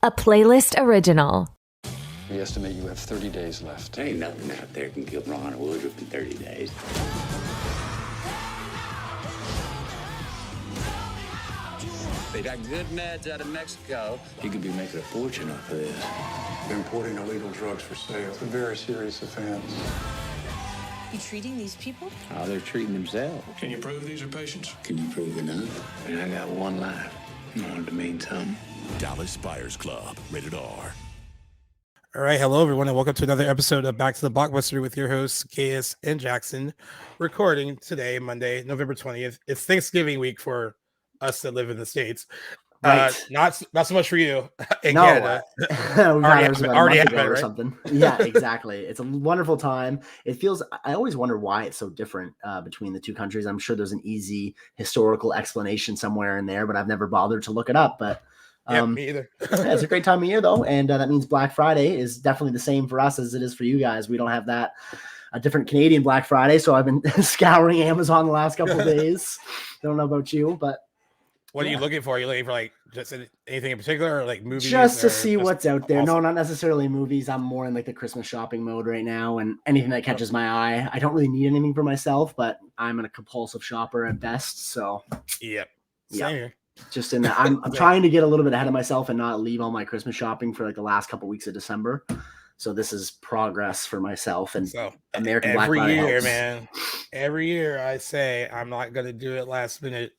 a playlist original. We estimate you have 30 days left. There ain't nothing out there can kill Ron Woodroof in 30 days. They got good meds out of Mexico. You could be making a fortune off of this. They're importing illegal drugs for sale. It's a very serious offense. You treating these people? Oh, they're treating themselves. Can you prove these are patients? Can you prove enough? I got one life. I want it to mean something. Dallas Buyers Club, rated R. All right, hello everyone, and welcome to another episode of Back to the Blockbuster with your hosts, KS and Jackson. Recording today, Monday, November 20th. It's Thanksgiving week for us that live in the States. Right. Not so much for you in no, Canada. already happened, right? Or something. Yeah, exactly. It's a wonderful time. It feels. I always wonder why it's so different between the two countries. I'm sure there's an easy historical explanation somewhere in there, but I've never bothered to look it up. But me either. Yeah, it's a great time of year though, and that means Black Friday is definitely the same for us as it is for you guys. We don't have that. A different Canadian Black Friday, so I've been scouring Amazon the last couple of days. Don't know about you, but. What are you looking for? Are you looking for like just anything in particular, or like movies? Just to see what's out there. No, not necessarily movies. I'm more in like the Christmas shopping mode right now, and anything that catches my eye. I don't really need anything for myself, but I'm a compulsive shopper at best. So Same here. Just in that, I'm trying to get a little bit ahead of myself and not leave all my Christmas shopping for like the last couple weeks of December. So this is progress for myself and American Black Friday helps. Man. Every year I say I'm not going to do it last minute.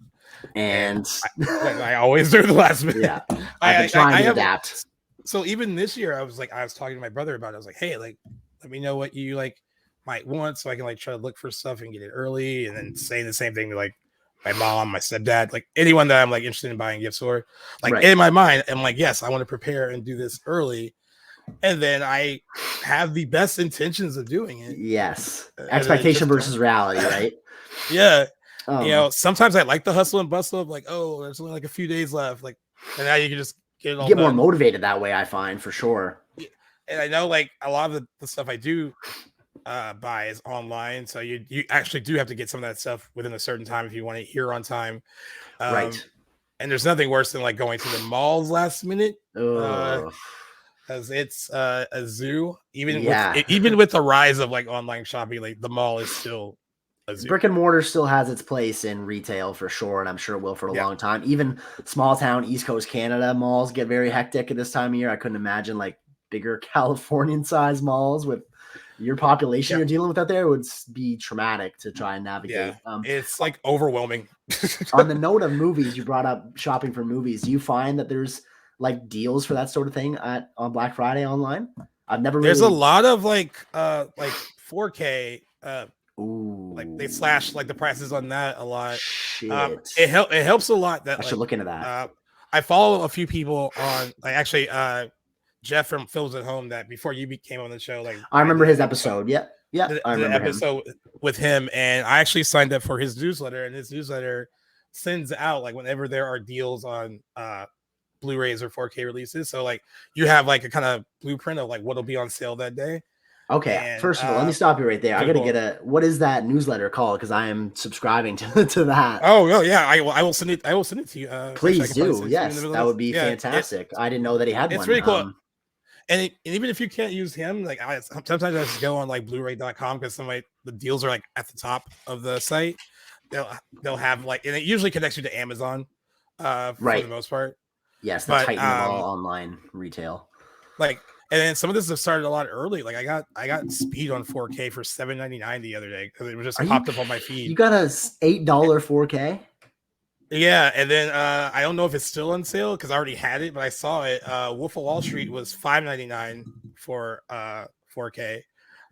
And I always do the last minute. Yeah. I've been trying to adapt. So even this year, I was talking to my brother about it. I was like, hey, like, let me know what you like might want so I can like try to look for stuff and get it early. And then saying the same thing to like my mom, my stepdad, like anyone that I'm like interested in buying gifts for. Like in my mind, I'm like, yes, I want to prepare and do this early. And then I have the best intentions of doing it. Yes. Expectation versus reality, right? Yeah. You know, sometimes I like the hustle and bustle of like, oh, there's only like a few days left. Like, and now you can just get it all get done. more motivated that way, I find, for sure. And I know like a lot of the stuff I do buy is online. So you actually do have to get some of that stuff within a certain time if you want it here on time. Right. And there's nothing worse than like going to the malls last minute. Because it's a zoo. Even with the rise of like online shopping, like the mall is still a zoo. Brick and mortar still has its place in retail for sure, and I'm sure it will for a long time. Even small town East Coast Canada malls get very hectic at this time of year. I couldn't imagine like bigger Californian size malls with your population you're dealing with out there. It would be traumatic to try and navigate. It's like overwhelming. On the note of movies, you brought up shopping for movies. Do you find that there's like deals for that sort of thing on Black Friday online? I've never There's a lot of like 4K like they slash like the prices on that a lot. It helps a lot that I should look into that. I follow a few people on like actually Jeff from Films at Home that before you came on the show, like I remember his episode. I remember the episode with him, and I actually signed up for his newsletter, and his newsletter sends out like whenever there are deals on Blu-rays or 4K releases. So like you have like a kind of blueprint of like what'll be on sale that day. Okay. And, first of all, let me stop you right there. I got to get what is that newsletter called? Because I am subscribing to that. Oh yeah. I will send it to you. Please do. Yes. That would be fantastic. I didn't know that he had one. It's really cool. And even if you can't use him, like sometimes I just go on like Blu-ray.com because the deals are like at the top of the site. They'll have like, and it usually connects you to Amazon for the most part. Yes, the titan of all online retail. Like, and then some of this have started a lot early. Like I got Speed on 4K for $7.99 the other day because it was just popped up on my feed. You got a $8 4K? Yeah, and then I don't know if it's still on sale because I already had it, but I saw it. Wolf of Wall Street was $5.99 for 4K,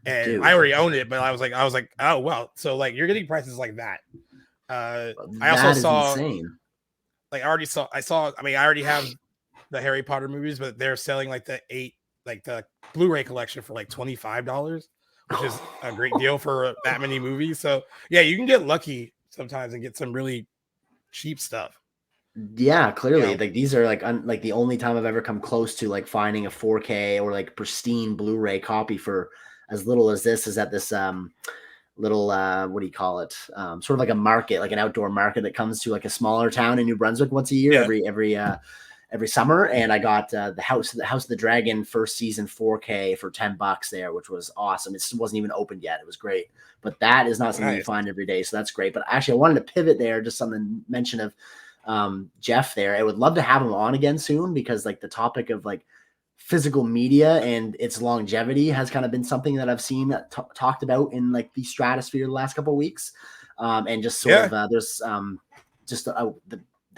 and dude, I already owned it. But I was like, oh well. So like you're getting prices like that. I also saw. Insane. Like I already have the Harry Potter movies, but they're selling like the Blu-ray collection for like $25, which is a great deal for that many movies. So yeah, you can get lucky sometimes and get some really cheap stuff. Yeah, clearly, like these are like the only time I've ever come close to like finding a 4K or like pristine Blu-ray copy for as little as this is at this little what do you call it, sort of like a market, like an outdoor market that comes to like a smaller town in New Brunswick once a year. every summer, and I got the House of the Dragon first season 4K for $10 there, which was awesome. It wasn't even opened yet. It was great, but that is not something you find every day, so that's great. But actually, I wanted to pivot there, just something mention of Jeff there. I would love to have him on again soon, because like the topic of like physical media and its longevity has kind of been something that I've seen talked about in like the stratosphere the last couple of weeks, and just sort of there's just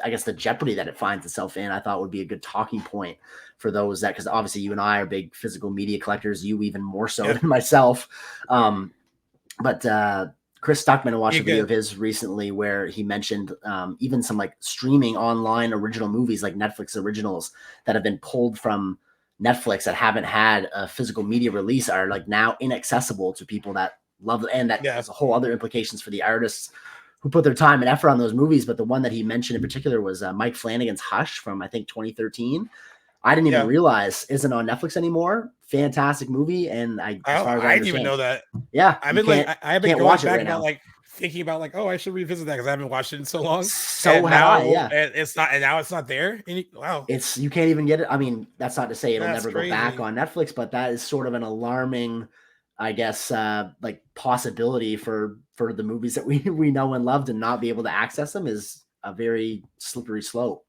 I guess the jeopardy that it finds itself in, I thought would be a good talking point for those that, because obviously you and I are big physical media collectors, you even more so than myself. But Chris Stuckman, I watched a video of his recently where he mentioned even some like streaming online original movies, like Netflix originals that have been pulled from Netflix that haven't had a physical media release are like now inaccessible to people that love it. And that has a whole other implications for the artists who put their time and effort on those movies. But the one that he mentioned in particular was Mike Flanagan's Hush from, I think, 2013. I didn't even realize isn't on Netflix anymore. Fantastic movie. And I didn't even know that. Yeah. I've been going back about like thinking about like, oh, I should revisit that because I haven't watched it in so long. So now, and it's not there. Wow. You can't even get it. I mean, that's not to say it'll never go back on Netflix, but that is sort of an alarming, I guess, like possibility for the movies that we know and love to not be able to access them is a very slippery slope.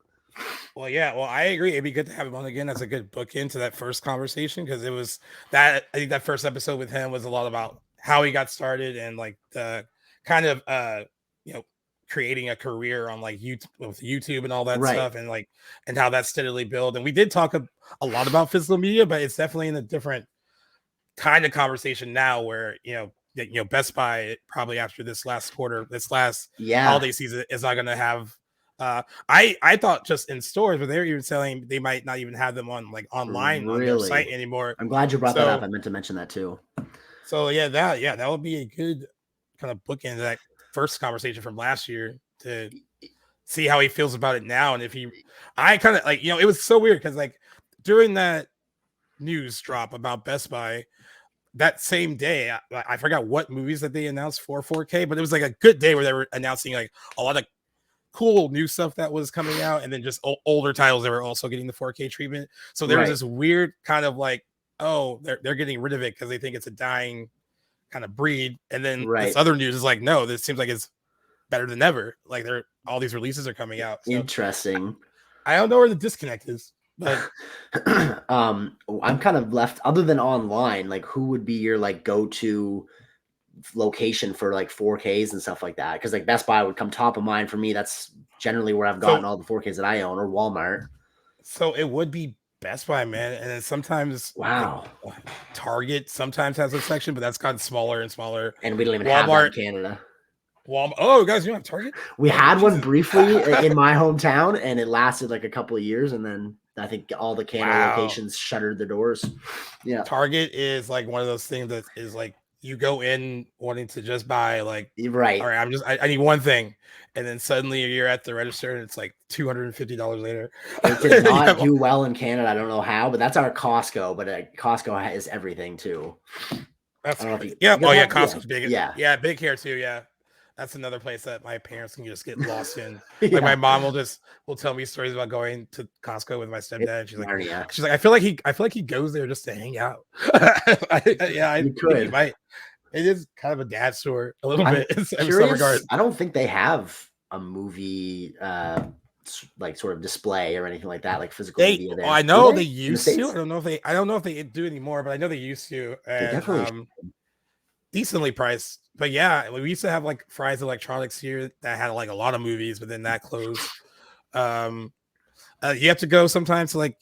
Well, I agree. It'd be good to have him on again as a good bookend to that first conversation, because it was that, I think that first episode with him was a lot about how he got started and like the kind of creating a career on like YouTube and all that stuff, and like and how that steadily built. And we did talk a lot about physical media, but it's definitely in a different kind of conversation now, where Best Buy probably after this last holiday season is not going to have. I thought just in stores, but they're even selling. They might not even have them on like online on their site anymore. I'm glad you brought that up. I meant to mention that too. So that would be a good kind of bookend to that first conversation from last year to see how he feels about it now, and if I kind of like it was so weird because like during that news drop about Best Buy. That same day, I forgot what movies that they announced for 4K, but it was like a good day where they were announcing like a lot of cool new stuff that was coming out, and then just older titles that were also getting the 4K treatment. So there was this weird kind of like, oh, they're getting rid of it because they think it's a dying kind of breed. And then this other news is like, no, this seems like it's better than ever. Like all these releases are coming out. So interesting. I don't know where the disconnect is. But I'm kind of left, other than online, like who would be your like go-to location for like 4Ks and stuff like that? Because like Best Buy would come top of mind for me. That's generally where I've gotten all the 4Ks that I own, or Walmart. So it would be Best Buy, man. And then sometimes Target sometimes has a section, but that's gotten smaller and smaller. And we don't even have that in Canada. Walmart. Oh, guys, you don't have Target? We had one briefly in my hometown, and it lasted like a couple of years, and then I think all the Canada locations shuttered the doors. Yeah. Target is like one of those things that is like you go in wanting to just buy like, all right, I need one thing. And then suddenly you're at the register and it's like $250 later. It did not do well in Canada. I don't know how, but that's our Costco. But Costco has everything too. That's Costco's big. Yeah, big here too. Yeah. That's another place that my parents can just get lost in. Like my mom will tell me stories about going to Costco with my stepdad. And she's like, I feel like he goes there just to hang out. I could. He might. It is kind of a dad store a little bit in some regard. I don't think they have a movie like sort of display or anything like that, like physical media there. I know they used to. I don't know if they do anymore, but I know they used to. And decently priced. But yeah, we used to have like Fry's Electronics here that had like a lot of movies, but then that closed. You have to go sometimes to like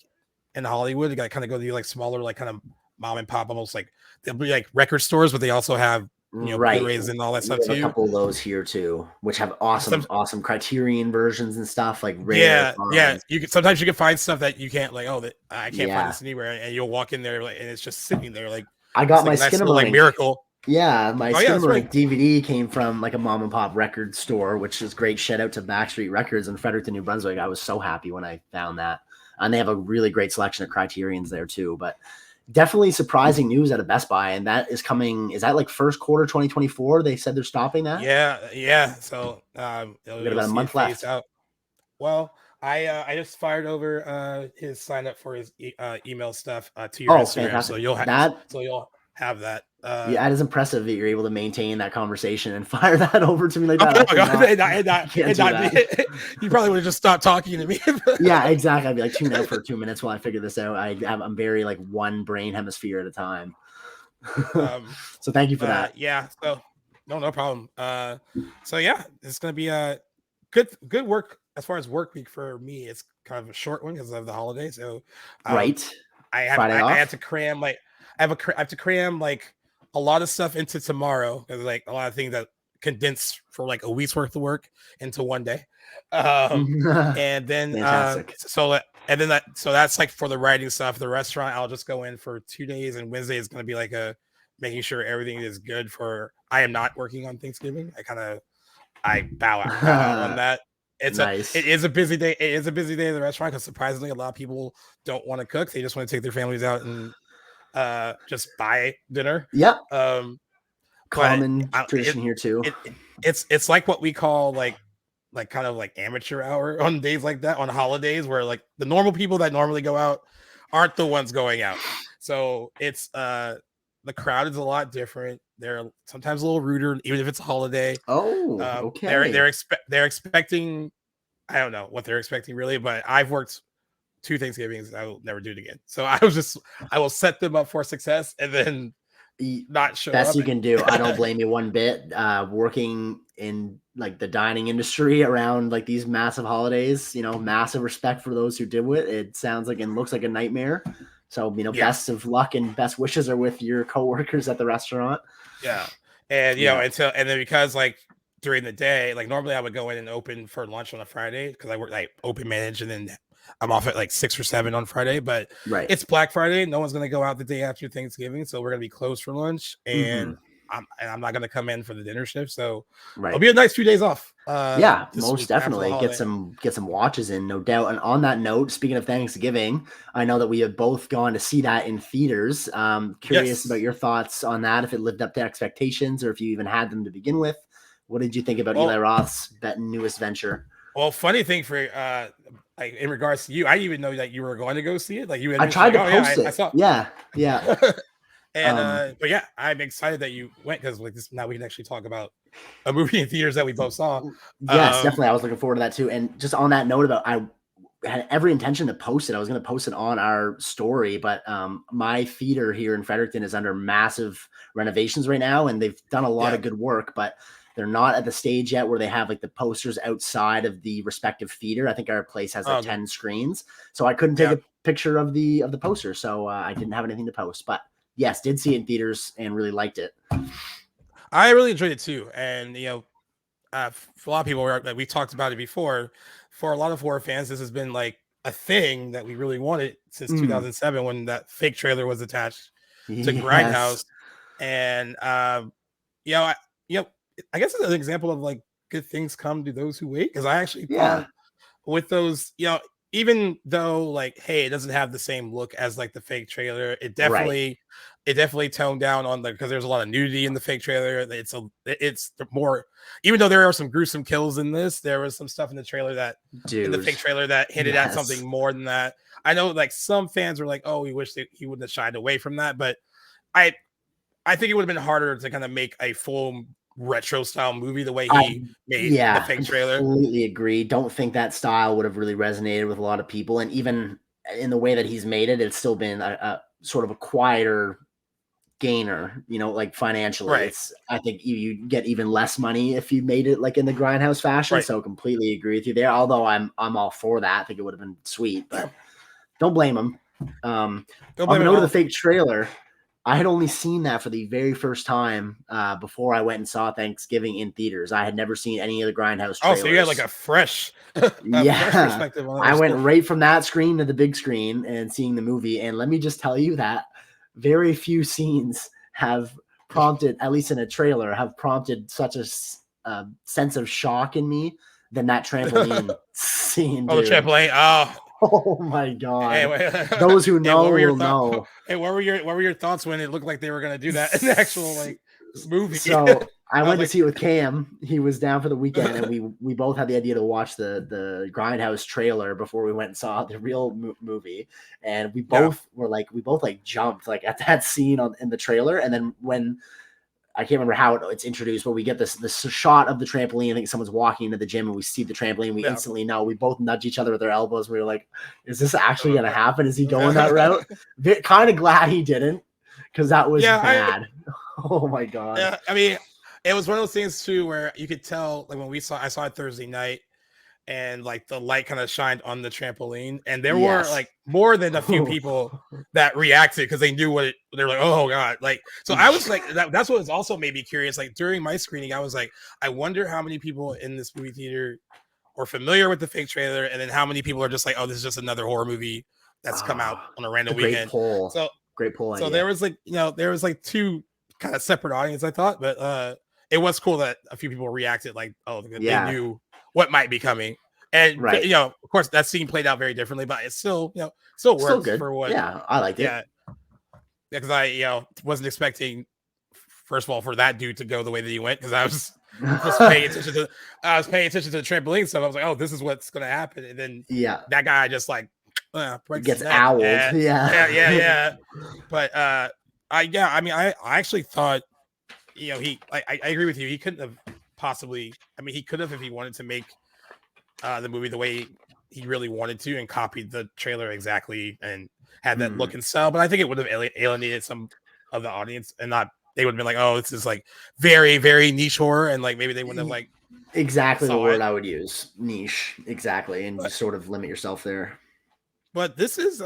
in Hollywood. You got to kind of go to like smaller, like kind of mom and pop, almost like they'll be like record stores, but they also have Blu-rays and all that stuff too. A couple of those here too, which have awesome Criterion versions and stuff like rare. Yeah. Sometimes you can find stuff that you can't like. Oh, I can't find this anywhere, and you'll walk in there and it's just sitting there. Like I got my Skinamarink like Miracle. Yeah, my Skinamarink DVD came from like a mom and pop record store, which is great. Shout out to Backstreet Records in Fredericton, New Brunswick. I was so happy when I found that. And they have a really great selection of Criterions there too. But definitely surprising news out of Best Buy. And that is coming, is that like first quarter 2024? They said they're stopping that? Yeah. So we got about a month left. Well, I just fired over his sign up for his email stuff to your Instagram, fantastic. So you'll have that. Yeah, that is impressive that you're able to maintain that conversation and fire that over to me like that. You probably would have just stopped talking to me. Yeah, exactly. I'd be like, tune out for 2 minutes while I figure this out. I'm very like one brain hemisphere at a time. So thank you for that. Yeah. So no problem. So yeah, it's gonna be a good work as far as work week for me. It's kind of a short one because of the holiday. So right. I had to cram like I have to cram like a lot of stuff into tomorrow because like a lot of things that condensed for like a week's worth of work into one day. And then so that's like for the writing stuff. The restaurant I'll just go in for 2 days, and Wednesday is going to be like making sure everything is good for. I am not working on Thanksgiving. I bow out on that. It is a busy day. It is a busy day at the restaurant because surprisingly a lot of people don't want to cook. They just want to take their families out and just buy dinner. Yep. Common tradition here too. It's like what we call like kind of like amateur hour on days like that on holidays where like the normal people that normally go out aren't the ones going out. So it's the crowd is a lot different. They're sometimes a little ruder, even if it's a holiday. Okay. They're expecting. I don't know what they're expecting really, but I've worked 2 Thanksgivings. I will never do it again. So I will set them up for success and then not show best up. You can do. I don't blame you one bit. Working in like the dining industry around like these massive holidays, massive respect for those who do it. It sounds like and looks like a nightmare. So, best of luck and best wishes are with your coworkers at the restaurant. Yeah. And, and then because like during the day, like normally I would go in and open for lunch on a Friday because I work like open manage and then I'm off at like 6 or 7 on Friday, but it's Black Friday. No one's going to go out the day after Thanksgiving. So we're going to be closed for lunch and I'm not going to come in for the dinner shift. So it'll be a nice few days off. Most definitely get some watches in, no doubt. And on that note, speaking of Thanksgiving, I know that we have both gone to see that in theaters. Curious about your thoughts on that, if it lived up to expectations or if you even had them to begin with. What did you think about Eli Roth's newest venture? Well, funny thing for like in regards to you, I didn't even know that you were going to go see it. Like you, I tried to post it. I saw. Yeah. And but yeah, I'm excited that you went because like this now we can actually talk about a movie in theaters that we both saw. Yes, definitely. I was looking forward to that too. And just on that note about I had every intention to post it. I was going to post it on our story, but my theater here in Fredericton is under massive renovations right now, and they've done a lot of good work, but they're not at the stage yet where they have like the posters outside of the respective theater. I think our place has like 10 screens, so I couldn't take a picture of the poster, so I didn't have anything to post. But yes, did see it in theaters and really liked it. I really enjoyed it too, and for a lot of people, like we talked about it before. For a lot of horror fans, this has been like a thing that we really wanted since 2007 when that fake trailer was attached to Grindhouse, and I guess it's an example of like good things come to those who wait. Because I actually thought with those, even though like, hey, it doesn't have the same look as like the fake trailer, it definitely toned down on because there's a lot of nudity in the fake trailer. It's more, even though there are some gruesome kills in this, there was some stuff in the trailer in the fake trailer that hinted at something more than that. I know like some fans were like, oh, we wish that he wouldn't have shied away from that, but I think it would have been harder to kind of make a full retro style movie the way he made the fake trailer. Completely agree. Don't think that style would have really resonated with a lot of people, and even in the way that he's made it, it's still been a sort of a quieter gainer, like financially. I think you get even less money if you made it like in the Grindhouse fashion. So completely agree with you there, although I'm all for that. I think it would have been sweet, but don't blame him. On the note of the fake trailer, I had only seen that for the very first time before I went and saw Thanksgiving in theaters. I had never seen any of the Grindhouse trailers. Oh, so you had like a fresh, fresh perspective on it. I went right from that screen to the big screen and seeing the movie. And let me just tell you that very few scenes have prompted, at least in a trailer, have prompted such a sense of shock in me than that trampoline scene. Oh, the trampoline! Oh my god! Hey, those who know will know. Hey, what were your thoughts when it looked like they were going to do that in the actual like? movie. So I went to like, see it with Cam. He was down for the weekend, and we both had the idea to watch the Grindhouse trailer before we went and saw the real movie. And we both jumped like at that scene in the trailer. And then when I can't remember how it's introduced, but we get this shot of the trampoline. I think someone's walking into the gym, and we see the trampoline. We instantly know. We both nudge each other with our elbows. We were like, "Is this actually going to happen? Is he going that route?" Kind of glad he didn't, because that was bad. Oh my god! Yeah, I mean, it was one of those things too where you could tell, like when I saw it Thursday night, and like the light kind of shined on the trampoline, and there were like more than a few people that reacted because they knew they're like, oh god, like. So I was like, that's what also made me curious. Like during my screening, I was like, I wonder how many people in this movie theater are familiar with the fake trailer, and then how many people are just like, oh, this is just another horror movie that's come out on a random weekend. So great poll. So there was like two kind of separate audience, I thought, but it was cool that a few people reacted like, oh, they knew what might be coming. And of course that scene played out very differently, but it's still works good. For what. Yeah, I liked it. Yeah, because I wasn't expecting, first of all, for that dude to go the way that he went, because I was just paying attention to the trampoline stuff. I was like, oh, this is what's gonna happen, and then that guy just like gets owled. Yeah. But I actually thought, I agree with you. He couldn't have possibly. I mean, he could have if he wanted to make the movie the way he really wanted to and copied the trailer exactly and had that look and style. But I think it would have alienated some of the audience, and they would have been like, oh, this is like very, very niche horror, and like maybe they wouldn't have like exactly the word I would use, niche, exactly, and just sort of limit yourself there. But this is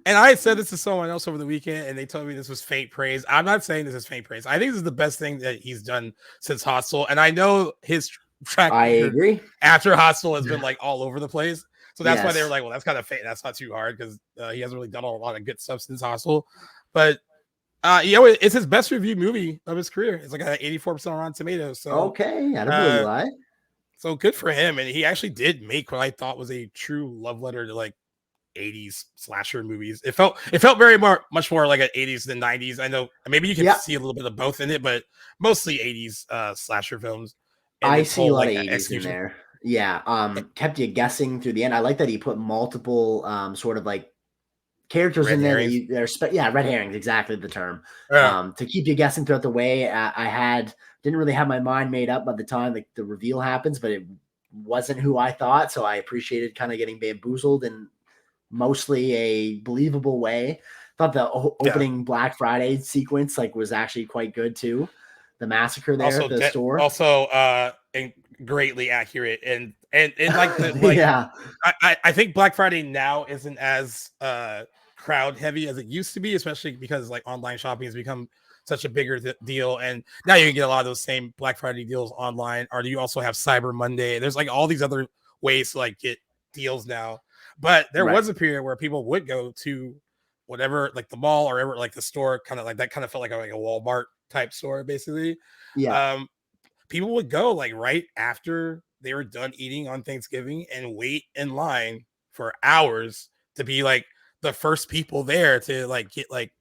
and I said this to someone else over the weekend, and they told me this was faint praise. I'm not saying this is faint praise. I think this is the best thing that he's done since Hostel, and I know his track agree. After Hostel has been like all over the place, so that's why they were like, well, that's kind of faint. That's not too hard because he hasn't really done a lot of good stuff since Hostel. But it's his best reviewed movie of his career. It's like an 84% on Rotten Tomatoes. So okay, I don't really lie. So good for him, and he actually did make what I thought was a true love letter to like 80s slasher movies. It felt very much more like an 80s than 90s. I know maybe you can see a little bit of both in it, but mostly 80s slasher films. I see a lot of 80s in there. Yeah. Kept you guessing through the end. I like that he put multiple sort of like characters red in there. Red herrings, exactly the term. To keep you guessing throughout the way. Didn't really have my mind made up by the time the reveal happens, but it wasn't who I thought. So I appreciated kind of getting bamboozled in mostly a believable way. Thought the opening Black Friday sequence was actually quite good too. The massacre there at the store. Also and greatly accurate and I think Black Friday now isn't as crowd heavy as it used to be, especially because like online shopping has become such a bigger deal, and now you can get a lot of those same Black Friday deals online, or you also have Cyber Monday. There's like all these other ways to like get deals now, but there was a period where people would go to whatever, like the mall or ever like the store, kind of like that kind of felt like a Walmart type store basically. People would go like right after they were done eating on Thanksgiving and wait in line for hours to be like the first people there to like get like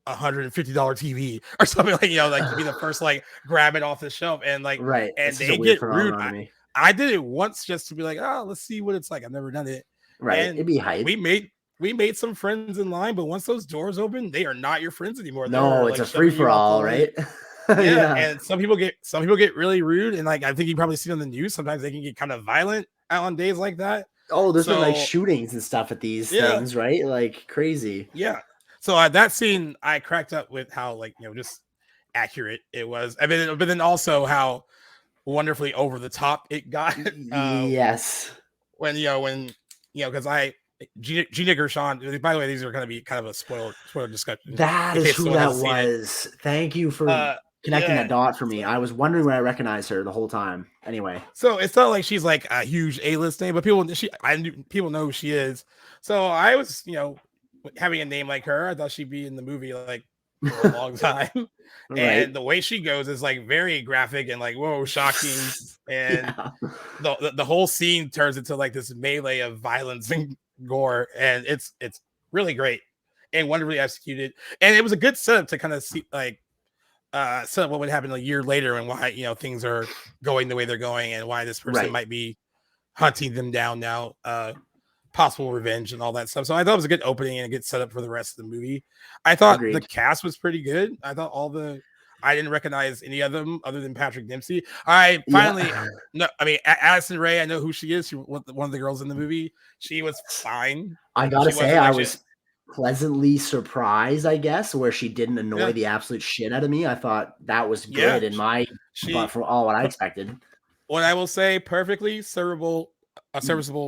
$150 TV or something, like to be the first like grab it off the shelf and like and they get rude. I did it once just to be like, oh, let's see what it's like. I've never done it. And it'd be hype. We made some friends in line, but once those doors open, they are not your friends anymore. No, it's a free for all, right? And some people get really rude, and like I think you probably see on the news. Sometimes they can get kind of violent on days like that. Oh, there's been like shootings and stuff at these things, right? Like crazy. Yeah. So that scene, I cracked up with how just accurate it was. I mean, but then also how wonderfully over the top it got. Yes. When because Gina Gershon. By the way, these are going to be kind of a spoiler discussion. That is who that was. Thank you for connecting that dot for me. I was wondering where I recognized her the whole time. Anyway, so it's not like she's like a huge A-list name, but people know who she is. So I was, having a name like her, I thought she'd be in the movie like for a long time. And the way she goes is like very graphic and like whoa, shocking. And the whole scene turns into like this melee of violence and gore, and it's really great and wonderfully executed. And it was a good setup to kind of see like some of what would happen a year later and why things are going the way they're going and why this person might be hunting them down now, possible revenge and all that stuff. So I thought it was a good opening and a good setup for the rest of the movie. I thought the cast was pretty good. I thought I didn't recognize any of them other than Patrick Dempsey. I finally, no, I mean, Addison Rae, I know who she is. She was one of the girls in the movie. She was fine. I gotta say, I was pleasantly surprised, I guess, where she didn't annoy the absolute shit out of me. I thought that was good in my, but for all what I expected. What I will say, perfectly serviceable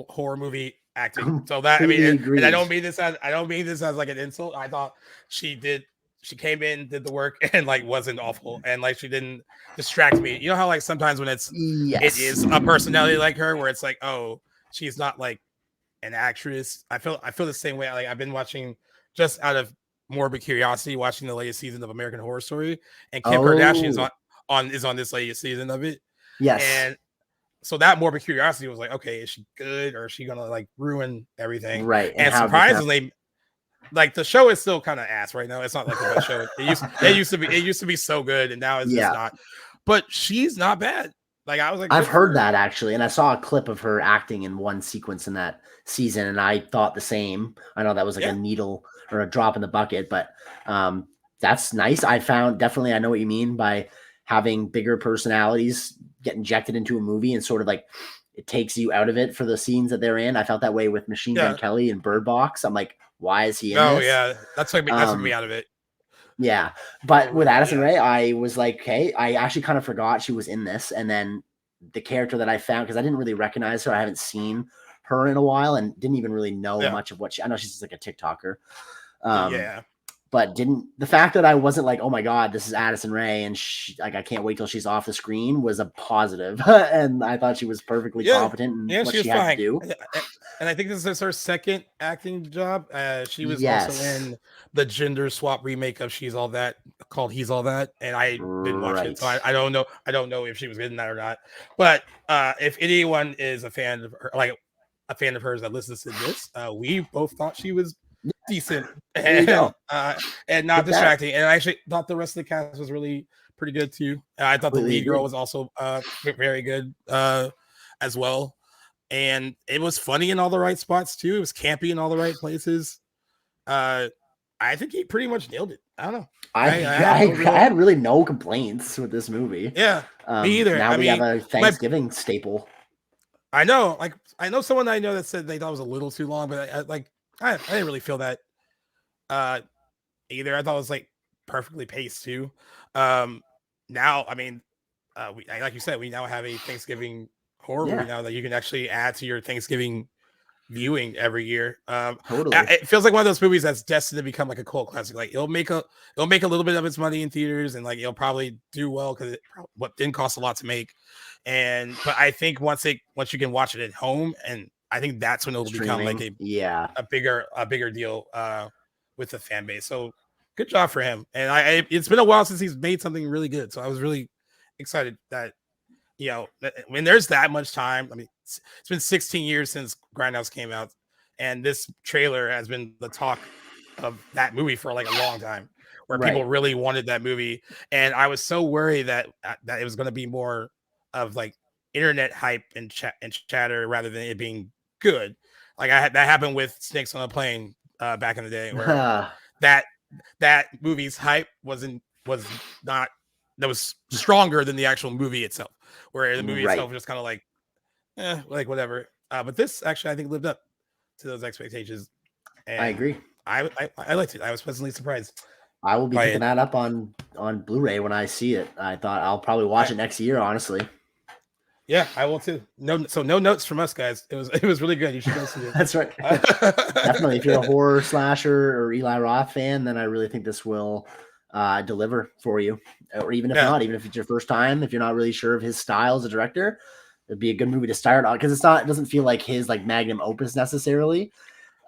horror movie acting. So that I mean, and I don't mean this as like an insult. I thought she came in, did the work, and like wasn't awful, and like she didn't distract me. You know how like sometimes when it is a personality like her, where it's like, oh, she's not like an actress. I feel the same way. Like I've been watching just out of morbid curiosity, watching the latest season of American Horror Story, and Kim Kardashian is on this latest season of it. Yes, and so that morbid curiosity was like, okay, is she good or is she gonna like ruin everything? Right, and surprisingly. Like the show is still kind of ass right now. It's not like the best show. It used to be so good, and now it's just not. But she's not bad. Like I was like, I've heard that actually, and I saw a clip of her acting in one sequence in that season, and I thought the same. I know that was like a needle or a drop in the bucket, but that's nice. I know what you mean by having bigger personalities get injected into a movie and sort of like it takes you out of it for the scenes that they're in. I felt that way with Machine Gun Kelly and Bird Box. I'm like, why is he in this? Yeah, that's what took me out of it. Yeah, but with Addison Rae, I was like, hey, I actually kind of forgot she was in this, and then the character that I found, because I didn't really recognize her, I haven't seen her in a while, and didn't even really know much of what I know she's just like a TikToker. But the fact that I wasn't like, oh my God, this is Addison Rae, and I can't wait till she's off the screen was a positive. And I thought she was perfectly competent in what she had to do. And I think this is her second acting job. She was also in the gender swap remake of She's All That called He's All That. And I didn't watch it. So I don't know. I don't know if she was good in that or not. But if anyone is a fan of her, like a fan of hers that listens to this, we both thought she was decent and not distracting. And I actually thought the rest of the cast was really pretty good too. I thought the lead girl was also very good as well. And it was funny in all the right spots too. It was campy in all the right places. I think he pretty much nailed it. I don't know. I had really no complaints with this movie. Yeah, me either. Now we have a Thanksgiving staple. I know. Like I know someone I know that said they thought it was a little too long, but I didn't really feel that either. I thought it was like perfectly paced too. Now, I mean, like you said, we now have a Thanksgiving horror movie now that you can actually add to your Thanksgiving viewing every year. Totally. It feels like one of those movies that's destined to become like a cult classic. Like it'll make a little bit of its money in theaters, and like it'll probably do well because it didn't cost a lot to make. But I think once you can watch it at home, and I think that's when it'll become like a bigger deal with the fan base. So good job for him. And it's been a while since he's made something really good. So I was really excited that when there's that much time. I mean, it's been 16 years since Grindhouse came out, and this trailer has been the talk of that movie for like a long time, where people really wanted that movie. And I was so worried that it was going to be more of like internet hype and chatter rather than it being good. Like that happened with Snakes on a Plane back in the day, where that movie's hype was stronger than the actual movie itself, where the movie itself was just kind of like whatever. But this actually I think lived up to those expectations. And I agree. I liked it. I was pleasantly surprised. I will be picking that up on Blu-ray when I see it. I thought I'll probably watch it next year, honestly. Yeah, I will too. No notes from us, guys. It was really good. You should go see it. That's right. Definitely. If you're a horror slasher or Eli Roth fan, then I really think this will deliver for you. Or even if not, even if it's your first time, if you're not really sure of his style as a director, it'd be a good movie to start on, because it doesn't feel like his like magnum opus necessarily.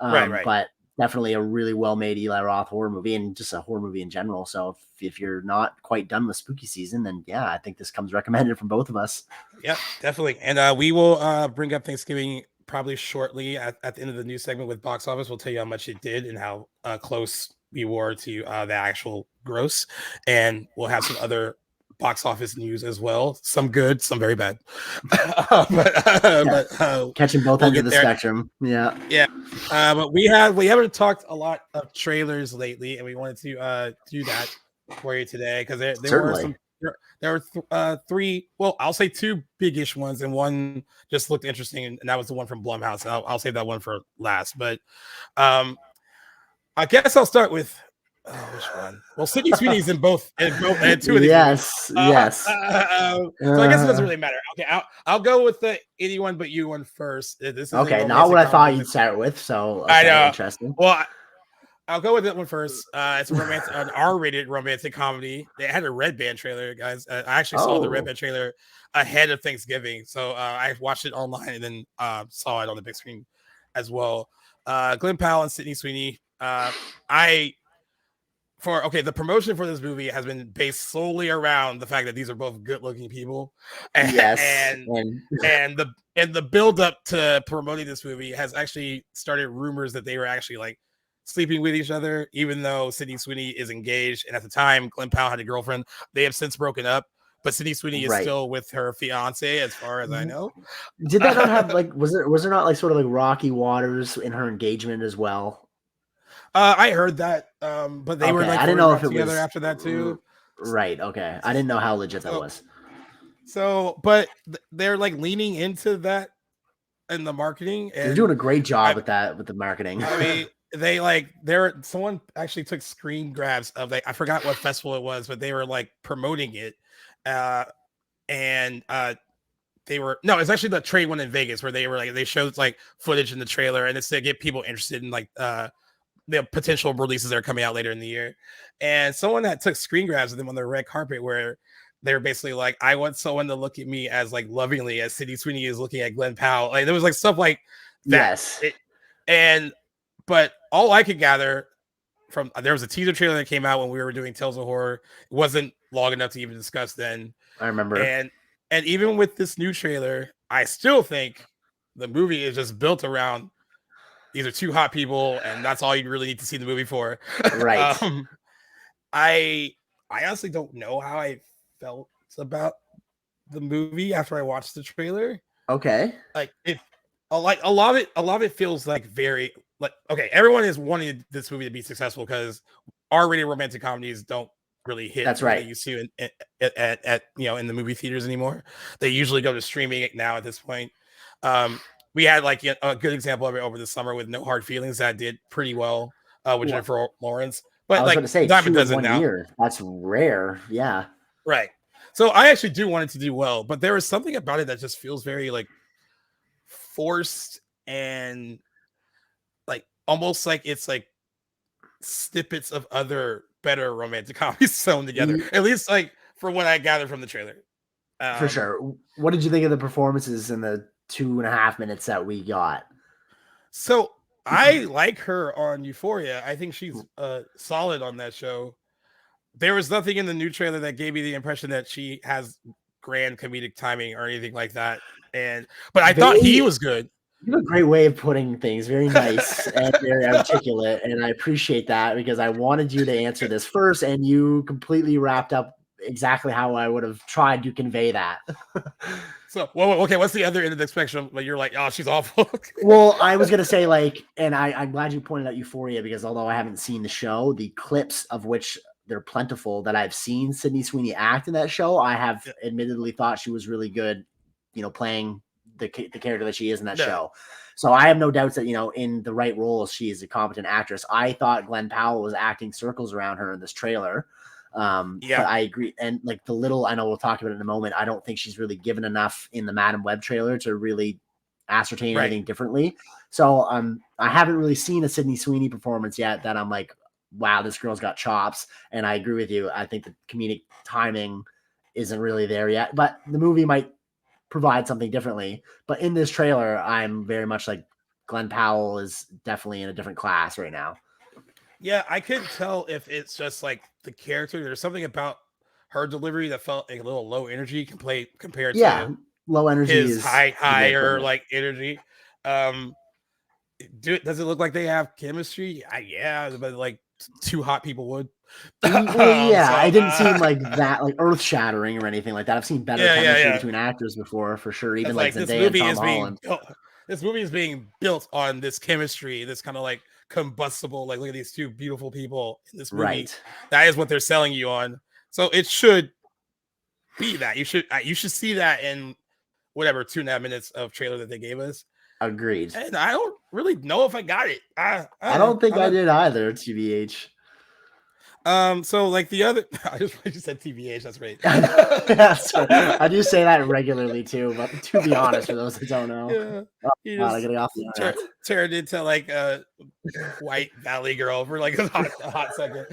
Right. But definitely a really well-made Eli Roth horror movie, and just a horror movie in general. So if you're not quite done with spooky season, then I think this comes recommended from both of us. Yeah, definitely. And we will bring up Thanksgiving probably shortly at the end of the news segment with box office. We'll tell you how much it did and how close we wore to the actual gross, and we'll have some other box office news as well. Some good, some very bad. Catching both ends of the spectrum. Yeah. But we haven't talked a lot of trailers lately, and we wanted to do that for you today because there were some. There were three. Well, I'll say two big-ish ones, and one just looked interesting, and that was the one from Blumhouse. I'll save that one for last. But I guess I'll start with which one? Well, Sydney Sweeney's in both and two of these. Yes. So I guess it doesn't really matter. Okay, I'll go with the 81 but you one first. This is okay. Not what I thought you'd start with. So I know. Interesting. Well, I'll go with that one first. It's an R-rated romantic comedy. They had a Red Band trailer, guys. I actually saw the Red Band trailer ahead of Thanksgiving, so I watched it online and then saw it on the big screen as well. Glenn Powell and Sydney Sweeney. The promotion for this movie has been based solely around the fact that these are both good-looking people, and the build-up to promoting this movie has actually started rumors that they were actually like sleeping with each other, even though Sydney Sweeney is engaged, and at the time Glenn Powell had a girlfriend. They have since broken up, but Sydney Sweeney is still with her fiance, as far as I know. Did that not have like was there not like sort of like rocky waters in her engagement as well? I heard that, but they were like I didn't know if it together was after that too. Right. Okay. I didn't know how legit that was. So, but they're like leaning into that in the marketing, and they're doing a great job with the marketing. I mean, someone actually took screen grabs of I forgot what festival it was, but they were like promoting it, it's actually the trade one in Vegas where they showed like footage in the trailer, and it's to get people interested in like the potential releases that are coming out later in the year. And someone that took screen grabs of them on the red carpet where they're basically like, I want someone to look at me as like lovingly as Sydney Sweeney is looking at Glenn Powell. Like there was like stuff like that. Yes. But all I could gather from there was a teaser trailer that came out when we were doing Tales of Horror. It wasn't long enough to even discuss then. I remember. And even with this new trailer, I still think the movie is just built around these are two hot people, and that's all you really need to see the movie for. Right. I honestly don't know how I felt about the movie after I watched the trailer. Okay. Like a lot of it feels like very like okay, everyone is wanting this movie to be successful because R-rated romantic comedies don't really hit. That's right. You see at in the movie theaters anymore. They usually go to streaming now at this point. We had like a good example of it over the summer with No Hard Feelings that did pretty well with Jennifer Lawrence. But I was like going to say, Diamond does it now. Year. That's rare. Yeah. Right. So I actually do want it to do well, but there is something about it that just feels very like forced and like almost like it's like snippets of other better romantic comedies sewn together. At least like for what I gathered from the trailer. For sure. What did you think of the performances in the 2.5 minutes that we got? So I like her on Euphoria. I think she's solid on that show. There was nothing in the new trailer that gave me the impression that she has grand comedic timing or anything like that. But I thought he was good. You have a great way of putting things. Very nice and very articulate. And I appreciate that because I wanted you to answer this first and you completely wrapped up exactly how I would have tried to convey that. So, okay, what's the other end of the spectrum? But you're like, oh, she's awful. Well, I was gonna say like, and I'm glad you pointed out Euphoria because although I haven't seen the show, the clips of which they're plentiful that I've seen Sydney Sweeney act in that show, I have admittedly thought she was really good, playing the character that she is in that show. So I have no doubts that, in the right role, she is a competent actress. I thought Glenn Powell was acting circles around her in this trailer. But I agree. And like I know we'll talk about it in a moment. I don't think she's really given enough in the Madam Web trailer to really ascertain anything differently. So I haven't really seen a Sydney Sweeney performance yet that I'm like, wow, this girl's got chops. And I agree with you. I think the comedic timing isn't really there yet, but the movie might provide something differently. But in this trailer, I'm very much like Glenn Powell is definitely in a different class right now. Yeah, I couldn't tell if it's just like the character. There's something about her delivery that felt like a little low energy compared to low energy his is higher like energy. Does it look like they have chemistry? Yeah, but like two hot people would. Well, yeah, it didn't seem like that, like earth shattering or anything like that. I've seen better chemistry between actors before, for sure. Even like Zendaya and Tom Holland. This movie is being built on this chemistry, this kind of like combustible. Like, look at these two beautiful people in this movie. Right. That is what they're selling you on. So it should be that. You should see that in whatever 2.5 minutes of trailer that they gave us. Agreed. And I don't really know if I got it. I don't think I did either, TBH. So like the other, I just said TBH. That's great. That's right. I do say that regularly too, but to be honest, for those that don't know, I gotta get off the turned into like a white valley girl for like a hot second.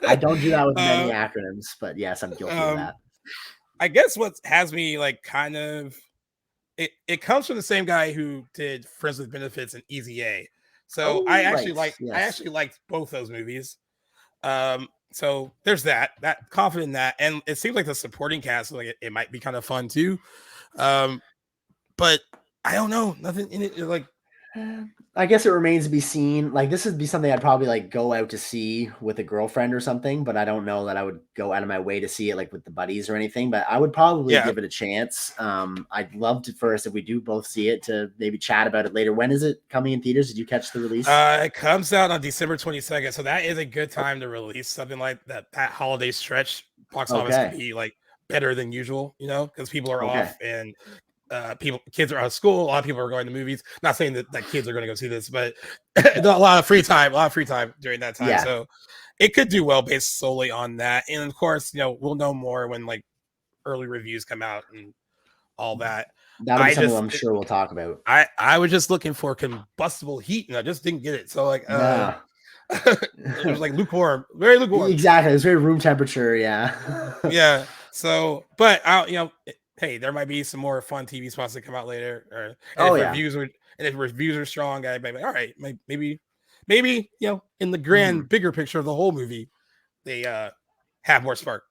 I don't do that with many acronyms, but yes, I'm guilty of that. I guess what has me like kind of it comes from the same guy who did Friends with Benefits and Easy A. So I actually liked both those movies. So there's that confident in that, and it seems like the supporting cast, like it might be kind of fun too. But I don't know, nothing in it like. I guess it remains to be seen. Like, this would be something I'd probably like go out to see with a girlfriend or something, but I don't know that I would go out of my way to see it like with the buddies or anything, but I would probably give it a chance. I'd love to first, if we do both see it, to maybe chat about it later. When is it coming in theaters? Did you catch the release? It comes out on December 22nd. So that is a good time to release something like that. That holiday stretch box office could be like better than usual, you know, because people are off and kids are out of school. A lot of people are going to movies. Not saying that kids are going to go see this, but a lot of free time during that time. So it could do well based solely on that. And of course, you know, we'll know more when like early reviews come out and all that. That'll be something I'm sure we'll talk about. I was just looking for combustible heat and I just didn't get it. So like it was like lukewarm, very lukewarm. Exactly. It's very room temperature. Yeah. Yeah. So, but hey, there might be some more fun TV spots that come out later. If reviews are strong, I might be like, all right, maybe, you know, in the grand bigger picture of the whole movie, they have more spark.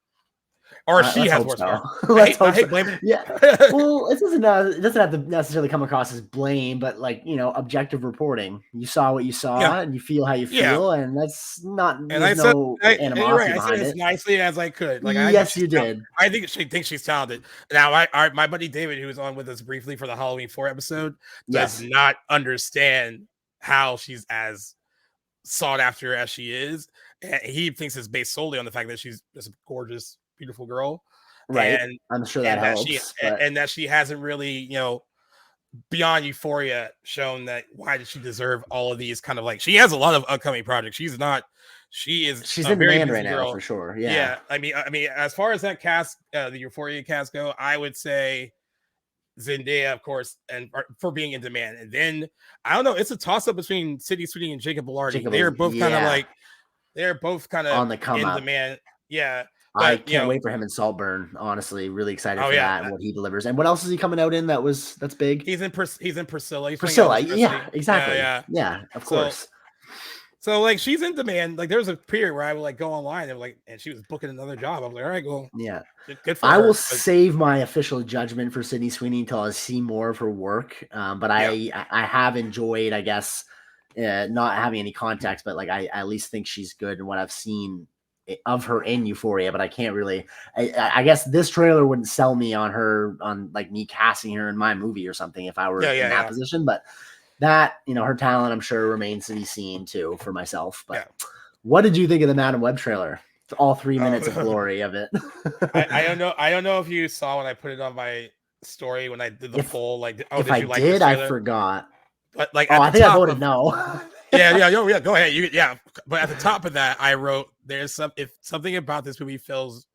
Or she has more spark. I hate blaming. Yeah. Well, it doesn't have to necessarily come across as blame, but like, you know, objective reporting. You saw what you saw and you feel how you feel, and that's not. And animosity I said it as nicely as I could. Like, yes, you did. I think she thinks she's talented. Now, my buddy David, who was on with us briefly for the Halloween 4 episode, does not understand how she's as sought after as she is. And he thinks it's based solely on the fact that she's just a gorgeous, beautiful girl, right? And I'm sure that helps. And that she hasn't really, you know, beyond Euphoria, shown that why did she deserve all of these kind of like. She has a lot of upcoming projects. She's in demand right now for sure. Yeah. I mean, as far as that cast, the Euphoria cast go, I would say Zendaya, of course, and for being in demand. And then I don't know, it's a toss up between Sydney Sweeney and Jacob Elordi. They're both kind of on the come in up. Demand. Yeah. But, I can't wait for him in Saltburn. Honestly, really excited for that and what he delivers. And what else is he coming out in that's big? He's in Priscilla. Priscilla, yeah, exactly. Yeah, of course. So like she's in demand. Like there was a period where I would like go online and she was booking another job. I was like, all right, cool. Yeah, good for her. I will save my official judgment for Sydney Sweeney until I see more of her work. But I have enjoyed, I guess, not having any context, but like I at least think she's good in what I've seen of her in Euphoria, but I can't really. I guess this trailer wouldn't sell me on her, on like me casting her in my movie or something if I were in that position. But that, you know, her talent, I'm sure, remains to be seen too for myself. But what did you think of the Madam Web trailer? It's all 3 minutes of glory of it. I don't know. I don't know if you saw when I put it on my story when I did the full like. Oh, if I did, I forgot. But like, I think I voted no. yeah. Go ahead. But at the top of that, I wrote, "There's something about this movie feels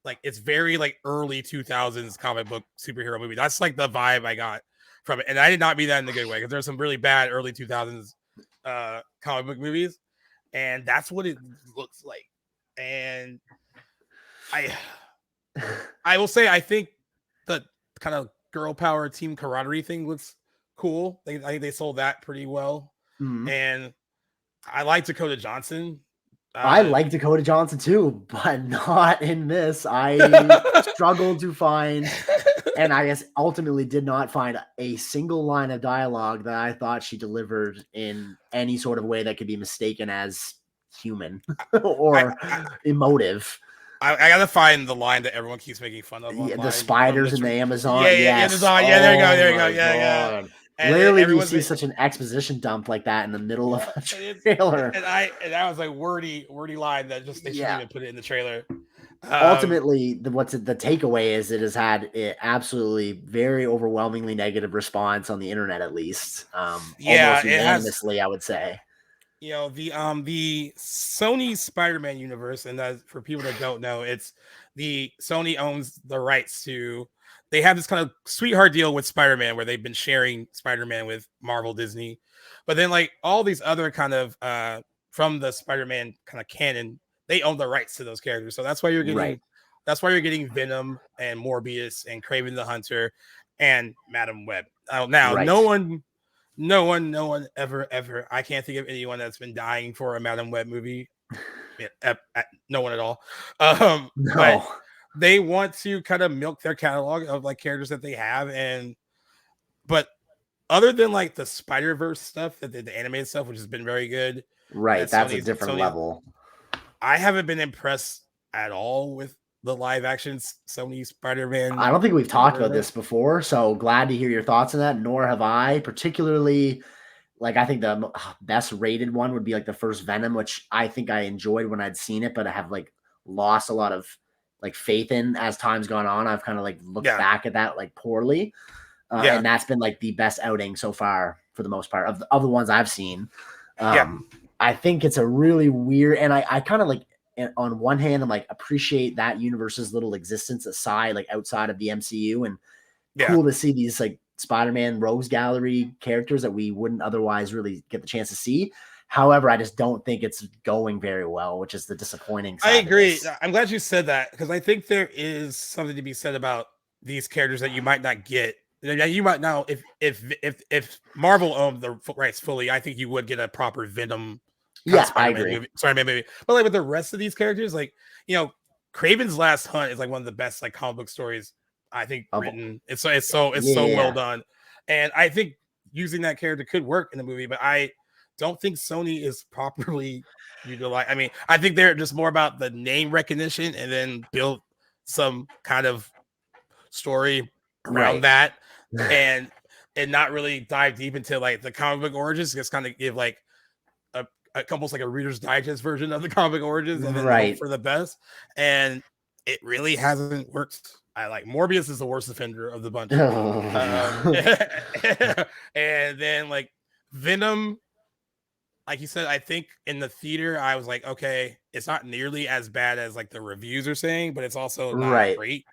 like it's very like early 2000s comic book superhero movie." That's like the vibe I got from it, and I did not mean that in a good way because there's some really bad early 2000s comic book movies, and that's what it looks like. And I will say, I think the kind of girl power team camaraderie thing looks cool. I think they sold that pretty well. Mm-hmm. And I like Dakota Johnson. I like Dakota Johnson too, but not in this. I struggled to find And I guess ultimately did not find a single line of dialogue that I thought she delivered in any sort of way that could be mistaken as human or emotive. I gotta find the line that everyone keeps making fun of online. The spiders in the Amazon. Yeah, Yes. yeah. There you go. My Yeah. God. And Rarely do you see such an exposition dump like that in the middle of a trailer. And that was like wordy line that just they shouldn't even put it in the trailer. Ultimately, the takeaway is it has had an absolutely very overwhelmingly negative response on the internet, at least. Almost unanimously, I would say. You know, the Sony Spider-Man universe, and that for people that don't know, it's the Sony owns the rights to. They have this kind of sweetheart deal with Spider-Man where they've been sharing Spider-Man with Marvel, Disney, but then like all these other kind of from the Spider-Man kind of canon, they own the rights to those characters. So that's why you're getting Venom and Morbius and Kraven the Hunter and Madam Web. No one ever. I can't think of anyone that's been dying for a Madam Web movie. No one at all. No. But they want to kind of milk their catalog of like characters that they have, but other than like the Spider-Verse stuff, the animated stuff, which has been very good. Right, that's a different level. I haven't been impressed at all with the live action Sony Spider-Man. I don't think we've talked about this before, so glad to hear your thoughts on that. Nor have I. Particularly, like I think the best rated one would be like the first Venom, which I think I enjoyed when I'd seen it, but I have like lost a lot of like faith in as time's gone on. I've kind of like looked back at that like poorly, and that's been like the best outing so far for the most part of the ones I've seen. I think it's a really weird, and I kind of like, on one hand, I'm like appreciate that universe's little existence aside, like outside of the MCU, and cool to see these like Spider-Man Rogues Gallery characters that we wouldn't otherwise really get the chance to see. However, I just don't think it's going very well, which is the disappointing side. I agree. I'm glad you said that because I think there is something to be said about these characters that you might not get. You might now, if Marvel owned the rights fully, I think you would get a proper Venom. I agree. Maybe. But like with the rest of these characters, like, you know, Kraven's Last Hunt is like one of the best like comic book stories I think written. It's so well done, and I think using that character could work in the movie. But I don't think Sony is properly utilized. I mean, I think they're just more about the name recognition and then build some kind of story around that, and not really dive deep into like the comic book origins. Just kind of give like almost like a Reader's Digest version of the comic origins, and then hope for the best. And it really hasn't worked. I like Morbius is the worst offender of the bunch. And then like Venom, like you said, I think in the theater I was like, okay, it's not nearly as bad as like the reviews are saying, but it's also not great.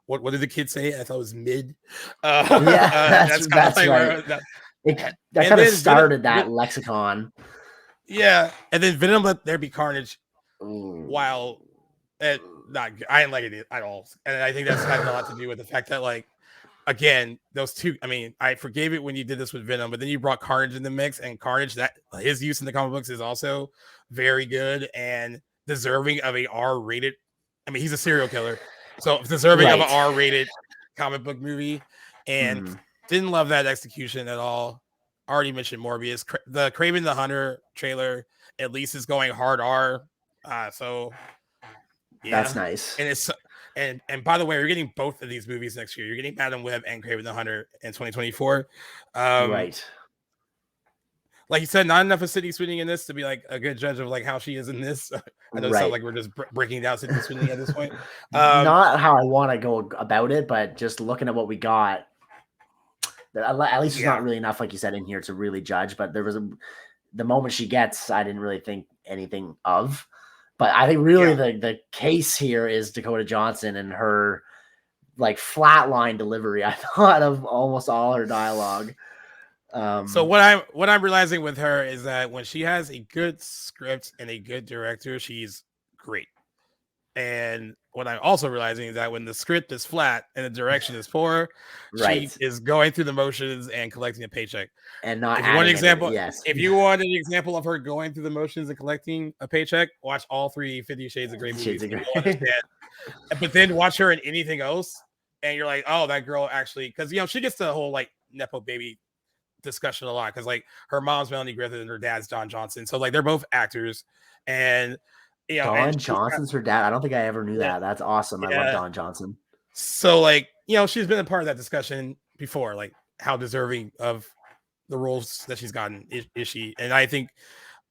What did the kids say? I thought it was mid. That's right. That kind of started that lexicon. Yeah, and then Venom Let There Be Carnage. While I didn't like it at all, and I think that's had a lot to do with the fact that, like, again, those two. I mean, I forgave it when you did this with Venom, but then you brought Carnage in the mix, and Carnage, that his use in the comic books is also very good and deserving of a R-rated. I mean, he's a serial killer, so deserving of an R-rated comic book movie, and didn't love that execution at all. Already mentioned Morbius. The Kraven the Hunter trailer at least is going hard R. So yeah, that's nice. And it's and by the way, you're getting both of these movies next year. You're getting Madam Web and Kraven the Hunter in 2024. Right. Like you said, not enough of Sydney Sweeney in this to be like a good judge of like how she is in this. I know it sounds like we're just breaking down Sydney Sweeney at this point. Not how I want to go about it, but just looking at what we got, at least there's not really enough, like you said, in here to really judge. But there was the moment she gets, I didn't really think anything of. But I think really the case here is Dakota Johnson and her like flatline delivery. I thought of almost all her dialogue. So what I'm realizing with her is that when she has a good script and a good director, she's great. And what I'm also realizing is that when the script is flat and the direction is poor, Right. she is going through the motions and collecting a paycheck. And not If you want an adding example, yes. if you want an example of her going through the motions and collecting a paycheck, watch all 3 50 Shades of Grey movies. Shades of Grey. You'll understand. But then watch her in anything else, and you're like, oh, that girl actually, because she gets the whole like nepo baby discussion a lot, because like her mom's Melanie Griffith and her dad's Don Johnson, so like they're both actors, and Don Johnson's her dad. I don't think I ever knew that. That's awesome. I love Don Johnson. So like she's been a part of that discussion before, like how deserving of the roles that she's gotten is she, and I think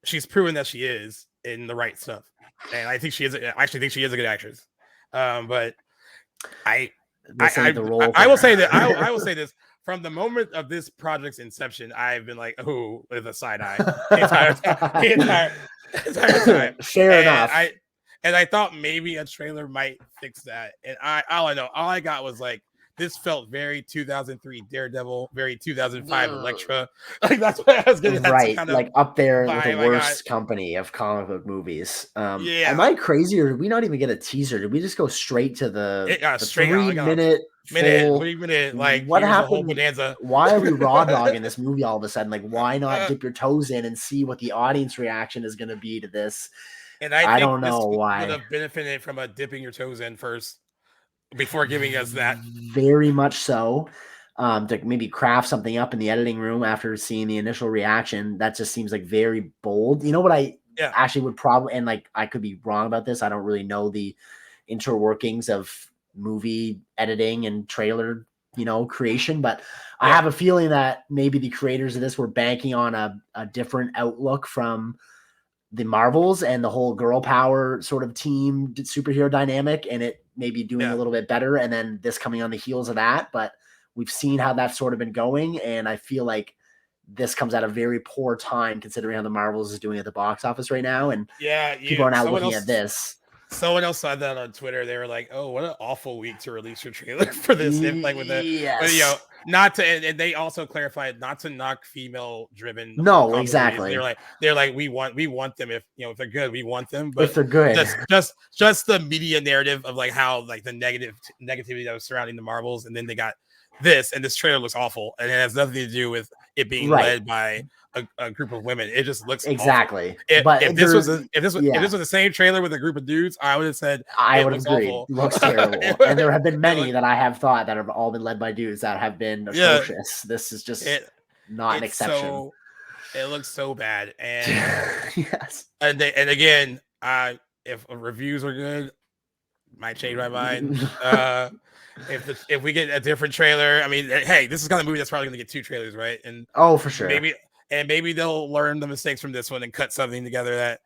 she's proven that she is in the right stuff, and I think she is. I actually think she is a good actress. But I will say that I will say this. From the moment of this project's inception, I've been like, oh, with a side eye the entire time. Fair enough. I thought maybe a trailer might fix that. And all I got was like, this felt very 2003 Daredevil, very 2005 Elektra. Like that's what I was getting. Right, kind of like up there with the worst company of comic book movies. Am I crazy, or did we not even get a teaser? Did we just go straight to the 3-minute? Like what happened? Whole bonanza. Why are we raw dogging this movie all of a sudden? Like, why not dip your toes in and see what the audience reaction is going to be to this? And I don't know why. Would have benefited from a dipping your toes in first before giving us that. Very much so. To maybe craft something up in the editing room after seeing the initial reaction. That just seems like very bold. You know what I actually would probably, and like I could be wrong about this, I don't really know the interworkings of movie editing and trailer creation, but I have a feeling that maybe the creators of this were banking on a different outlook from the Marvels and the whole girl power sort of team superhero dynamic, and it maybe doing a little bit better, and then this coming on the heels of that. But we've seen how that's sort of been going, and I feel like this comes at a very poor time considering how the Marvels is doing at the box office right now, and people are now looking at this. Someone else saw that on Twitter. They were like, "Oh, what an awful week to release your trailer for this!" Like with the, not to. And they also clarified not to knock female-driven. No, exactly. They're like, we want them if if they're good, we want them. But if they're good, just the media narrative of like how like the negativity that was surrounding the Marvels, and then they got this, and this trailer looks awful, and it has nothing to do with it being led by a group of women. It just looks exactly. If this was the same trailer with a group of dudes, I would have said I would agree. It looks terrible. And there have been many that I have thought that have all been led by dudes that have been atrocious. This is just not an exception. It looks so bad, and yes. And again, if reviews are good, might change my mind. If we get a different trailer, I mean, hey, this is kind of movie that's probably going to get 2 trailers, right? And for sure, maybe they'll learn the mistakes from this one and cut something together that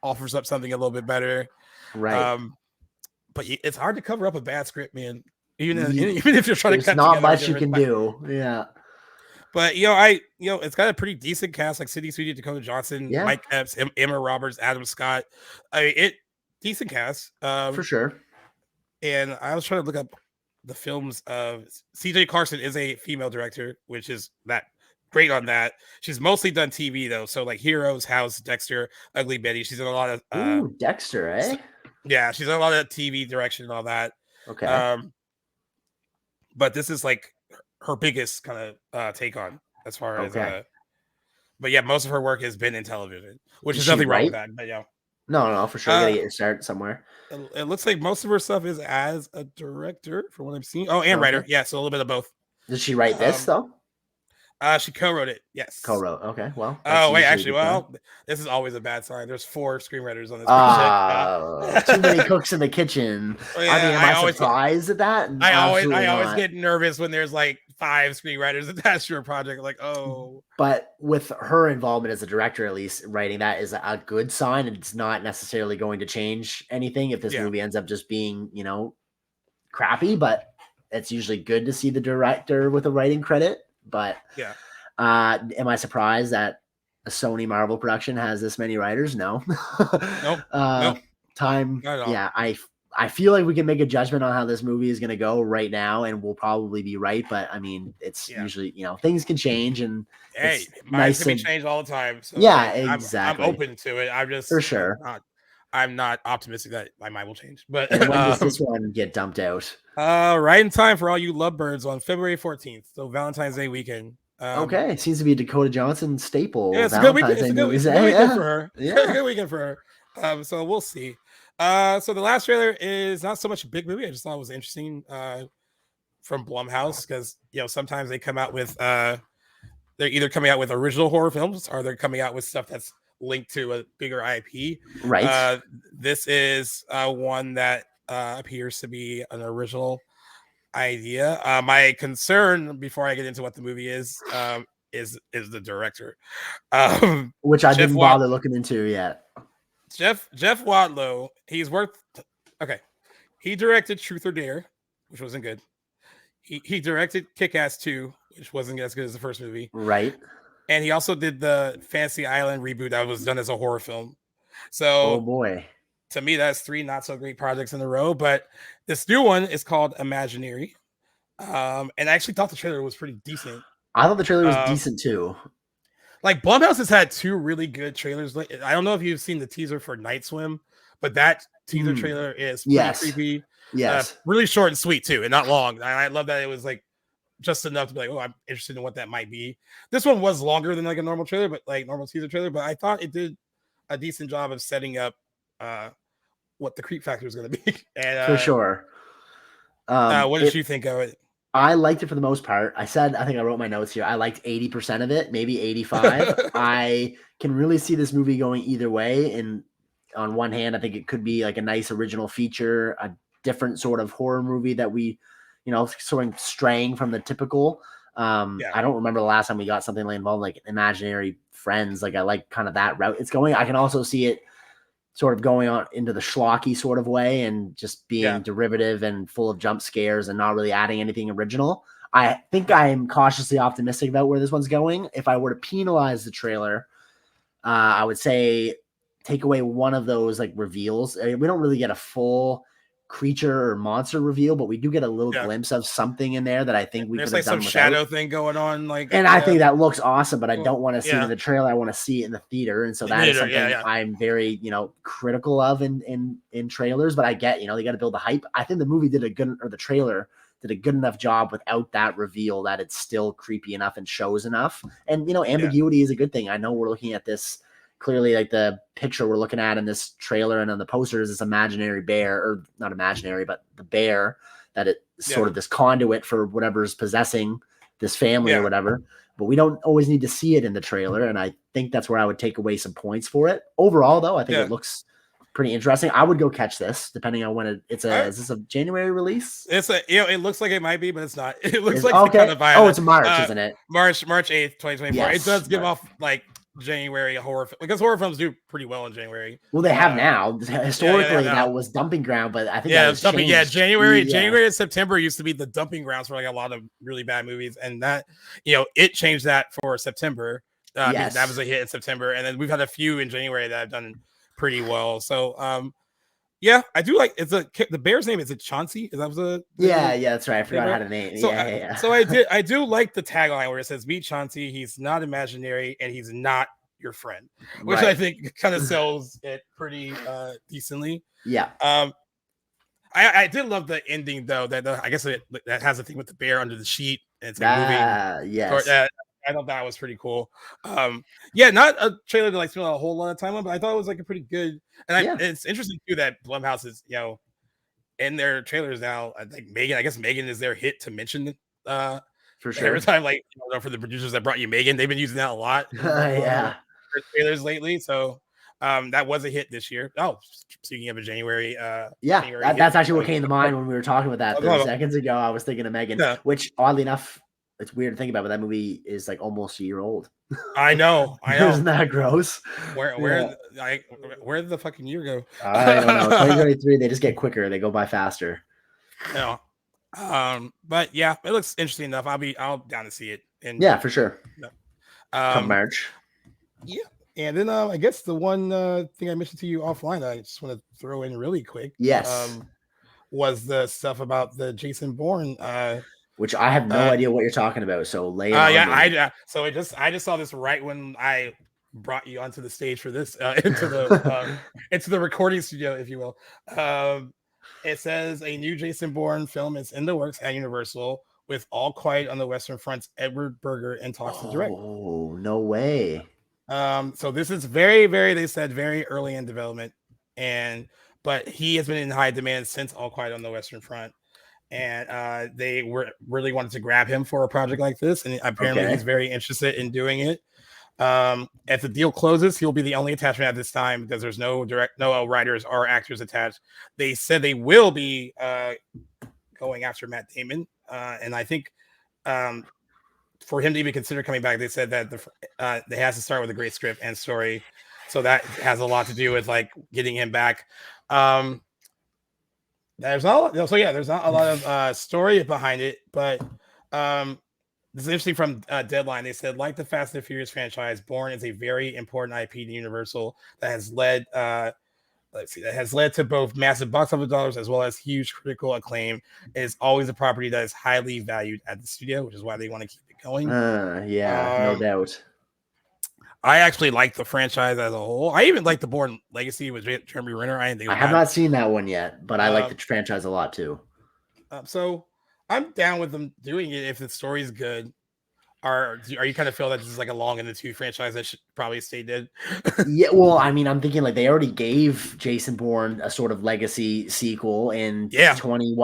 offers up something a little bit better, right? But it's hard to cover up a bad script, man. Even if you're trying to cut, not much you can do, But it's got a pretty decent cast, like Sidney Sweeney, Dakota Johnson, Mike Epps, Emma Roberts, Adam Scott. I mean, decent cast for sure. And I was trying to look up the films of CJ Carson is a female director, which is that great on that. She's mostly done TV though, so like Heroes, House, Dexter, Ugly Betty. She's done a lot of Dexter, eh? Yeah, she's done a lot of TV direction and all that. Okay. But this is like her biggest kind of take on as far as but yeah, most of her work has been in television, which is nothing wrong with that. But no, for sure. You gotta get your start somewhere. It looks like most of her stuff is as a director, from what I'm seeing. Oh, and writer. Yeah, so a little bit of both. Did she write this though? She co-wrote it. Yes. Co-wrote. Okay. Well. Oh wait, actually, this is always a bad sign. There's 4 screenwriters on this project. Too many cooks in the kitchen. I mean, am I surprised at that? I always get nervous when there's like 5 screenwriters attached to a project. Like, oh. But with her involvement as a director, at least writing that is a good sign. It's not necessarily going to change anything if this movie ends up just being, crappy. But it's usually good to see the director with a writing credit. But am I surprised that a Sony Marvel production has this many writers? No. Nope. Time. I feel like we can make a judgment on how this movie is going to go right now, and we'll probably be right. But I mean, it's usually things can change, and minds can be changed all the time. So exactly. I'm open to it. I'm just for sure. I'm not optimistic that my mind will change. But And when does this one get dumped out? Right in time for all you lovebirds on February 14th, so Valentine's Day weekend. Okay, seems to be a Dakota Johnson staple. Yeah, it's a good weekend. Valentine's It's Day a movies. good weekend Yeah. for her. Yeah. It's a good weekend for her. So we'll see. So the last trailer is not so much a big movie. I just thought it was interesting from Blumhouse because sometimes they come out with they're either coming out with original horror films or they're coming out with stuff that's linked to a bigger IP. Right. This is one that appears to be an original idea. My concern before I get into what the movie is the director, which I didn't bother looking into yet. Jeff Wadlow. He's worth okay. He directed Truth or Dare, which wasn't good. He directed Kick-Ass 2, which wasn't as good as the first movie. Right. And he also did the Fantasy Island reboot that was done as a horror film. So, oh boy, to me, that's 3 not so great projects in a row. But this new one is called Imaginary. And I actually thought the trailer was pretty decent. I thought the trailer was decent too. Like Blumhouse has had 2 really good trailers. I don't know if you've seen the teaser for Night Swim, but that teaser trailer is pretty creepy. Yes, really short and sweet too, and not long. And I love that it was like just enough to be like, oh, I'm interested in what that might be. This one was longer than like a normal trailer, but like normal teaser trailer. But I thought it did a decent job of setting up what the creep factor is going to be. And for sure. What did you think of it? I liked it for the most part. I think I wrote my notes here. I liked 80% of it, maybe 85. I can really see this movie going either way. And on one hand, I think it could be like a nice original feature, a different sort of horror movie that we, sort of straying from the typical. I don't remember the last time we got something like involved like imaginary friends. Like I like kind of that route it's going. I can also see it sort of going on into the schlocky sort of way and just being derivative and full of jump scares and not really adding anything original. I think I am cautiously optimistic about where this one's going. If I were to penalize the trailer, I would say take away one of those like reveals. We don't really get a full creature or monster reveal, but we do get a little glimpse of something in there that I think we could have like done some shadow thing going on. I think that looks awesome, but I don't want to see it in the trailer. I want to see it in the theater. And so that is something I'm very, critical of in trailers, but I get, they got to build the hype. I think the movie the trailer did a good enough job without that reveal that it's still creepy enough and shows enough. And, ambiguity is a good thing. I know we're looking at this clearly, like the picture we're looking at in this trailer and on the poster is this imaginary bear, or not imaginary, but the bear that it's sort of this conduit for whatever's possessing this family or whatever. But we don't always need to see it in the trailer. And I think that's where I would take away some points for it. Overall, though, I think it looks pretty interesting. I would go catch this depending on when is this a January release? It's it looks like it might be, but it's not. It looks like okay. kind of It's March, isn't it? March 8th, 2024. Yes, it does give off like January horror because horror films do pretty well in January. Well, they have now. Historically, that was dumping ground, but I think that was dumping. Changed. January and September used to be the dumping grounds for like a lot of really bad movies, and that it changed that for September. That was a hit in September, and then we've had a few in January that have done pretty well. So, I do like the bear's name. Is it Chauncey? Is that the that's right. I forgot how to name. So I do like the tagline where it says "Meet Chauncey. He's not imaginary and he's not your friend," which I think kind of sells it pretty decently. Yeah. I did love the ending though. That I guess that has a thing with the bear under the sheet and it's like moving. Yes. I thought that was pretty cool. Not a trailer to like spend a whole lot of time on, but I thought it was like a pretty good. And it's interesting too that Blumhouse is in their trailers now. I think I guess Megan is their hit to mention. For sure. Every time, for the producers that brought you Megan, they've been using that a lot. For trailers lately. So that was a hit this year. Oh, speaking of a January. January that's actually what came to mind when we were talking about that 30 seconds ago. I was thinking of Megan, which oddly enough, it's weird to think about, but that movie is like almost a year old. I know. Isn't that gross? Where did the fucking year go? I don't know. 2023, they just get quicker. They go by faster. But it looks interesting enough. I'll down to see it. And for sure. Come March. Yeah. And then I guess the one thing I mentioned to you offline that I just want to throw in really quick. Yes. Was the stuff about the Jason Bourne which I have no idea what you're talking about. So lay it on me. So I just saw this right when I brought you onto the stage for this into the recording studio, if you will. It says a new Jason Bourne film is in the works at Universal with All Quiet on the Western Front's Edward Berger in talks to direct. Oh, no way. So this is very, very, they said, very early in development, but he has been in high demand since All Quiet on the Western Front, and they really wanted to grab him for a project like this, and apparently he's very interested in doing it. If the deal closes, he'll be the only attachment at this time because there's no writers or actors attached. They said they will be going after Matt Damon, and I think for him to even consider coming back, they said that they has to start with a great script and story, so that has a lot to do with like getting him back. There's not a lot of story behind it, but this is interesting from Deadline. They said, like the Fast and Furious franchise, Bourne is a very important IP to Universal that has led to both massive box office dollars as well as huge critical acclaim. It is always a property that is highly valued at the studio, which is why they want to keep it going. No doubt. I actually like the franchise as a whole. I even like the Bourne Legacy with Jeremy Renner. I have not seen that one yet, but I like the franchise a lot too. So I'm down with them doing it if the story's good. Are you kind of feel that this is like a long in the tooth franchise that should probably stay dead? Yeah, well, I mean, I'm thinking like they already gave Jason Bourne a sort of legacy sequel in 2015.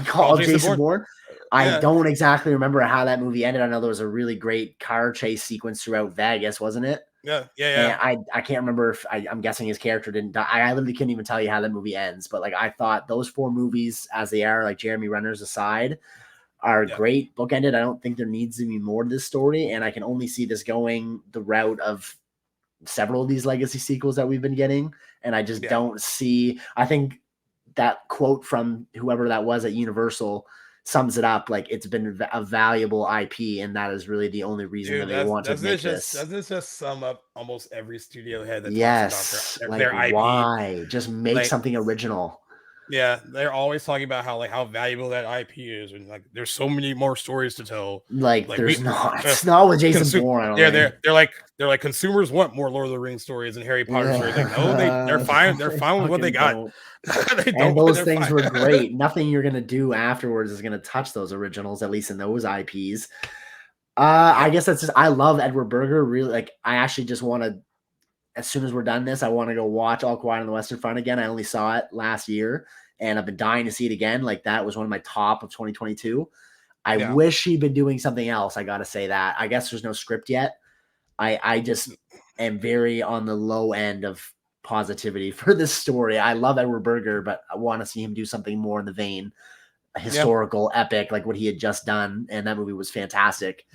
Called Jason Bourne. I don't exactly remember how that movie ended. I know there was a really great car chase sequence throughout Vegas, wasn't it? Yeah. And I can't remember if I'm guessing his character didn't die. I literally couldn't even tell you how that movie ends. But like I thought those 4 movies, as they are, like Jeremy Renner's aside, are great bookended. I don't think there needs to be more to this story, and I can only see this going the route of several of these legacy sequels that we've been getting. And I just don't see. I think that quote from whoever that was at Universal sums it up. Like it's been a valuable IP, and that is really the only reason that they want to make this. Doesn't this just sum up almost every studio head that talks about their IP? Why just make something original? Yeah, they're always talking about how valuable that IP is, and like there's so many more stories to tell. Like there's not. It's not with Jason Bourne. They're like consumers want more Lord of the Rings stories and Harry Potter stories. Like no, they're fine. They're fine with what they got. And those things were great. Nothing you're gonna do afterwards is gonna touch those originals, at least in those IPs. I guess that's just. I love Edward Berger. Really, like I actually just want to. As soon as we're done this, I want to go watch All Quiet on the Western Front again. I only saw it last year, and I've been dying to see it again. Like that was one of my top of 2022. I wish he'd been doing something else. I got to say that. I guess there's no script yet. I just am very on the low end of positivity for this story. I love Edward Berger, but I want to see him do something more in the vein, a historical epic, like what he had just done. And that movie was fantastic.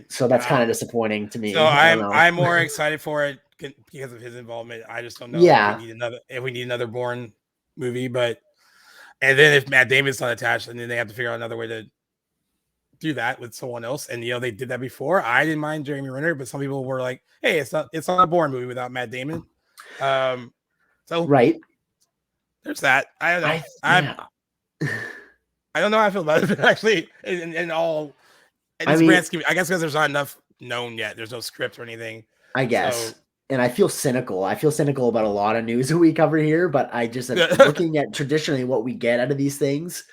So that's kind of disappointing to me. So I'm more excited for it because of his involvement. I just don't know if we need another Bourne movie, and then if Matt Damon's not attached, and then they have to figure out another way to do that with someone else. And they did that before. I didn't mind Jeremy Renner, but some people were like, "Hey, it's not a Bourne movie without Matt Damon." So right, there's that. I don't know. I don't know how I feel about it, but actually, in all. I guess because there's not enough known yet. There's no script or anything. I guess. And I feel cynical. I feel cynical about a lot of news that we cover here, but I just looking at traditionally what we get out of these things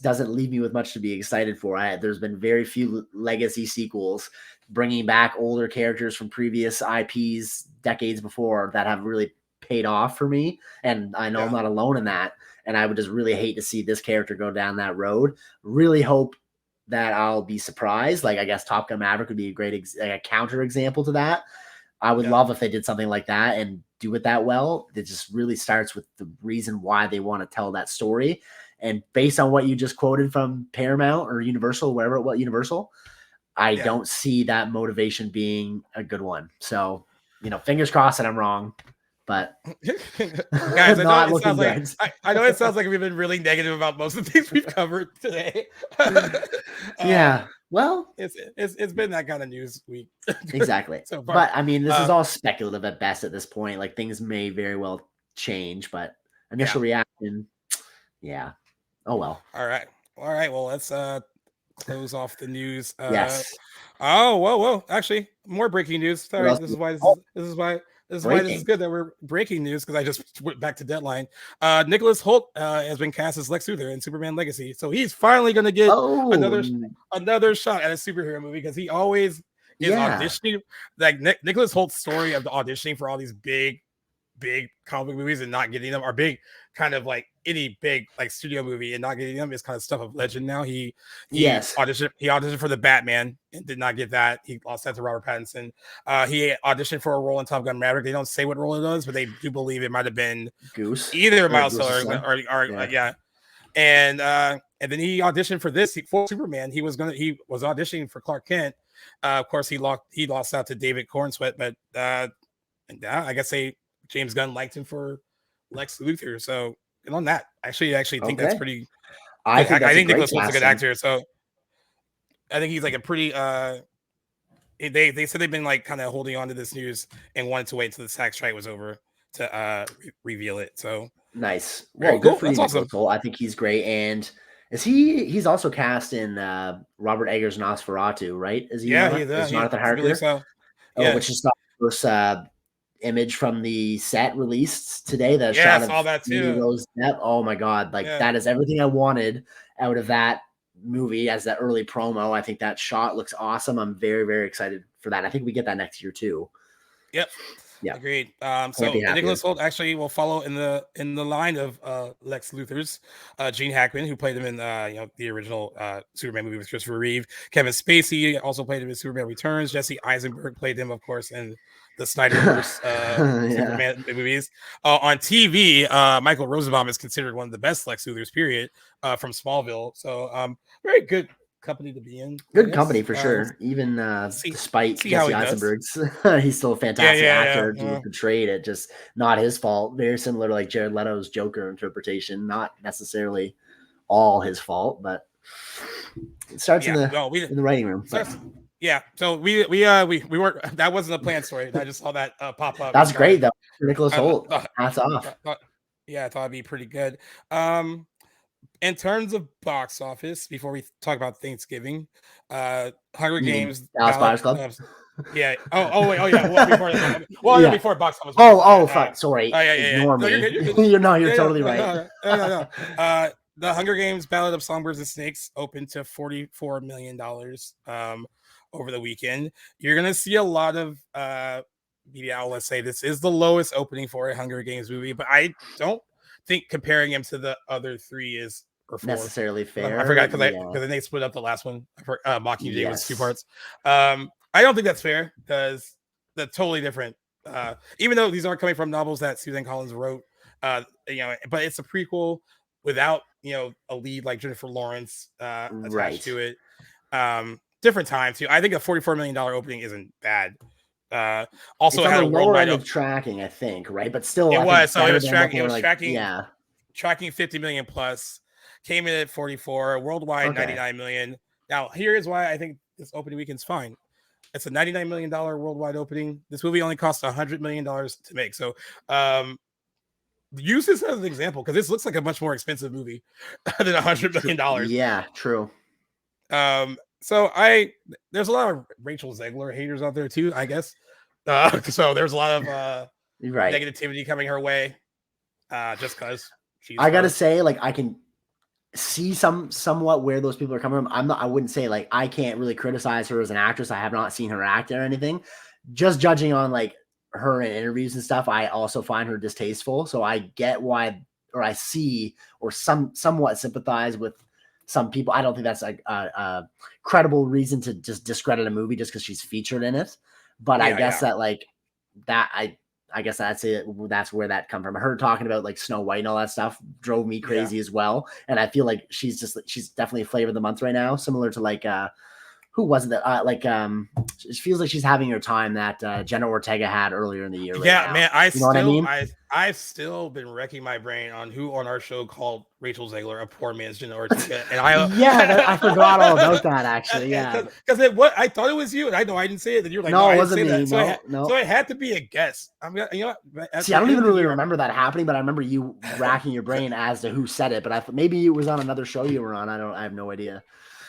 doesn't leave me with much to be excited for. There's been very few legacy sequels bringing back older characters from previous IPs decades before that have really paid off for me. And I know I'm not alone in that. And I would just really hate to see this character go down that road. Really hope that I'll be surprised. Like I guess Top Gun Maverick would be a great a counter example to that. I would love if they did something like that and do it that well. It just really starts with the reason why they want to tell that story. And based on what you just quoted from Paramount or Universal, Universal, I don't see that motivation being a good one. So, fingers crossed that I'm wrong. But guys, I know it sounds like we've been really negative about most of the things we've covered today. Well, it's been that kind of news week. Exactly. So far. But I mean, this is all speculative at best at this point. Like things may very well change, but initial reaction, oh well. All right. Well, let's close off the news. Yes. Oh, whoa! Actually, more breaking news. Sorry, this is why this is good that we're breaking news, because I just went back to deadline. Nicholas Hoult has been cast as Lex Luthor in Superman Legacy, so he's finally going to get another shot at a superhero movie, because he always is auditioning. Like Nicholas Holt's story of the auditioning for all these big comic movies and not getting them, or big kind of like any big like studio movie and not getting them, is kind of stuff of legend now. He auditioned for the Batman and did not get that. He lost that to Robert Pattinson. He auditioned for a role in Top Gun Maverick. They don't say what role it was, but they do believe it might have been Goose, either Miles Teller or and then he auditioned for Superman. He was auditioning for Clark Kent. Of course, he lost out to David Cornsweet, but I guess James Gunn liked him for Lex Luthor. So, and on that, I actually think that's pretty. I think Nicholas Holt's a good actor. So, I think he's like a pretty. They said they've been like kind of holding on to this news and wanted to wait till the SAG strike was over to reveal it. So nice. Well, good for you, awesome. I think he's great. And is he's also cast in Robert Eggers' Nosferatu, right? Is he? Yeah, he's Jonathan Harker. So. Yeah, which is the first image from the set released today. That shot I saw that too. Rose Depp. Oh my god, that is everything I wanted out of that movie as that early promo. I think that shot looks awesome. I'm very, very excited for that. I think we get that next year too. Yep. Yeah, agreed. So Nicholas Hoult actually will follow in the line of Lex Luthor's Gene Hackman, who played him in the original Superman movie with Christopher Reeve. Kevin Spacey also played him in Superman Returns. Jesse Eisenberg played him, of course, in the Snyderverse Superman movies. On TV, Michael Rosenbaum is considered one of the best Lex Luthors, period, from Smallville. So very good company to be in. Good company for sure. Even despite Jesse Eisenberg's, he's still a fantastic actor to portray it. Just not his fault. Very similar to like Jared Leto's Joker interpretation. Not necessarily all his fault, but it starts in the writing room. Yeah, so we weren't. That wasn't a planned story. I just saw that pop up. That's great though. Nicholas Hoult. Hats off. I thought it'd be pretty good. In terms of box office, before we talk about Thanksgiving, Hunger Games, Dallas Buyers Club. Yeah. Before box office. Fuck. Sorry. Ignore me. You're totally right. No. The Hunger Games: Ballad of Songbirds and Snakes opened to $44 million over the weekend. You're gonna see a lot of media outlets say this is the lowest opening for a Hunger Games movie, but I don't think comparing him to the other three is necessarily fair. I forgot because then they split up the last one. Mockingjay was 2 parts. I don't think that's fair because they're totally different. Even though these aren't coming from novels that Suzanne Collins wrote, but it's a prequel without a lead like Jennifer Lawrence attached to it. Different time too. I think a $44 million opening isn't bad. Also, it's had on a the lower end of tracking, I think, right? But still, it was tracking. Tracking 50 million plus. Came in at 44 worldwide, 99 million. Now, here is why I think this opening weekend's fine. It's a $99 million worldwide opening. This movie only cost $100 million to make. So, use this as an example because this looks like a much more expensive movie than $100 million. Yeah, true. So there's a lot of Rachel Zegler haters out there too, I guess. So there's a lot of negativity coming her way, just because. I gotta say, like, I can see somewhat where those people are coming from. I wouldn't say like I can't really criticize her as an actress. I have not seen her act or anything. Just judging on like her in interviews and stuff, I also find her distasteful. So I get why, or I see, or somewhat sympathize with some people. I don't think that's like a credible reason to just discredit a movie just because she's featured in it. But I guess that like that I guess that's it. That's where that come from. Her talking about like Snow White and all that stuff drove me crazy as well. And I feel like she's definitely a flavor of the month right now. Similar to like, who was it that it feels like she's having her time that Jenna Ortega had earlier in the year. Man, I've still been wrecking my brain on who on our show called Rachel Zegler a poor man's Jenna Ortega, and I forgot all about that actually. Yeah, because I thought it was you, and I know I didn't say it. And you're like, no, it wasn't me. So it had to be a guess. See, I don't even really remember that happening, but I remember you racking your brain as to who said it. But maybe it was on another show you were on. I have no idea.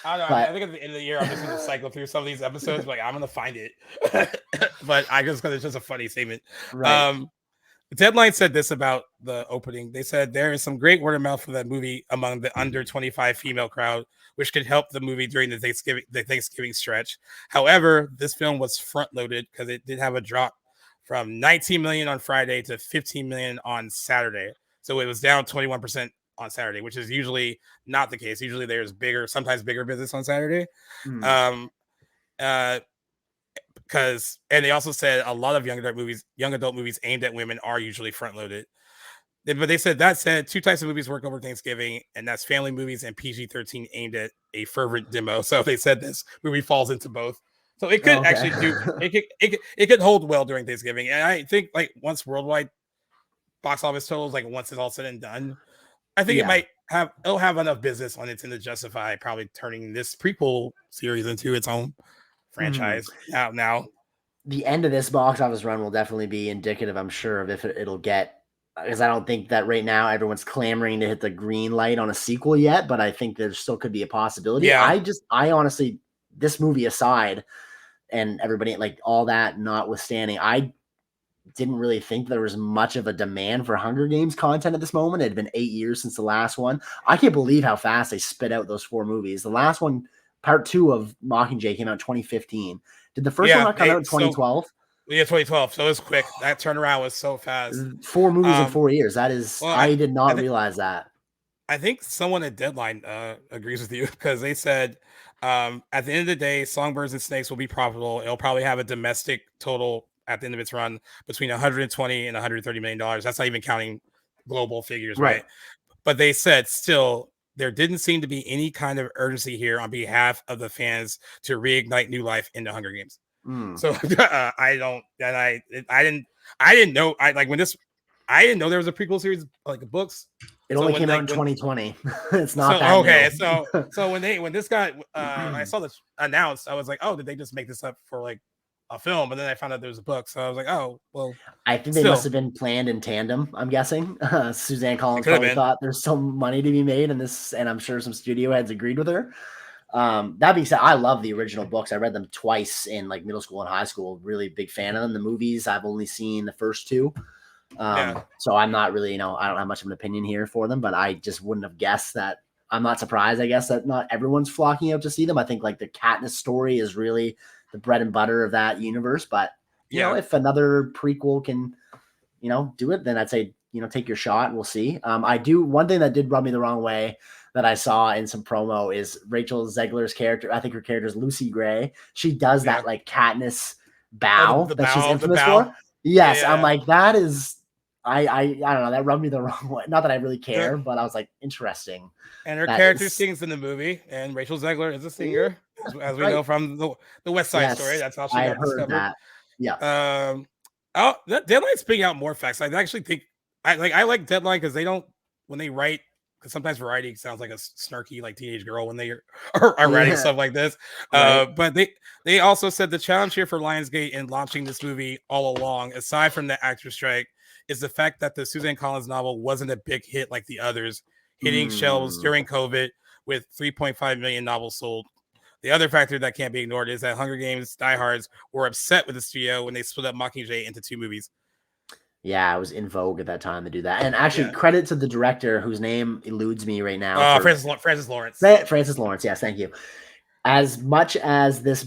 I don't know. But I think at the end of the year, I'm just going to cycle through some of these episodes. Like, I'm going to find it. But I just because it's just a funny statement. right. Deadline said this about the opening. They said there is some great word of mouth for that movie among the under 25 female crowd, which could help the movie during the Thanksgiving stretch. However, this film was front loaded because it did have a drop from 19 million on Friday to 15 million on Saturday. So it was down 21% on Saturday, which is usually not the case. Usually there's sometimes bigger business on Saturday. Hmm. Because and they also said a lot of young adult movies aimed at women are usually front loaded. But they said that said, two types of movies work over Thanksgiving, and that's family movies and PG-13 aimed at a fervent demo. So they said this movie falls into both. So it could actually do it could hold well during Thanksgiving. And I think like once worldwide box office totals, like once it's all said and done, I think it'll have enough business on it to justify probably turning this prequel series into its own franchise now. The end of this box office run will definitely be indicative, I'm sure, of if it'll get, because I don't think that right now everyone's clamoring to hit the green light on a sequel yet, but I think there still could be a possibility. Yeah. I honestly, this movie aside and everybody, like all that notwithstanding, I didn't really think there was much of a demand for Hunger Games content at this moment. It had been 8 years since the last one. I can't believe how fast they spit out those 4 movies. The last one, part 2 of Mockingjay, came out in 2015. Did the first one not come out in 2012? Yeah, 2012. So it was quick. That turnaround was so fast. 4 movies in 4 years. That is, well, I did not realize that. I think someone at Deadline agrees with you because they said at the end of the day, Songbirds and Snakes will be profitable. It'll probably have a domestic total at the end of its run between 120 and 130 million dollars. That's not even counting global figures, right? But they said still there didn't seem to be any kind of urgency here on behalf of the fans to reignite new life into Hunger Games. So I didn't know I didn't know there was a prequel series like the books. It only came out in 2020. It's not that okay. new. So when this got I saw this announced, I was like, oh, did they just make this up for like a film? And then I found out there was a book, so I was like, oh, well. I think they must have been planned in tandem. I'm guessing Suzanne Collins probably thought there's some money to be made in this, and I'm sure some studio heads agreed with her. That being said, I love the original books. I read them twice in like middle school and high school. Really big fan of them. The movies, I've only seen the first 2. So I'm not really, I don't have much of an opinion here for them, but I just wouldn't have guessed that. I'm not surprised, I guess, that not everyone's flocking out to see them. I think like the Katniss story is really the bread and butter of that universe. But you know, if another prequel can, do it, then I'd say, take your shot and we'll see. One thing that did rub me the wrong way that I saw in some promo is Rachel Zegler's character. I think her character is Lucy Gray. She does that like Katniss bow that she's infamous for. Yes. I'm like, that is, I don't know. That rubbed me the wrong way. Not that I really care, but I was like, interesting. And her character sings in the movie, and Rachel Zegler is a singer, as we know from the West Side Story. That's how she got discovered. That. Yeah. Deadline's putting out more facts. I actually think I like Deadline because they don't when they write. Because sometimes Variety sounds like a snarky like teenage girl when they are writing stuff like this. But they also said the challenge here for Lionsgate in launching this movie all along, aside from the actor strike, is the fact that the Suzanne Collins novel wasn't a big hit like the others, hitting shelves during COVID with 3.5 million novels sold. The other factor that can't be ignored is that Hunger Games diehards were upset with the studio when they split up Mockingjay into 2 movies. Yeah, it was in vogue at that time to do that. And actually, credit to the director whose name eludes me right now. Francis Lawrence. Francis Lawrence, yes, thank you. As much as this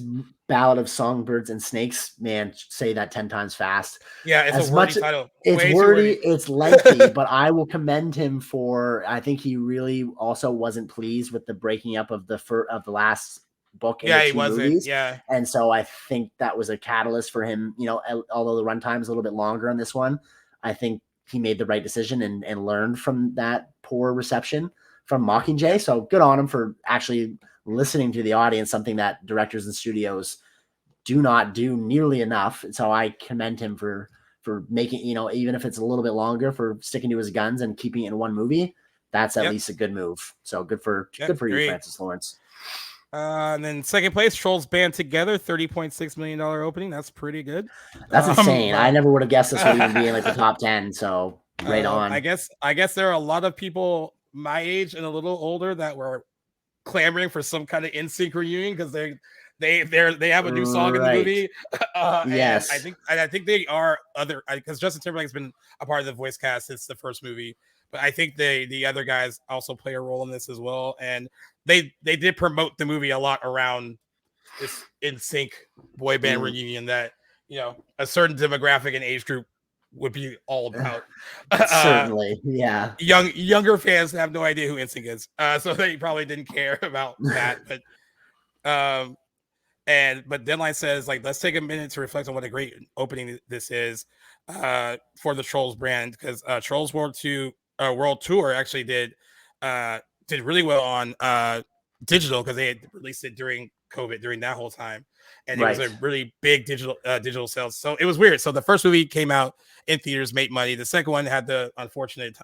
Ballad of Songbirds and Snakes, man, say that 10 times fast. Yeah, it's a wordy title. It's wordy, it's lengthy, but I will commend him for. I think he really also wasn't pleased with the breaking up of the last book. Yeah, he wasn't. Movies. Yeah, and so I think that was a catalyst for him. Although the runtime is a little bit longer on this one, I think he made the right decision and learned from that poor reception from Mockingjay. So good on him for actually listening to the audience, something that directors and studios do not do nearly enough. So I commend him for making, even if it's a little bit longer, for sticking to his guns and keeping it in one movie. That's at least a good move. So good for you, Francis Lawrence. And then second place, Trolls Band Together, $30.6 million opening. That's pretty good. That's insane. I never would have guessed this would even be in like the top 10. So right on. I guess there are a lot of people my age and a little older that were clamoring for some kind of NSYNC reunion because they have a new song in the movie. Yes, and I think they are because Justin Timberlake's been a part of the voice cast since the first movie, but I think the other guys also play a role in this as well, and they did promote the movie a lot around this NSYNC boy band reunion that a certain demographic and age group would be all about. Certainly, yeah. Younger fans have no idea who NSYNC is, so they probably didn't care about that. But Deadline says, like, let's take a minute to reflect on what a great opening this is for the Trolls brand, because Trolls World Tour actually did really well on digital because they had released it during COVID during that whole time, and it was a really big digital sales. So it was weird. So the first movie came out in theaters, made money. The second one had the unfortunate,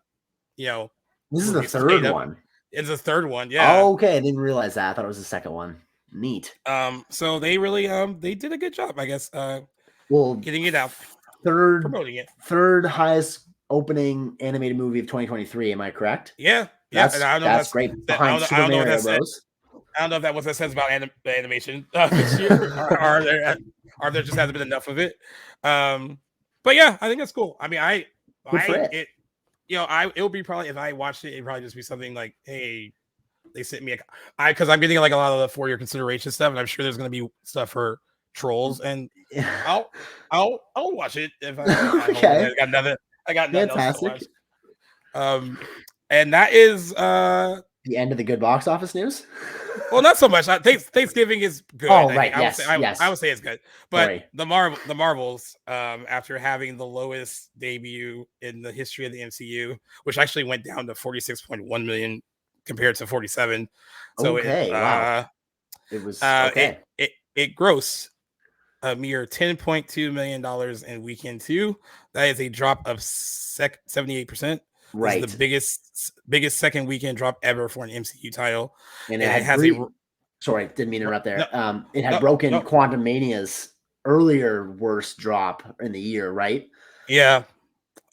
this is the third one. It's the third one, yeah. Oh, okay, I didn't realize that. I thought it was the second one. Neat. So they really they did a good job, I guess. Getting it out, promoting it. Third highest opening animated movie of 2023. Am I correct? Yeah. That's, and I don't know that's great. Behind Super Mario Bros. I don't know if that what that says about animation this year, or there just hasn't been enough of it. But yeah, I think that's cool. I mean, it'll be probably, if I watched it'd probably just be something like, hey, they sent me because I'm getting like a lot of the for your consideration stuff, and I'm sure there's going to be stuff for Trolls, and I'll watch it if I got nothing else to watch. And that is the end of the good box office news. Well, not so much. Thanksgiving is good. Oh, right. Yes. I would say it's good. But the Marvels, after having the lowest debut in the history of the MCU, which actually went down to 46.1 million compared to 47. So wow. It was it grossed a mere $10.2 million in weekend 2. That is a drop of 78%. Right, the biggest second weekend drop ever for an MCU title, and it has sorry, didn't mean to interrupt there. It had broken Quantum Mania's earlier worst drop in the year, right? Yeah.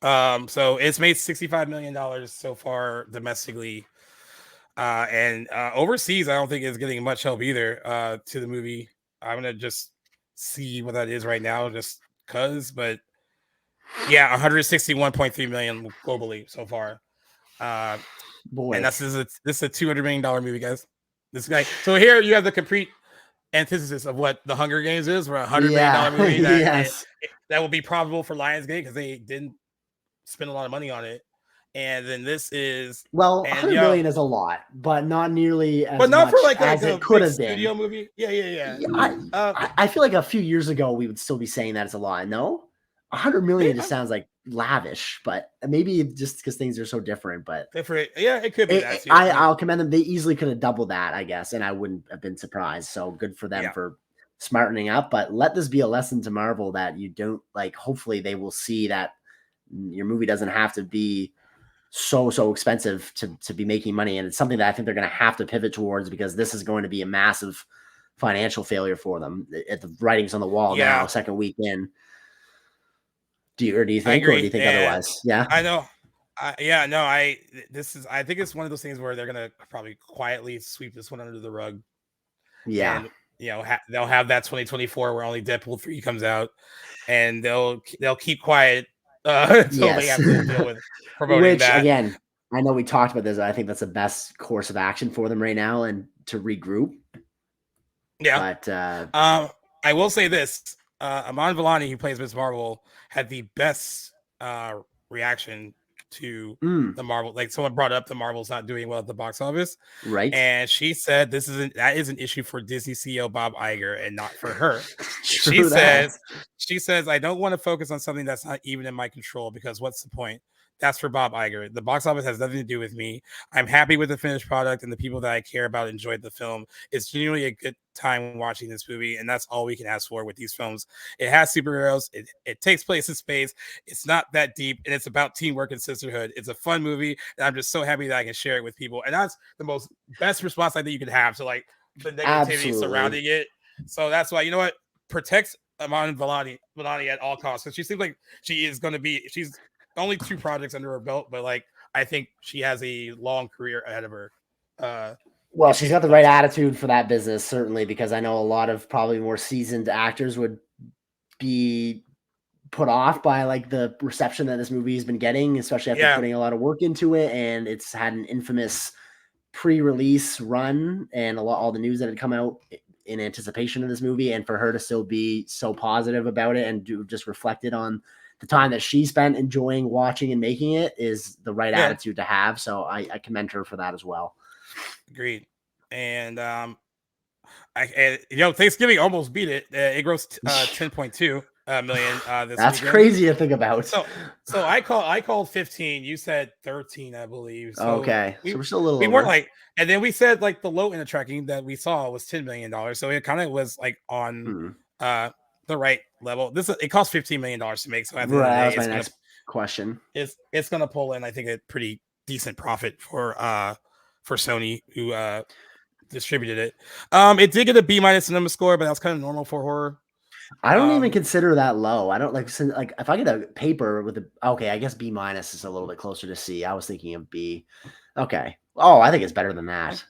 So it's made $65 million so far domestically, and overseas, I don't think it's getting much help either. To the movie, I'm gonna just see what that is right now, just but. Yeah, 161.3 million globally so far. Boy, and this is a $200 million movie, guys. This guy. So here you have the complete antithesis of what the Hunger Games is, for a $100 million movie that will be profitable for Lionsgate because they didn't spend a lot of money on it. And then this is 100 million is a lot, but not nearly as but not much for like as it could have been. Studio movie. Yeah. I feel like a few years ago we would still be saying that it's a lot. No. 100 million just sounds like lavish, but maybe just because things are so different. But yeah, it could be that too. I'll commend them. They easily could have doubled that, I guess, and I wouldn't have been surprised. So good for them for smartening up. But let this be a lesson to Marvel that you don't like. Hopefully, they will see that your movie doesn't have to be so expensive to be making money, and it's something that I think they're going to have to pivot towards because this is going to be a massive financial failure for them. At the writing's on the wall now, second week in. Do you think, or do you think otherwise? Yeah, I know. I think it's one of those things where they're gonna probably quietly sweep this one under the rug. Yeah, and, they'll have that 2024 where only Deadpool 3 comes out, and they'll keep quiet until they have to deal with promoting that. Again, I know we talked about this. I think that's the best course of action for them right now, and to regroup. Yeah, but I will say this. Iman Vellani, who plays Ms. Marvel, had the best reaction to the Marvel. Like, someone brought up the Marvel's not doing well at the box office, right? And she said that is an issue for Disney CEO Bob Iger and not for her. She says I don't want to focus on something that's not even in my control because what's the point? That's for Bob Iger. The box office has nothing to do with me. I'm happy with the finished product and the people that I care about enjoyed the film. It's genuinely a good time watching this movie, and that's all we can ask for with these films. It has superheroes. It takes place in space. It's not that deep, and it's about teamwork and sisterhood. It's a fun movie, and I'm just so happy that I can share it with people. And that's the best response I think you can have to like the negativity surrounding it. So that's why, you know what? Protect Iman Vellani at all costs, because she seems like she's only 2 projects under her belt, but like I think she has a long career ahead of her. Well, she's got the right attitude for that business, certainly, because I know a lot of probably more seasoned actors would be put off by like the reception that this movie has been getting, especially after putting a lot of work into it. And it's had an infamous pre-release run and all the news that had come out in anticipation of this movie. And for her to still be so positive about it and just reflected on the time that she spent enjoying watching and making it is the right attitude to have. So I commend her for that as well. Agreed. And Thanksgiving almost beat it. It grossed 10.2 million That's weekend. crazy to think about. So I called 15. You said 13, I believe. So okay, so we're still a little. We weren't like, and then we said like the low end of tracking that we saw was $10 million. So it kind of was like on the right level. It cost $15 million to make. So at the end of the day, that's my next question. It's going to pull in, I think, a pretty decent profit for Sony, who distributed it. It did get a B- cinema score, but that's kind of normal for horror. I don't even consider that low. I don't like if I get a paper with I guess B- is a little bit closer to C. I was thinking of B. Okay. Oh, I think it's better than that.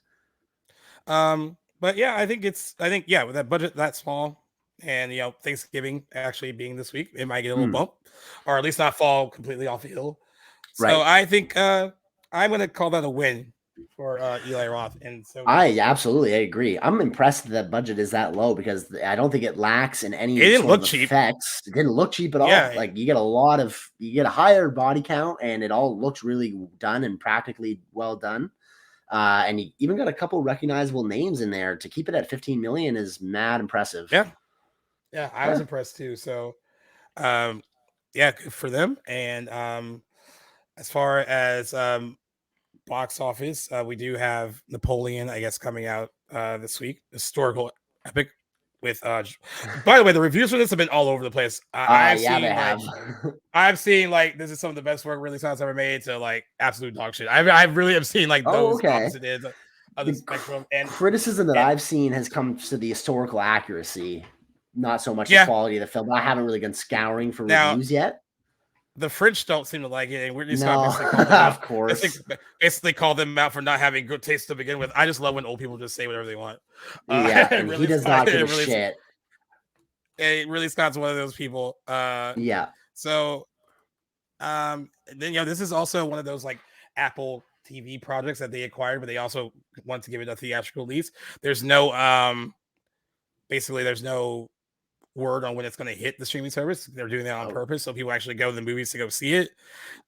But yeah, I think with that budget that small, and Thanksgiving actually being this week, it might get a little bump, or at least not fall completely off the hill. So I think I'm gonna call that a win for Eli Roth. And so I agree. I'm impressed that the budget is that low because I don't think it lacks in any effects. It didn't look cheap at all. Like you get a higher body count and it all looks really done and practically well done. And you even got a couple recognizable names in there. To keep it at 15 million is mad impressive. Yeah, I was impressed too. So good for them. And as far as box office, we do have Napoleon, I guess, coming out this week. Historical epic with by the way, the reviews for this have been all over the place. I've seen like this is some of the best work Ridley Scott's ever made to like absolute dog shit. I really have seen like those opposite ends of the spectrum. And criticism that I've seen has come to the historical accuracy, not so much the quality of the film. I haven't really been scouring for reviews yet. The French don't seem to like it, and Ridley Scott basically called them out for not having good taste to begin with. I just love when old people just say whatever they want. And he does not give a shit. Ridley Scott's one of those people. So, then this is also one of those like Apple TV projects that they acquired, but they also want to give it a theatrical release. There's no there's no word on when it's going to hit the streaming service. They're doing that on purpose so people actually go to the movies to go see it.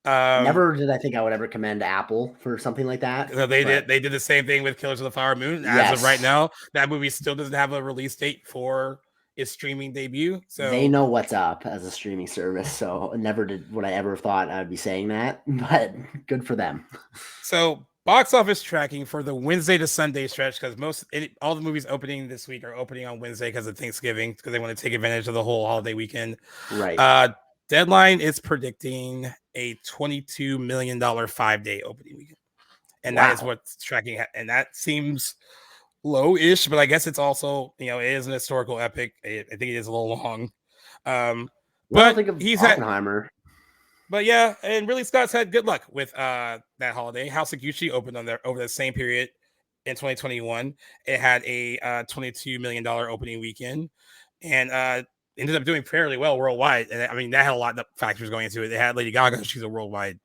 Never did I think I would ever commend Apple for something like that. So they did the same thing with Killers of the Flower Moon. As of right now, that movie still doesn't have a release date for its streaming debut. So they know what's up as a streaming service. So never would I ever thought I'd be saying that, but good for them. So box office tracking for the Wednesday to Sunday stretch, because all the movies opening this week are opening on Wednesday because of Thanksgiving, because they want to take advantage of the whole holiday weekend. Right. Deadline is predicting a $22 million 5-day opening weekend, and that is what's tracking, and that seems low-ish, but I guess it's also it is an historical epic. I think it is a little long. But think of he's Oppenheimer. But yeah, and Ridley Scott's had good luck with that holiday. House of Gucci opened over the same period in 2021. It had a $22 million opening weekend and ended up doing fairly well worldwide. And I mean, that had a lot of factors going into it. They had Lady Gaga. She's a worldwide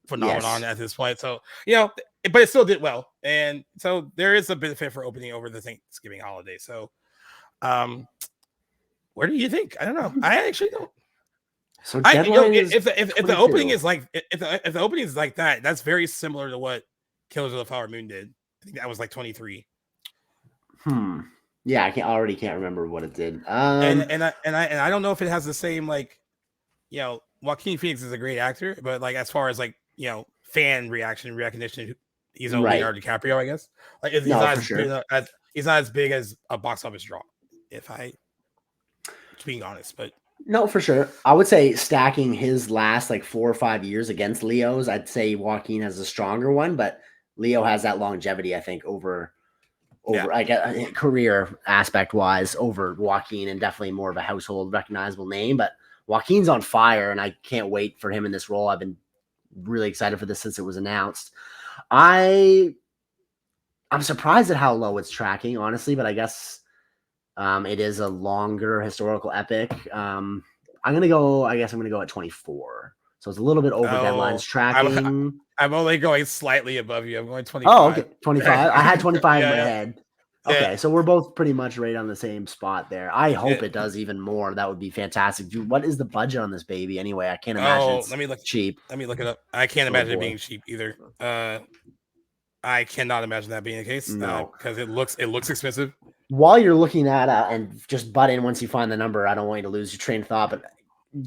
phenomenon at this point. So, but it still did well. And so there is a benefit for opening over the Thanksgiving holiday. So where do you think? I don't know. I actually don't. So if the opening is like if the opening is like that, that's very similar to what Killers of the Flower Moon did. I think that was like 23. Yeah, I can't remember what it did. And I don't know if it has the same like, Joaquin Phoenix is a great actor, but like as far as like fan recognition, he's no Leonardo DiCaprio, I guess. Like he's not as big as a box office draw. Being honest, but. No, for sure. I would say stacking his last like 4 or 5 years against Leo's, I'd say Joaquin has a stronger one, but Leo has that longevity, I think, over like a career aspect wise over Joaquin, and definitely more of a household recognizable name. But Joaquin's on fire, and I can't wait for him in this role. I've been really excited for this since it was announced. I I'm surprised at how low it's tracking, honestly, but I guess it is a longer historical epic. I'm gonna go at 24. So it's a little bit over Deadline's tracking. I'm only going slightly above you. I'm going 25. Oh, okay. 25. I had 25 in my head. Okay, Yeah. so we're both pretty much right on the same spot there. I hope it does even more. That would be fantastic. Dude, what is the budget on this baby anyway? I can't imagine it's cheap. Let me look it up. I can't imagine it being cheap either. I cannot imagine that being the case. No, because it looks expensive. While you're looking at and just butt in once you find the number, I don't want you to lose your train of thought, but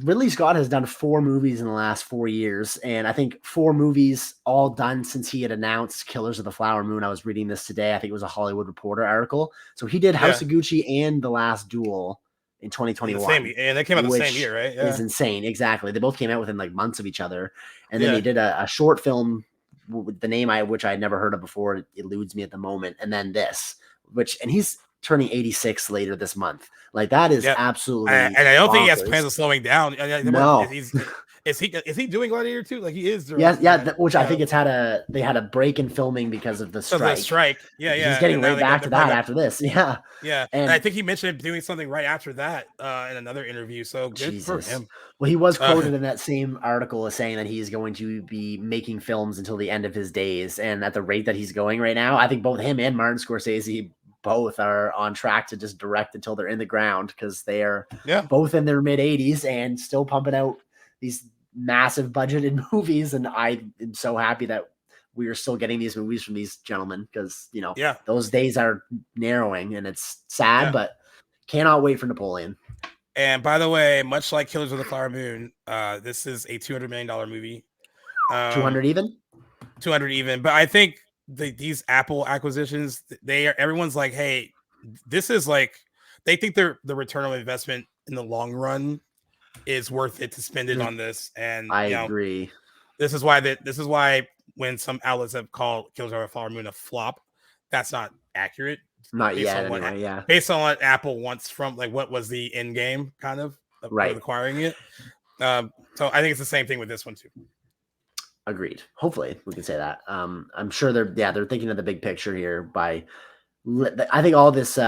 Ridley Scott has done 4 movies in the last 4 years, and I think 4 movies all done since he had announced Killers of the Flower Moon. I was reading this today. I think it was a Hollywood Reporter article. So he did House of Gucci and The Last Duel in 2021. And they came out the same year, right? Yeah. Is insane. Exactly. They both came out within like months of each other. And then they did a short film with the name which I had never heard of before. It eludes me at the moment. And then this, and he's turning 86 later this month. Like that is absolutely and I don't think he has plans of slowing down. No. Is he doing Gladiator too? Like he is. Which I think they had a break in filming because of the strike. Yeah. He's getting right back to that after this. Yeah. Yeah. And I think he mentioned doing something right after that in another interview. So good for him. Well, he was quoted in that same article as saying that he is going to be making films until the end of his days. And at the rate that he's going right now, I think both him and Martin Scorsese both are on track to just direct until they're in the ground, because they are both in their mid 80s and still pumping out these massive budgeted movies. And I am so happy that we are still getting these movies from these gentlemen, because those days are narrowing, and it's sad, but cannot wait for Napoleon. And by the way, much like Killers of the Flower Moon, this is a $200 million movie. 200 even? 200 even. But I think these Apple acquisitions, everyone's like, hey, this is like, they think the return on investment in the long run is worth it to spend it on this. And I agree. This is why when some outlets have called Killers of the Flower Moon a flop, that's not accurate. Not yet, anyway, based on what Apple wants from, like, what was the end game kind of acquiring it. So I think it's the same thing with this one too. Agreed. Hopefully we can say that. I'm sure they're thinking of the big picture here. I think all this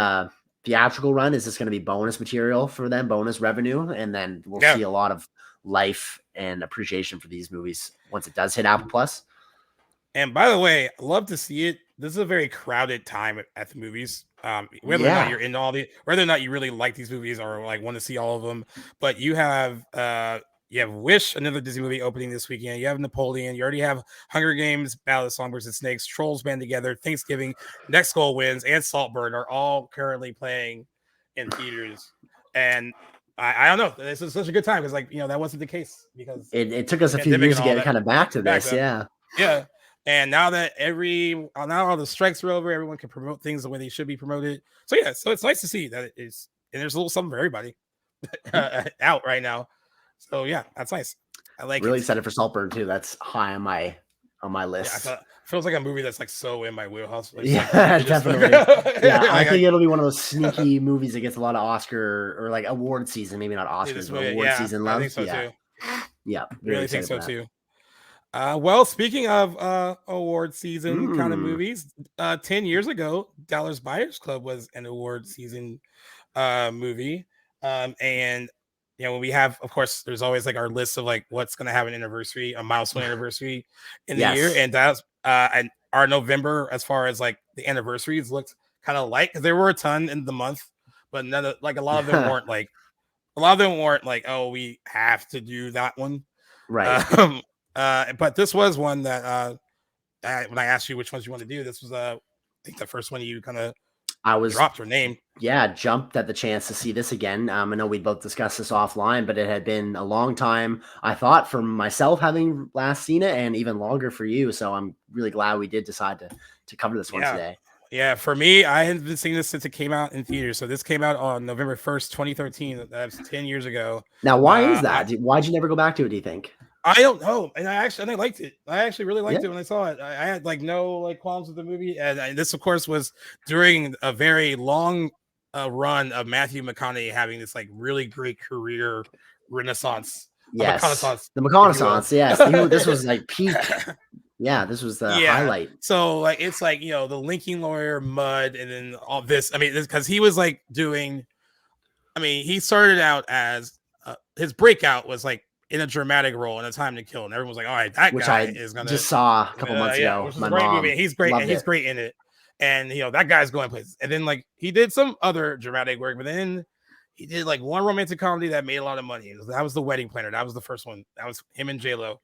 theatrical run is just going to be bonus material for them, bonus revenue, and then we'll see a lot of life and appreciation for these movies once it does hit Apple Plus. And by the way, I love to see it. This is a very crowded time at the movies. Whether or not you're into whether or not you really like these movies or like want to see all of them, but you have Wish, another Disney movie opening this weekend. You have Napoleon. You already have Hunger Games, Battle of the Songbirds and Snakes, Trolls Band Together, Thanksgiving, Next Goal Wins, and Saltburn are all currently playing in theaters. And I don't know. This is such a good time because, that wasn't the case because it took us a few years to get kind of back to this. Yeah. And now that now all the strikes are over, everyone can promote things the way they should be promoted. So it's nice to see that it is, and there's a little something for everybody out right now. So that's nice. I like really excited for Saltburn too. That's high on my list. It feels like a movie that's like so in my wheelhouse. Definitely. I think it'll be one of those sneaky movies that gets a lot of Oscar or like award season, maybe not Oscars, but award season love. I think so too. Yeah, really think so too. Well, speaking of award season kind of movies, 10 years ago, Dallas Buyers Club was an award season movie. And we have, of course, there's always like our list of like what's going to have an anniversary, a milestone anniversary in the year. And that's and our November, as far as like the anniversaries, looked kind of light because there were a ton in the month, but none of a lot of them weren't like, oh, we have to do that one. Right. But this was one that when I asked you which ones you want to do, this was I think the first one you kind of dropped your name. Yeah, jumped at the chance to see this again. I know we both discussed this offline, but it had been a long time, I thought, for myself having last seen it, and even longer for you. So I'm really glad we did decide to cover this one today. Yeah, for me, I hadn't been seeing this since it came out in theaters. So this came out on November 1st, 2013. That's 10 years ago. Now, why is that? Why'd you never go back to it, do you think? I don't know. And I liked it. I actually really liked it when I saw it. I had no qualms with the movie. And this, of course, was during a very long run of Matthew McConaughey having this really great career renaissance. Yes, the McConaissance. Yes, this was peak Yeah, this was the highlight. So like it's like, you know, the linking lawyer, Mud, and then all this. I mean, because he was like doing. I mean, he started out as his breakout was like in a dramatic role in A Time to Kill, and everyone was like, "All right, that which guy I is gonna." Just saw a couple months ago. Which is My a great mom movie. And he's great, and he's it. great in it. And you know that guy's going places. And then like he did some other dramatic work, but then he did like one romantic comedy that made a lot of money. That was The Wedding Planner. That was the first one. That was him and J-Lo.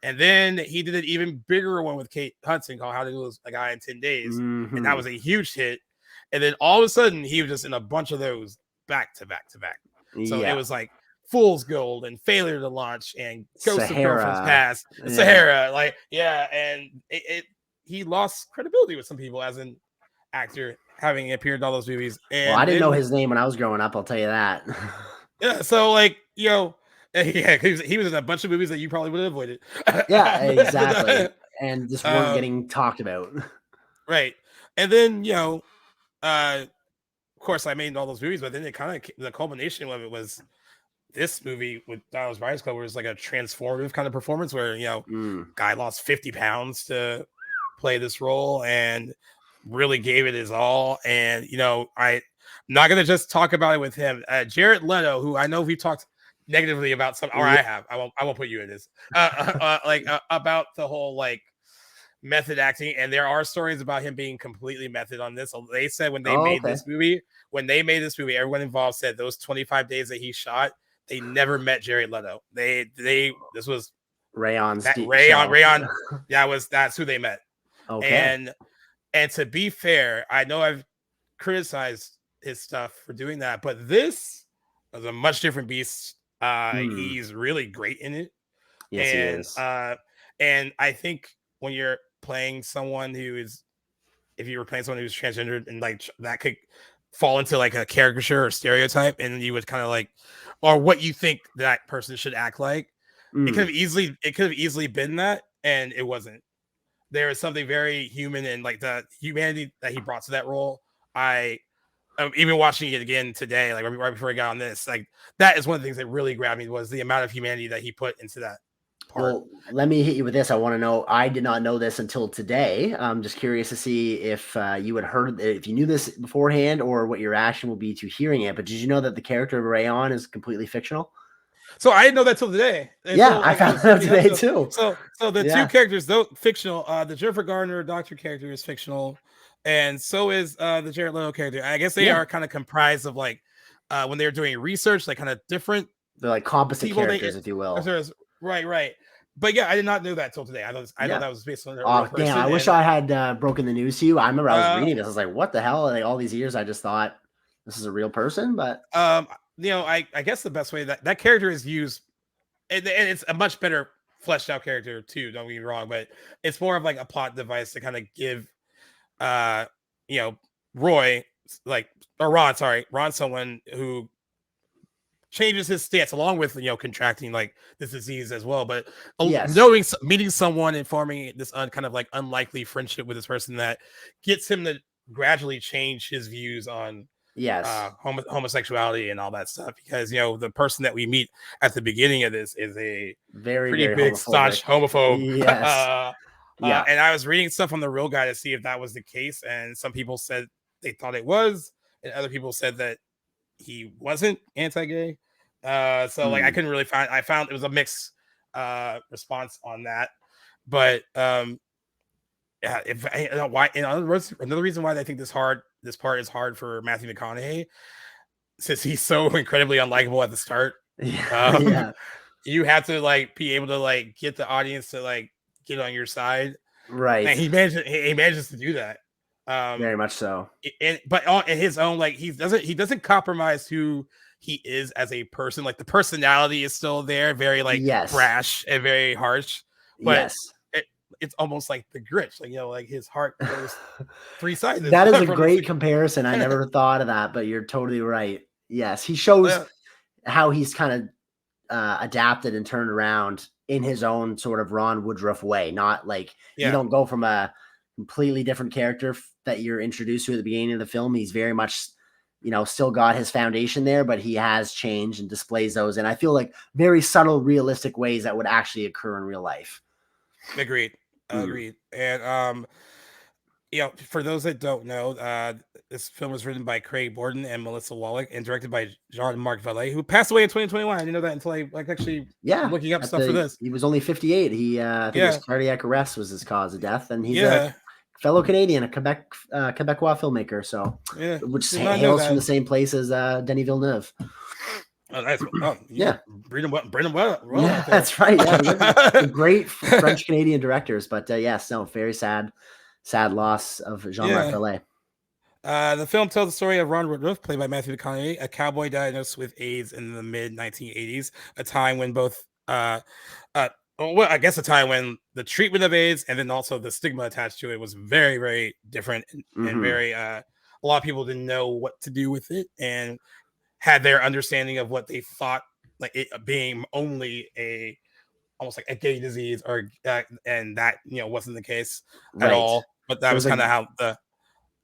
And then he did an even bigger one with Kate Hudson called How to Lose a Guy in 10 Days. And that was a huge hit. And then all of a sudden he was just in a bunch of those back to back to back. So it was like Fool's Gold and Failure to Launch and Ghost of Girlfriend's Past, Sahara. Like, and he lost credibility with some people as an actor having appeared in all those movies. And I didn't know his name when I was growing up, I'll tell you that. Yeah, so like, you know, he was in a bunch of movies that you probably would have avoided. Yeah, exactly. And just weren't getting talked about. Right. And then, you know, of course I made all those movies, but then it kind of, the culmination of it was this movie with Dallas Buyers Club, where it's like a transformative kind of performance where, you know, guy lost 50 pounds to play this role and really gave it his all. And, you know, I'm not going to just talk about it with him. Jared Leto, who I know we've talked negatively about some, or I have, I won't put you in this, about the whole like method acting. And there are stories about him being completely method on this. They said when they made this movie, everyone involved said those 25 days that he shot, they never met Jared Leto. This was Rayon's Rayon. That's who they met. Okay. And to be fair, I know I've criticized his stuff for doing that, but this was a much different beast. He's really great in it. Yes, he is. And I think when you're playing someone if you were playing someone who's transgendered, and like that could fall into like a caricature or stereotype, and you would kind of like, or what you think that person should act like. It could have easily been that, and it wasn't. There is something very human and like the humanity that he brought to that role. I'm even watching it again today, like right before I got on this, like that is one of the things that really grabbed me, was the amount of humanity that he put into that part. Well, let me hit you with this. I want to know, I did not know this until today. I'm just curious to see if you had heard, if you knew this beforehand or what your reaction will be to hearing it. But did you know that the character of Rayon is completely fictional? So I didn't know that till today. I found that out today too. So the two characters, though fictional, the Jennifer Garner doctor character is fictional, and so is the Jared Leto character. I guess they are kind of comprised of like when they're doing research, like kind of different. They're like composite characters, if you will. Right. But yeah, I did not know that till today. I know that was based on their real person. Damn, I wish I had broken the news to you. I remember I was reading this. I was like, what the hell? Like all these years, I just thought this is a real person. But you know, I guess the best way that character is used, and it's a much better fleshed out character too, don't get me wrong, but it's more of like a plot device to kind of give you know, Ron someone who changes his stance along with, you know, contracting like this disease as well, but meeting someone and forming this kind of like unlikely friendship with this person that gets him to gradually change his views on homosexuality and all that stuff, because, you know, the person that we meet at the beginning of this is a pretty big staunch homophobe. And I was reading stuff on The Real Guy to see if that was the case, and some people said they thought it was, and other people said that he wasn't anti-gay. Like I couldn't really I found it was a mixed response on that. But another reason why I think this part is hard for Matthew McConaughey, since he's so incredibly unlikable at the start. You have to like be able to like get the audience to like get on your side, right? And he manages to do that. Very much so. But in his own, like he doesn't compromise who he is as a person. Like the personality is still there, very like brash and very harsh. But it's almost like the Grinch, like, you know, like his heart goes three sides. That is a great comparison. I never thought of that, but you're totally right. Yes, he shows how he's kind of adapted and turned around in his own sort of Ron Woodroof way. Not like you don't go from a completely different character that you're introduced to at the beginning of the film. He's very much, you know, still got his foundation there, but he has changed and displays those. And I feel like very subtle, realistic ways that would actually occur in real life. Agreed. Agreed. And for those that don't know, this film was written by Craig Borten and Melisa Wallack and directed by Jean-Marc Valle, who passed away in 2021. I didn't know that until I actually looking up stuff for this. He was only 58. He I think it was cardiac arrest was his cause of death, and he's a fellow Canadian, a Quebecois filmmaker. So which hails from the same place as Denis Villeneuve. Brendan Well. Yeah, that's right. Yeah, great French Canadian directors, but very sad loss of Jean-Marc Valle. The film tells the story of Ron Woodroof, played by Matthew McConaughey, a cowboy diagnosed with AIDS in the mid 1980s, a time when both a time when the treatment of AIDS and then also the stigma attached to it was very, very different and very a lot of people didn't know what to do with it and had their understanding of what they thought like it being only almost like a gay disease or and that wasn't the case at all. But that was kind of how a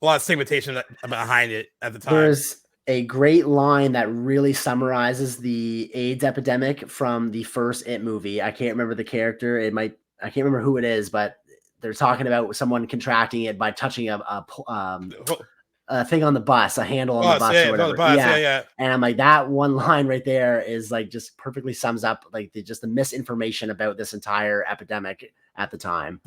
lot of stigmatization behind it at the time. There's a great line that really summarizes the AIDS epidemic from the first It movie. I can't remember the character. I can't remember who it is, but they're talking about someone contracting it by touching a thing on the bus, a handle on the bus or whatever. And I'm like, that one line right there is like just perfectly sums up like the misinformation about this entire epidemic at the time.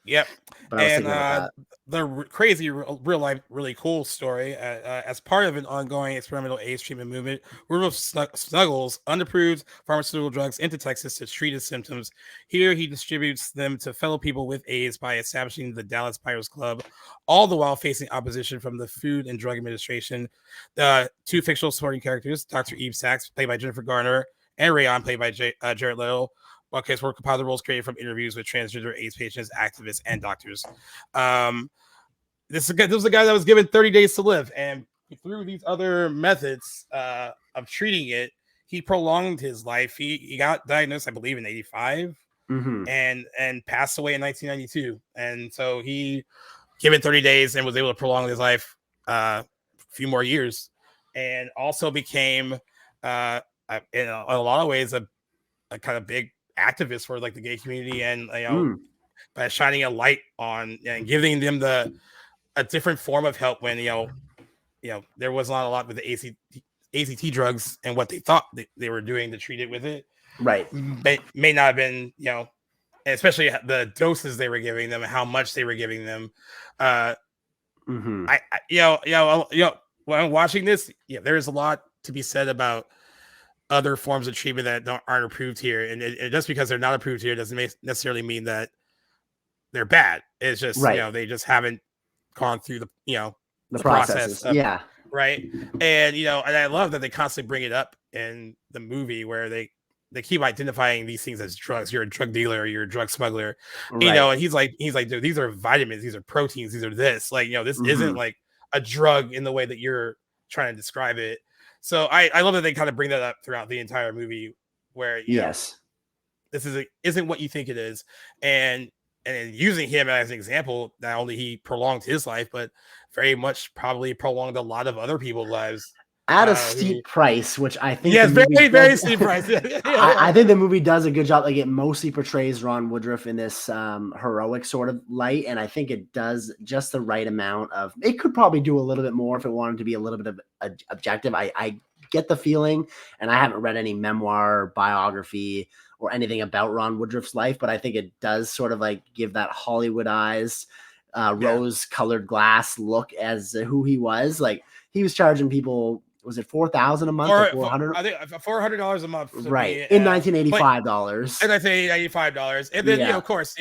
Yep. And the crazy real life, really cool story. As part of an ongoing experimental AIDS treatment movement, Woodroof smuggles unapproved pharmaceutical drugs into Texas to treat his symptoms. Here, he distributes them to fellow people with AIDS by establishing the Dallas Buyers Club, all the while facing opposition from the Food and Drug Administration. The two fictional supporting characters, Dr. Eve Sachs, played by Jennifer Garner, and Rayon, played by Jared Leto, were compiled the roles created from interviews with transgender AIDS patients, activists, and doctors. This was a guy that was given 30 days to live, and through these other methods of treating it, he prolonged his life. He got diagnosed, I believe, in 85 and passed away in 1992. And so he given 30 days and was able to prolong his life a few more years, and also became in a lot of ways a kind of big activist for like the gay community, and by shining a light on and giving them a different form of help when there was not a lot with the ACT drugs and what they thought they were doing to treat it with it. Right. May not have been, especially the doses they were giving them, how much they were giving them. When I'm watching this, there's a lot to be said about other forms of treatment that aren't approved here, and just because they're not approved here doesn't necessarily mean that they're bad. It's just they just haven't gone through the process right. And and I love that they constantly bring it up in the movie where they keep identifying these things as drugs. You're a drug dealer, you're a drug smuggler, and he's like, dude, these are vitamins, these are proteins, these are this, this isn't like a drug in the way that you're trying to describe it. So I love that they kind of bring that up throughout the entire movie, where this isn't what you think it is, and using him as an example, not only he prolonged his life, but very much probably prolonged a lot of other people's lives at a steep price, which I think very steep price. I think the movie does a good job. Like, it mostly portrays Ron Woodroof in this heroic sort of light, and I think it does just the right amount of. It could probably do a little bit more if it wanted to be a little bit of objective. I get the feeling, and I haven't read any memoir, biography, or anything about Ron Woodroof's life, but I think it does sort of like give that Hollywoodized, rose-colored glass look as who he was. Like, he was charging people. Was it $4,000 a month or $400? I think $400 a month, right? In $1985 and I say $85, and then of course,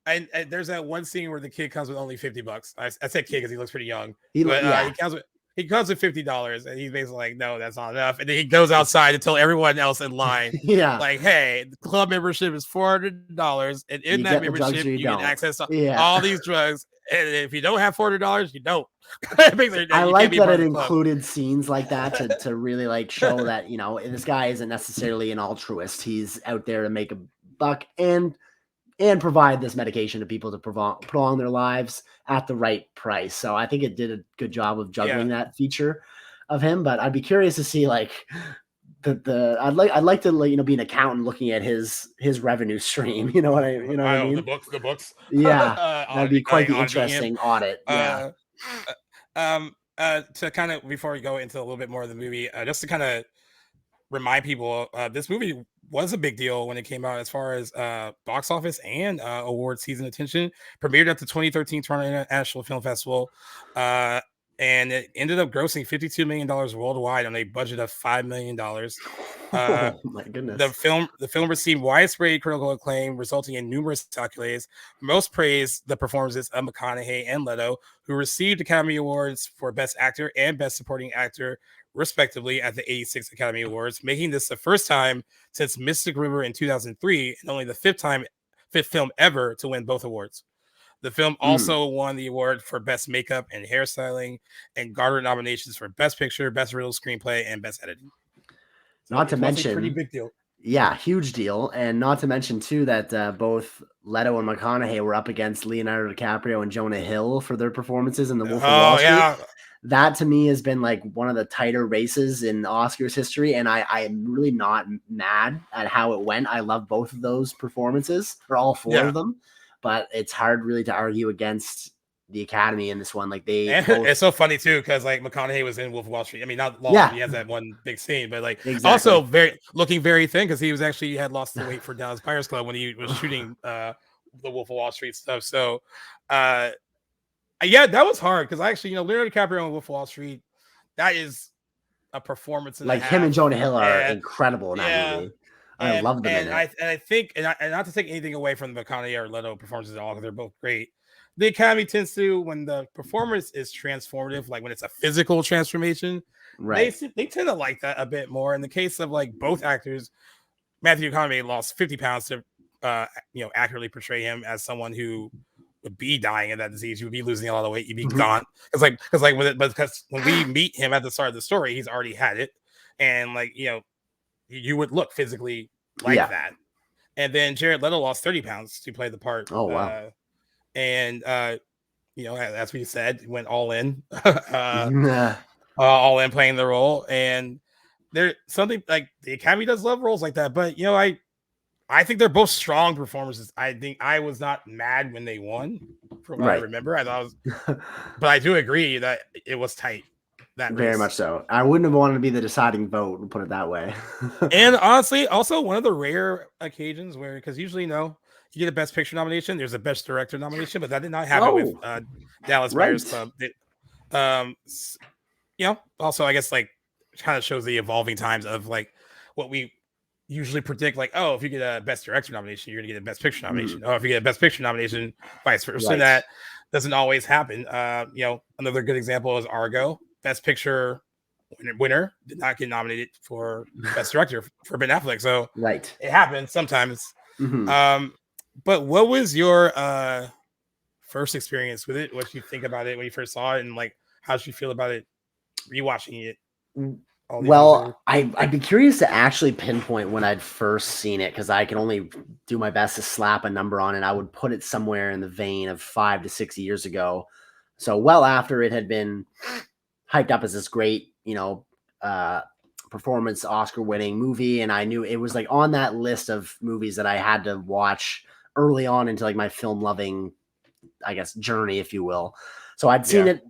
and there's that one scene where the kid comes with only $50. I said kid because he looks pretty young, he comes with $50, and he's basically like, no, that's not enough, and then he goes outside to tell everyone else in line, like, hey, the club membership is $400, and in that membership you get access to all these drugs, and if you don't have $400, you don't. I like that it included scenes like that to really like show that this guy isn't necessarily an altruist. He's out there to make a buck and provide this medication to people to prolong their lives at the right price. So I think it did a good job of juggling that feature of him. But I'd be curious to see like I'd like to be an accountant looking at his revenue stream. You know what I mean? The books. Yeah, that'd be quite the auditing him. interesting audit. Yeah. To kind of before we go into a little bit more of the movie, just to kind of remind people, this movie was a big deal when it came out as far as box office and award season attention. Premiered at the 2013 Toronto International Film Festival, and it ended up grossing $52 million worldwide on a budget of $5 million. Oh my goodness! The film received widespread critical acclaim, resulting in numerous accolades. Most praised the performances of McConaughey and Leto, who received Academy Awards for Best Actor and Best Supporting Actor, respectively, at the 86 Academy Awards, making this the first time since Mystic River in 2003 and only the fifth film ever to win both awards. The film also won the award for Best Makeup and Hairstyling and garnered nominations for Best Picture, Best Original Screenplay, and Best Editing. So not to mention, pretty big deal. Yeah, huge deal. And not to mention, too, that both Leto and McConaughey were up against Leonardo DiCaprio and Jonah Hill for their performances in The Wolf of Wall Street. Yeah. That, to me, has been like one of the tighter races in Oscars history. And I am really not mad at how it went. I love both of those performances, or all four of them. But it's hard really to argue against the Academy in this one. Like it's so funny too, because like McConaughey was in Wolf of Wall Street. I mean, not long. He has that one big scene, but like also looking very thin, because he was actually had lost the weight for Dallas Buyers Club when he was shooting the Wolf of Wall Street stuff. So that was hard, because actually, Leonardo DiCaprio on Wolf of Wall Street, that is a performance. Like him and Jonah Hill are incredible in that movie. I love them in it. I think, and not to take anything away from the McConaughey or Leto performances at all, because they're both great. The Academy tends to, when the performance is transformative, like when it's a physical transformation, they tend to like that a bit more. In the case of like both actors, Matthew McConaughey lost 50 pounds to, accurately portray him as someone who would be dying of that disease. You would be losing a lot of weight. You'd be gaunt. Because when we meet him at the start of the story, he's already had it, and like you would look physically like that. And then Jared Leto lost 30 pounds to play the part. Oh wow. And as we said, went all in, all in playing the role. And there's something like the Academy does love roles like that. But I think they're both strong performances. I think I was not mad when they won, from what I remember. I thought but I do agree that it was tight. Very much so. I wouldn't have wanted to be the deciding vote, we'll put it that way. And honestly, also one of the rare occasions where, because usually you get a Best Picture nomination, there's a Best Director nomination, but that did not happen with Dallas Buyers Club. Also I guess like kind of shows the evolving times of like what we usually predict, like, oh, if you get a Best Director nomination, you're gonna get a Best Picture nomination. Oh, if you get a Best Picture nomination, vice versa. So that doesn't always happen. Another good example is Argo. Best Picture winner did not get nominated for Best Director for Ben Affleck. So it happens sometimes. But what was your first experience with it? What did you think about it when you first saw it, and like how did you feel about it rewatching it? Well, I'd be curious to actually pinpoint when I'd first seen it, because I can only do my best to slap a number on it. I would put it somewhere in the vein of 5 to 6 years ago. So well after it had been hyped up as this great, performance, Oscar-winning movie, and I knew it was like on that list of movies that I had to watch early on into like my film-loving, I guess, journey, if you will. So I'd seen it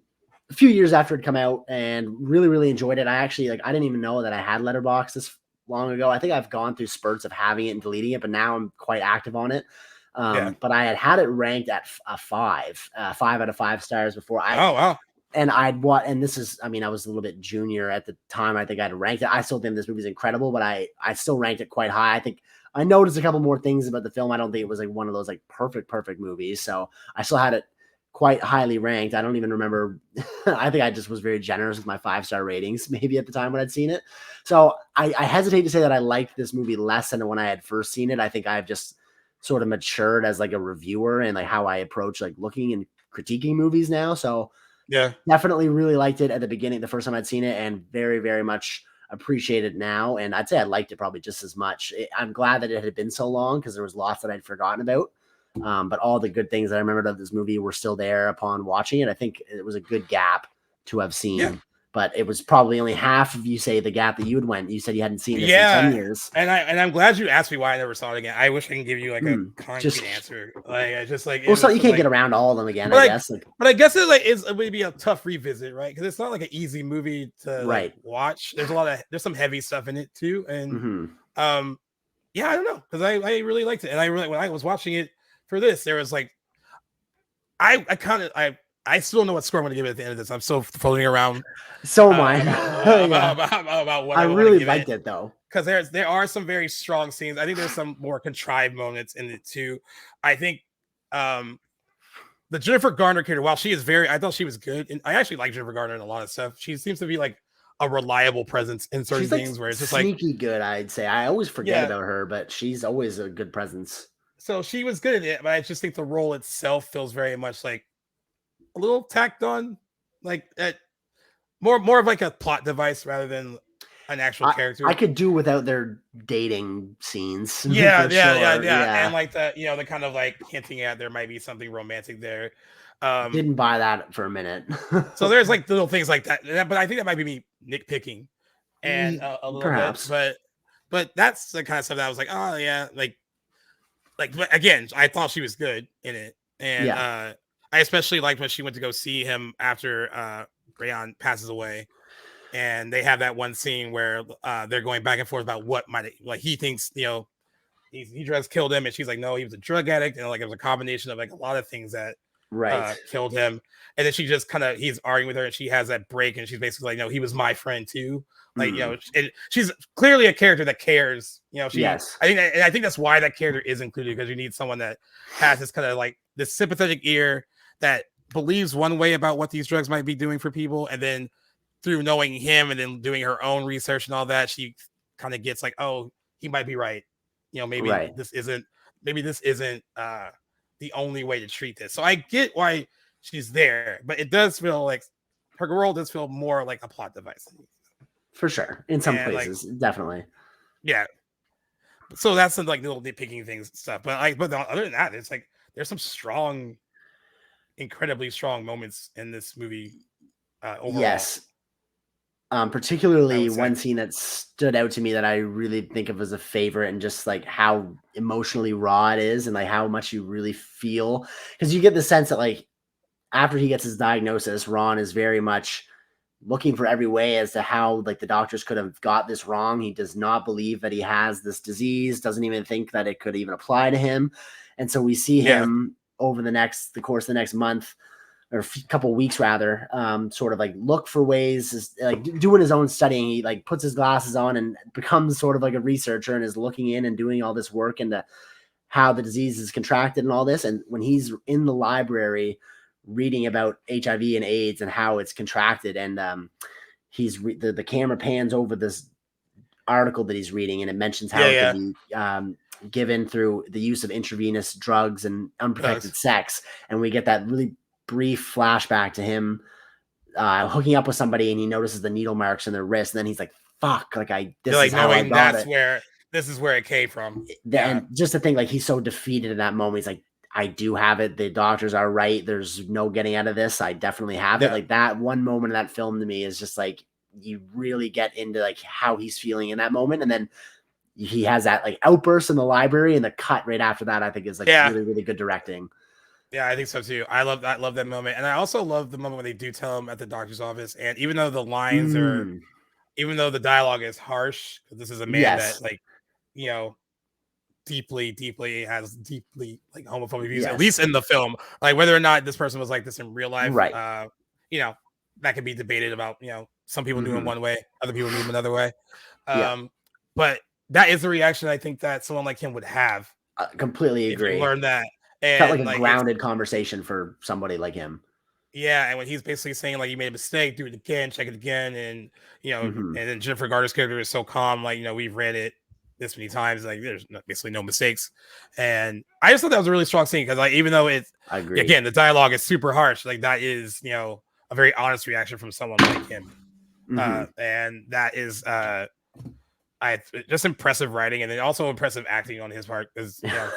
a few years after it come out and really, really enjoyed it. I actually I didn't even know that I had Letterboxd this long ago. I think I've gone through spurts of having it and deleting it, but now I'm quite active on it. But I had it ranked at a 5 out of 5 stars before. And and this is, I was a little bit junior at the time. I think I'd ranked it. I still think this movie is incredible, but I still ranked it quite high. I think I noticed a couple more things about the film. I don't think it was like one of those like perfect movies. So I still had it quite highly ranked. I don't even remember. I think I just was very generous with my 5-star ratings, maybe at the time when I'd seen it. So I hesitate to say that I liked this movie less than when I had first seen it. I think I've just sort of matured as like a reviewer and like how I approach like looking and critiquing movies now. So definitely really liked it at the beginning, the first time I'd seen it, and very, very much appreciate it now. And I'd say I liked it probably just as much. I'm glad that it had been so long, because there was lots that I'd forgotten about. But all the good things that I remembered of this movie were still there upon watching it. I think it was a good gap to have seen but it was probably only half of, you say, the gap that you had went. You said you hadn't seen this in 10 years. And I'm glad you asked me why I never saw it again. I wish I can give you like a concrete answer. Like I just like, well, so you can't get around all of them again, I guess. But I guess it would be a tough revisit, right? Because it's not like an easy movie to like, watch. There's some heavy stuff in it too, and yeah, I don't know, because I really liked it, and when I was watching it for this, there was like, I still don't know what score I'm going to give it at the end of this. I'm still floating around. So am I. About what I really liked it though, because there are some very strong scenes. I think there's some more contrived moments in it too. I think the Jennifer Garner character, while she is I thought she was good, and I actually like Jennifer Garner in a lot of stuff. She seems to be like a reliable presence in certain things where it's just like sneaky good. I'd say I always forget about her, but she's always a good presence. So she was good at it, but I just think the role itself feels very much like a little tacked on, like more of like a plot device rather than an actual character. I could do without their dating scenes. Yeah. And like the kind of like hinting at there might be something romantic there. Didn't buy that for a minute. So there's like little things like that, but I think that might be me nitpicking and a little perhaps. Bit. But that's the kind of stuff that I was like, oh yeah, like again, I thought she was good in it, and I especially liked when she went to go see him after Rayon passes away, and they have that one scene where they're going back and forth about what like he thinks, he drugs killed him, and she's like, no, he was a drug addict, and like it was a combination of like a lot of things that killed him. And then she just he's arguing with her, and she has that break, and she's basically like, no, he was my friend too. Like, she's clearly a character that cares. I think that's why that character is included, because you need someone that has this kind of like this sympathetic ear that believes one way about what these drugs might be doing for people, and then through knowing him and then doing her own research and all that, she kind of gets like, oh, he might be right. Maybe this isn't the only way to treat this. So I get why she's there, but it does feel like her role does feel more like a plot device. For sure. In some places, definitely. Yeah. So that's some like little nitpicking things stuff. But other than that, it's like there's some incredibly strong moments in this movie overall. Yes. Particularly one scene that stood out to me that I really think of as a favorite, and just like how emotionally raw it is, and like how much you really feel, because you get the sense that like after he gets his diagnosis, Ron is very much looking for every way as to how like the doctors could have got this wrong. He does not believe that he has this disease, doesn't even think that it could even apply to him. And so we see him over the course of the next month, or a couple weeks rather, sort of like look for ways, like doing his own studying. He like puts his glasses on and becomes sort of like a researcher, and is looking in and doing all this work into how the disease is contracted and all this. And when he's in the library reading about HIV and AIDS and how it's contracted, and the camera pans over this article that he's reading, and it mentions how it can be given through the use of intravenous drugs and unprotected sex. And we get that really brief flashback to him hooking up with somebody, and he notices the needle marks in their wrist, and then he's like, fuck, like this is how I got it. This is where it came from. And just to think, like, he's so defeated in that moment. He's like, I do have it. The doctors are right. There's no getting out of this. I definitely have it. Like, that one moment of that film to me is just like, you really get into like how he's feeling in that moment. And then he has that like outburst in the library, and the cut right after that, I think is like really, really good directing. Yeah, I think so too. I love that moment. And I also love the moment when they do tell him at the doctor's office. And even though the lines even though the dialogue is harsh, because this is a man that like, deeply like homophobic views, at least in the film. Like whether or not this person was like this in real life, right? That could be debated about. Some people do it one way, other people do it another way. But that is the reaction I think that someone like him would have. Completely agree. If you learn that. And felt like a grounded conversation for somebody like him. Yeah, and when he's basically saying like you made a mistake, do it again, check it again, and and then Jennifer Garner's character is so calm, like we've read it this many times, like there's basically no mistakes. And I just thought that was a really strong scene, because like even though I agree. Again, the dialogue is super harsh, like that is a very honest reaction from someone like him, and that is just impressive writing, and then also impressive acting on his part, because I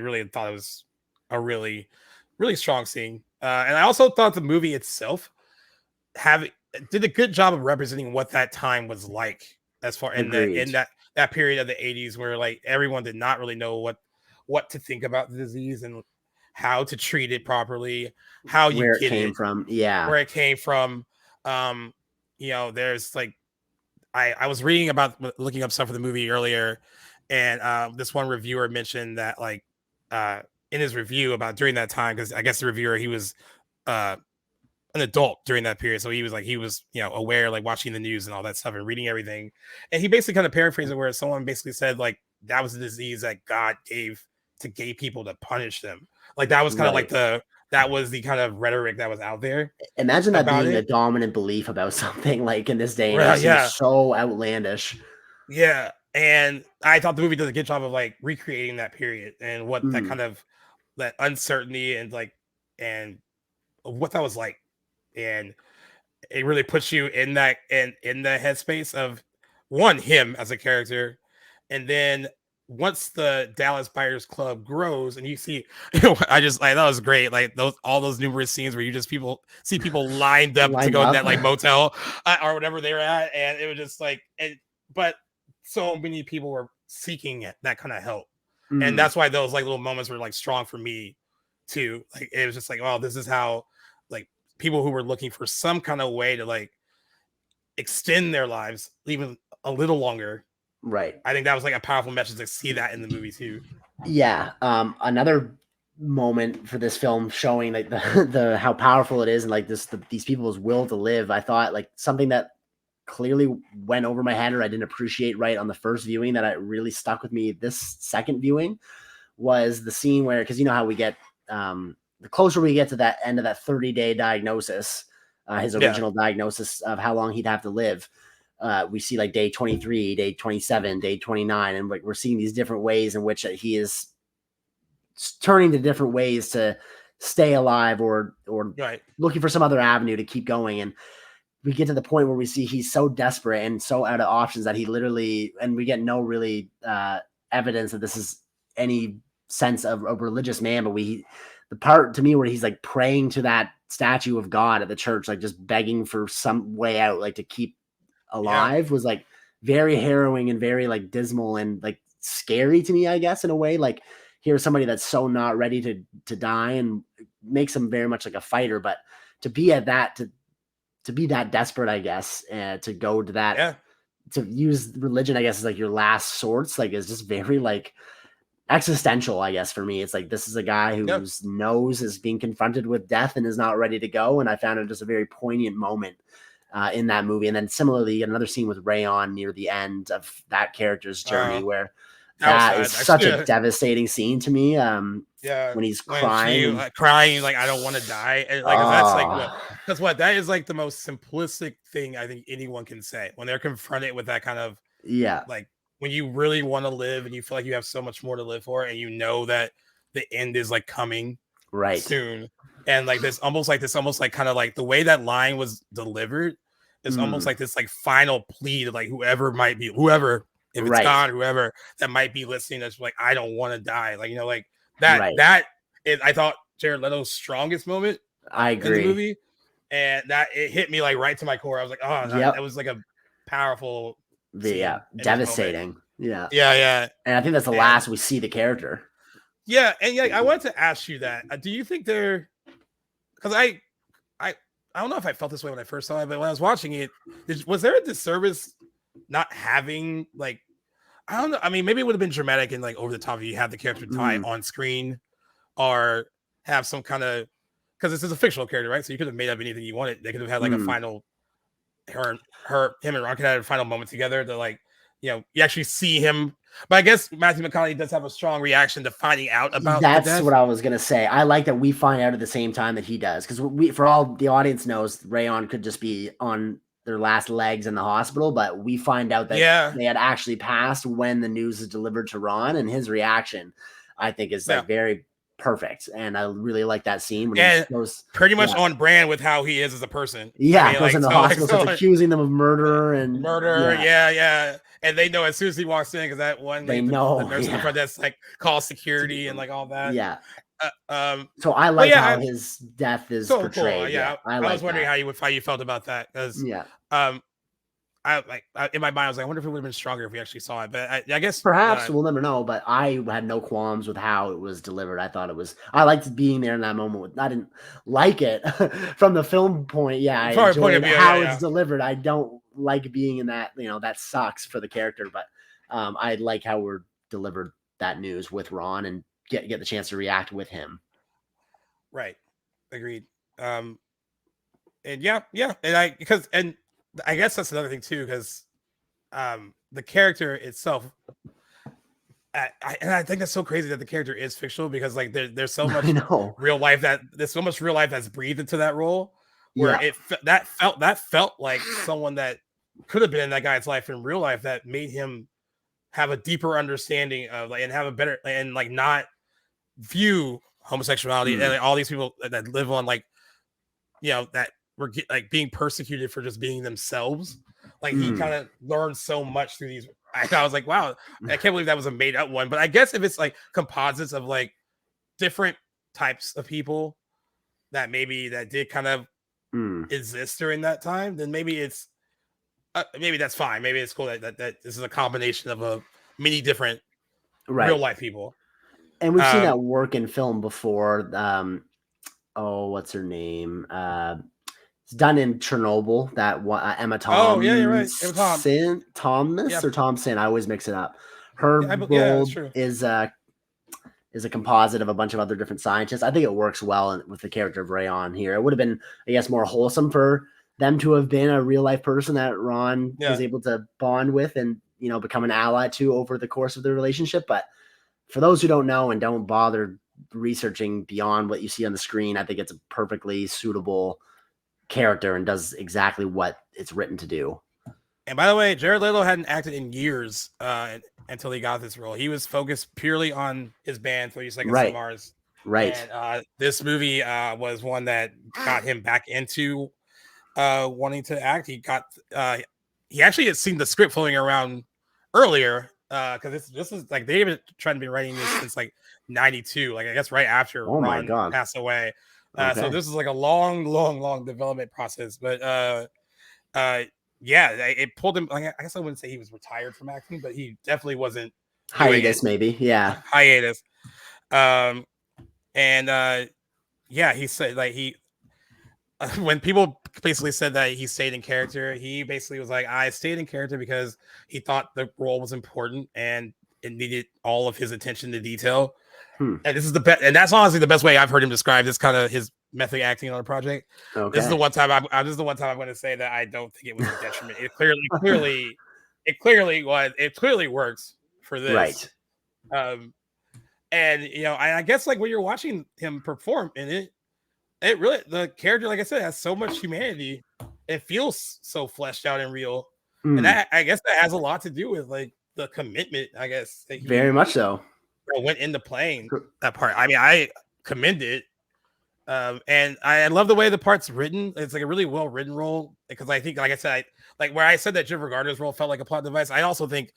really thought it was a really, really strong scene. And I also thought the movie itself did a good job of representing what that time was like, as far in that period of the 80s, where like everyone did not really know what to think about the disease and how to treat it properly, how you where get it came from. Yeah. Where it came from. There's like I was reading about looking up stuff for the movie earlier, and this one reviewer mentioned that like in his review about during that time, because I guess the reviewer, he was an adult during that period, so he was aware, like watching the news and all that stuff and reading everything, and he basically kind of paraphrased it where someone basically said like that was a disease that God gave to gay people to punish them. Like that was kind of like that was the kind of rhetoric that was out there. Imagine that being a dominant belief about something like in this day and age. Seems so outlandish. Yeah. And I thought the movie does a good job of like recreating that period and what that kind of that uncertainty and what that was like. And it really puts you in that in the headspace of him as a character. And then once the Dallas Buyers Club grows and you see, I just like that was great. Like all those numerous scenes where you just see people lined up to go in that like motel or whatever they were at, and it was just like, but so many people were seeking that kind of help, and that's why those like little moments were like strong for me too. Like it was just like, oh, this is how like people who were looking for some kind of way to like extend their lives even a little longer. Right. I think that was like a powerful message to see that in the movie too. Yeah. Another moment for this film showing like the how powerful it is and like these people's will to live. I thought like something that clearly went over my head or I didn't appreciate right on the first viewing that it really stuck with me this second viewing was the scene where, because you know how we get the closer we get to that end of that 30-day diagnosis, his original diagnosis of how long he'd have to live. We see like day 23, day 27, day 29, and like we're seeing these different ways in which he is turning to different ways to stay alive or looking for some other avenue to keep going. And we get to the point where we see he's so desperate and so out of options that he literally, and we get no really evidence that this is any sense of a religious man, but the part to me where he's like praying to that statue of God at the church, like just begging for some way out, like to keep alive was like very harrowing and very like dismal and like scary to me, I guess, in a way. Like here's somebody that's so not ready to die, and makes him very much like a fighter, but to be at that, to be that desperate, I guess, to go to that, to use religion, I guess, is like your last sorts, like is just very like existential, I guess, for me. It's like, this is a guy whose nose is being confronted with death and is not ready to go. And I found it just a very poignant moment in that movie. And then similarly, you get another scene with Rayon near the end of that character's journey where that is such a devastating scene to me. When he's crying, like, I don't want to die. And like, that's that is like the most simplistic thing I think anyone can say when they're confronted with that kind of, like when you really want to live and you feel like you have so much more to live for, and you know that the end is like coming soon. And like this almost like kind of like the way that line was delivered is almost like this like final plea to like whoever, if it's God, whoever that might be listening, that's like, I don't want to die. Like, you know, like that is, I thought, Jared Leto's strongest moment. I agree. In the movie. And that it hit me like right to my core. I was like, oh, that was like a powerful devastating. Yeah. And I think that's the last we see the character. Yeah, and I wanted to ask you that. Do you think because I don't know if I felt this way when I first saw it, but when I was watching it, was there a disservice not having like, I don't know. I mean, maybe it would have been dramatic and like over the top if you had the character die on screen, or have some kind of, because this is a fictional character, right? So you could have made up anything you wanted. They could have had like a final, him and Ron could have had a final moment together to like, you actually see him. But I guess Matthew McConaughey does have a strong reaction to finding out about that's what I was gonna say. I like that we find out at the same time that he does, because for all the audience knows, Rayon could just be on their last legs in the hospital, but we find out that they had actually passed when the news is delivered to Ron, and his reaction, I think, is like very perfect, and I really like that scene when he goes pretty much on brand with how he is as a person. Goes in the hospital, starts accusing them of murder. And they know as soon as he walks in, because that one, they know the nurse in the front that's like call security and like all that. So I like how his death is so portrayed. cool. Yeah, I like was wondering that. how you felt about that because Yeah. In my mind I was like, I wonder if it would have been stronger if we actually saw it, but I guess Perhaps we'll never know. But I had no qualms with how it was delivered. I liked being there in that moment. I didn't like it from the film point. Yeah, I enjoyed how it's delivered. I don't like being in that. That sucks for the character, but I like how we're delivered that news with Ron and get the chance to react with him. Right. Agreed. And yeah, and I guess that's another thing too, because the character itself, and I think that's so crazy that the character is fictional because like there's so much real life that's breathed into that role where that felt like someone that could have been in that guy's life in real life that made him have a deeper understanding of and have a better and not view homosexuality and all these people that live on that were being persecuted for just being themselves. Like he kind of learned so much through these. I was like, wow, I can't believe that was a made up one. But I guess if it's like composites of like different types of people that did kind of exist during that time, then maybe it's maybe that's fine. Maybe it's cool that this is a combination of many different real life people. And we've seen that work in film before. What's her name? It's done in Chernobyl. That Emma Thompson. Oh yeah, you're right. Thomas or Thompson. I always mix it up. Her role is a composite of a bunch of other different scientists. I think it works well with the character of Rayon here. It would have been, I guess, more wholesome for them to have been a real life person that Ron was able to bond with and become an ally to over the course of their relationship. But for those who don't know and don't bother researching beyond what you see on the screen, I think it's a perfectly suitable character and does exactly what it's written to do. And by the way, Jared Leto hadn't acted in years until he got this role. He was focused purely on his band, 30 Seconds to Mars. Right. And this movie was one that got him back into wanting to act. He actually had seen the script floating around earlier because this is like they've been trying to be writing this since like 92, like I guess right after Ron passed away. So this is like a long development process, but it pulled him. Like, I guess I wouldn't say he was retired from acting, but he definitely wasn't hiatus. Maybe, hiatus. He said like when people basically said that he stayed in character, he basically was like, I stayed in character because he thought the role was important and it needed all of his attention to detail. And this is the best, and that's honestly the best way I've heard him describe this kind of his method acting on a project. Okay. This is the one time I'm going to say that I don't think it was a detriment. It clearly works for this. Right. And I guess like when you're watching him perform in it really, the character, like I said, has so much humanity. It feels so fleshed out and real. And that, I guess that has a lot to do with like the commitment, I guess. That very much so. Went into playing that part. I mean, I commend it. And I love the way the part's written. It's like a really well written role because I think, like I said, where I said that Jennifer Garner's role felt like a plot device, I also think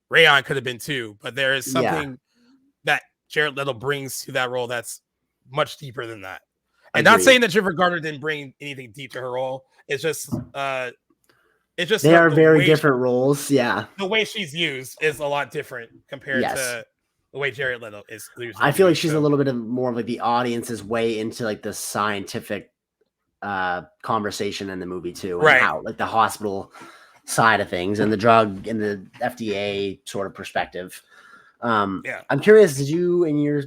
Rayon could have been too, but there is something that Jared Leto brings to that role that's much deeper than that. And not saying that Jennifer Garner didn't bring anything deep to her role. It's just they are very different roles. Yeah. The way she's used is a lot different compared to the way Jared Leto is. I feel like she's a little bit more of like the audience's way into like the scientific conversation in the movie too. And how like the hospital side of things and the drug and the FDA sort of perspective. I'm curious, did you in your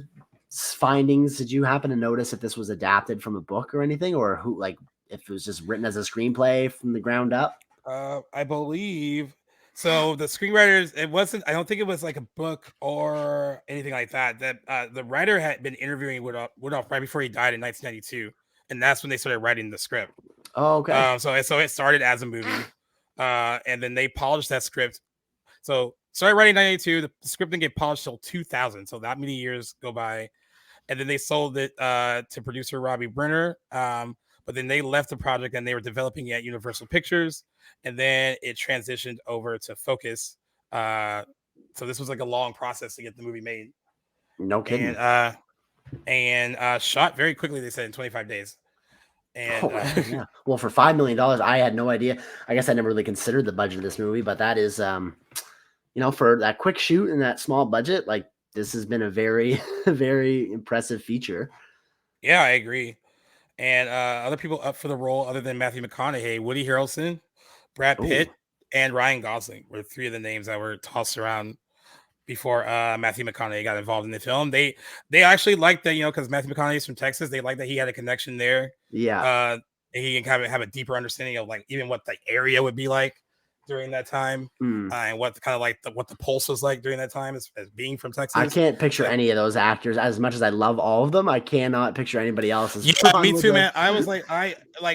findings, did you happen to notice if this was adapted from a book or anything, or who, like if it was just written as a screenplay from the ground up? I believe so. The screenwriters, I don't think it was like a book or anything like that. That the writer had been interviewing Woodroff right before he died in 1992, and that's when they started writing the script. Oh, okay. So it started as a movie, and then they polished that script. So started writing in 1992. The script didn't get polished till 2000. So that many years go by. And then they sold it to producer Robbie Brenner. But then they left the project and they were developing it at Universal Pictures. And then it transitioned over to Focus. So this was like a long process to get the movie made. No kidding. And and shot very quickly. They said in 25 days. And yeah. Well, for $5 million, I had no idea. I guess I never really considered the budget of this movie, but that is, for that quick shoot and that small budget, like this has been a very, very impressive feature. Yeah, I agree. And other people up for the role other than Matthew McConaughey, Woody Harrelson, Brad Pitt, and Ryan Gosling were three of the names that were tossed around before Matthew McConaughey got involved in the film. They actually liked that, because Matthew McConaughey is from Texas. They liked that he had a connection there. Yeah. He can kind of have a deeper understanding of like even what the area would be like during that time, and what kind of like what the pulse was like during that time as being from Texas. I can't picture any of those actors. As much as I love all of them, I cannot picture anybody else. Yeah, me too, man. I was like,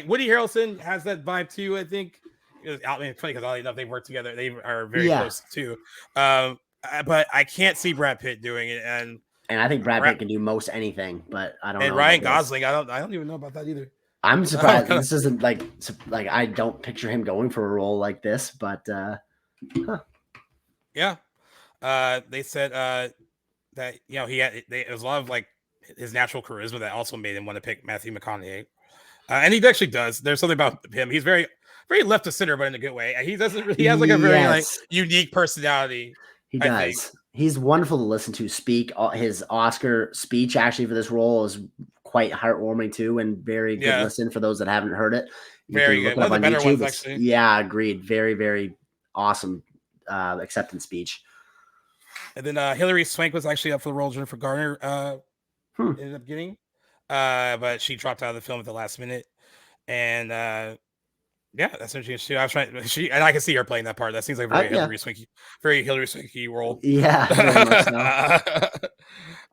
Woody Harrelson has that vibe too. I think it's funny because oddly enough, they work together. They are very close too. But I can't see Brad Pitt doing it, and I think Brad Pitt can do most anything, but I don't know. And Ryan Gosling, I don't even know about that either. I'm surprised. This isn't like I don't picture him going for a role like this, but yeah. They said that it was a lot of like his natural charisma that also made him want to pick Matthew McConaughey, and he actually does. There's something about him. He's very, very left of center, but in a good way. He has like a very like unique personality. He does. He's wonderful to listen to speak. His Oscar speech actually for this role is quite heartwarming too, and very good listen for those that haven't heard it. Very good. One of the better ones, actually. Yeah, agreed. Very, very awesome acceptance speech. And then Hilary Swank was actually up for the role. Jennifer Garner ended up getting, but she dropped out of the film at the last minute. And that's interesting too. I was trying. And I can see her playing that part. That seems like a very Hilary Swanky role. Yeah, very much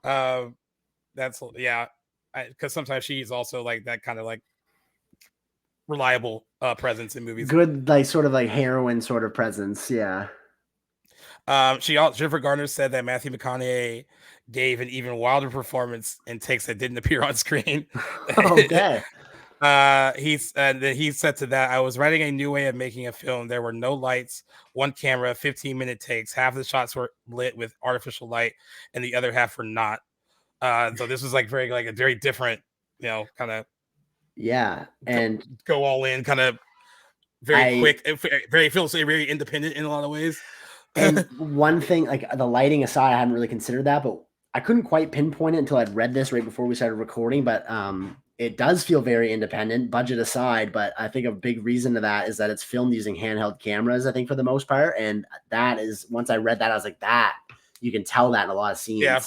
so. That's because sometimes she's also like that kind of like reliable presence in movies. Good, like sort of like heroine sort of presence. Yeah. Jennifer Garner said that Matthew McConaughey gave an even wilder performance in takes that didn't appear on screen. Okay. He said to that, I was writing a new way of making a film. There were no lights, one camera, 15-minute takes. Half of the shots were lit with artificial light, and the other half were not. So this was like a very different, kind of and go all in, kind of very quick, feels very independent in a lot of ways. And one thing, like the lighting aside, I hadn't really considered that, but I couldn't quite pinpoint it until I'd read this right before we started recording. But it does feel very independent, budget aside. But I think a big reason to that is that it's filmed using handheld cameras, I think, for the most part. And that is, once I read that, I was like, you can tell that in a lot of scenes. Yeah,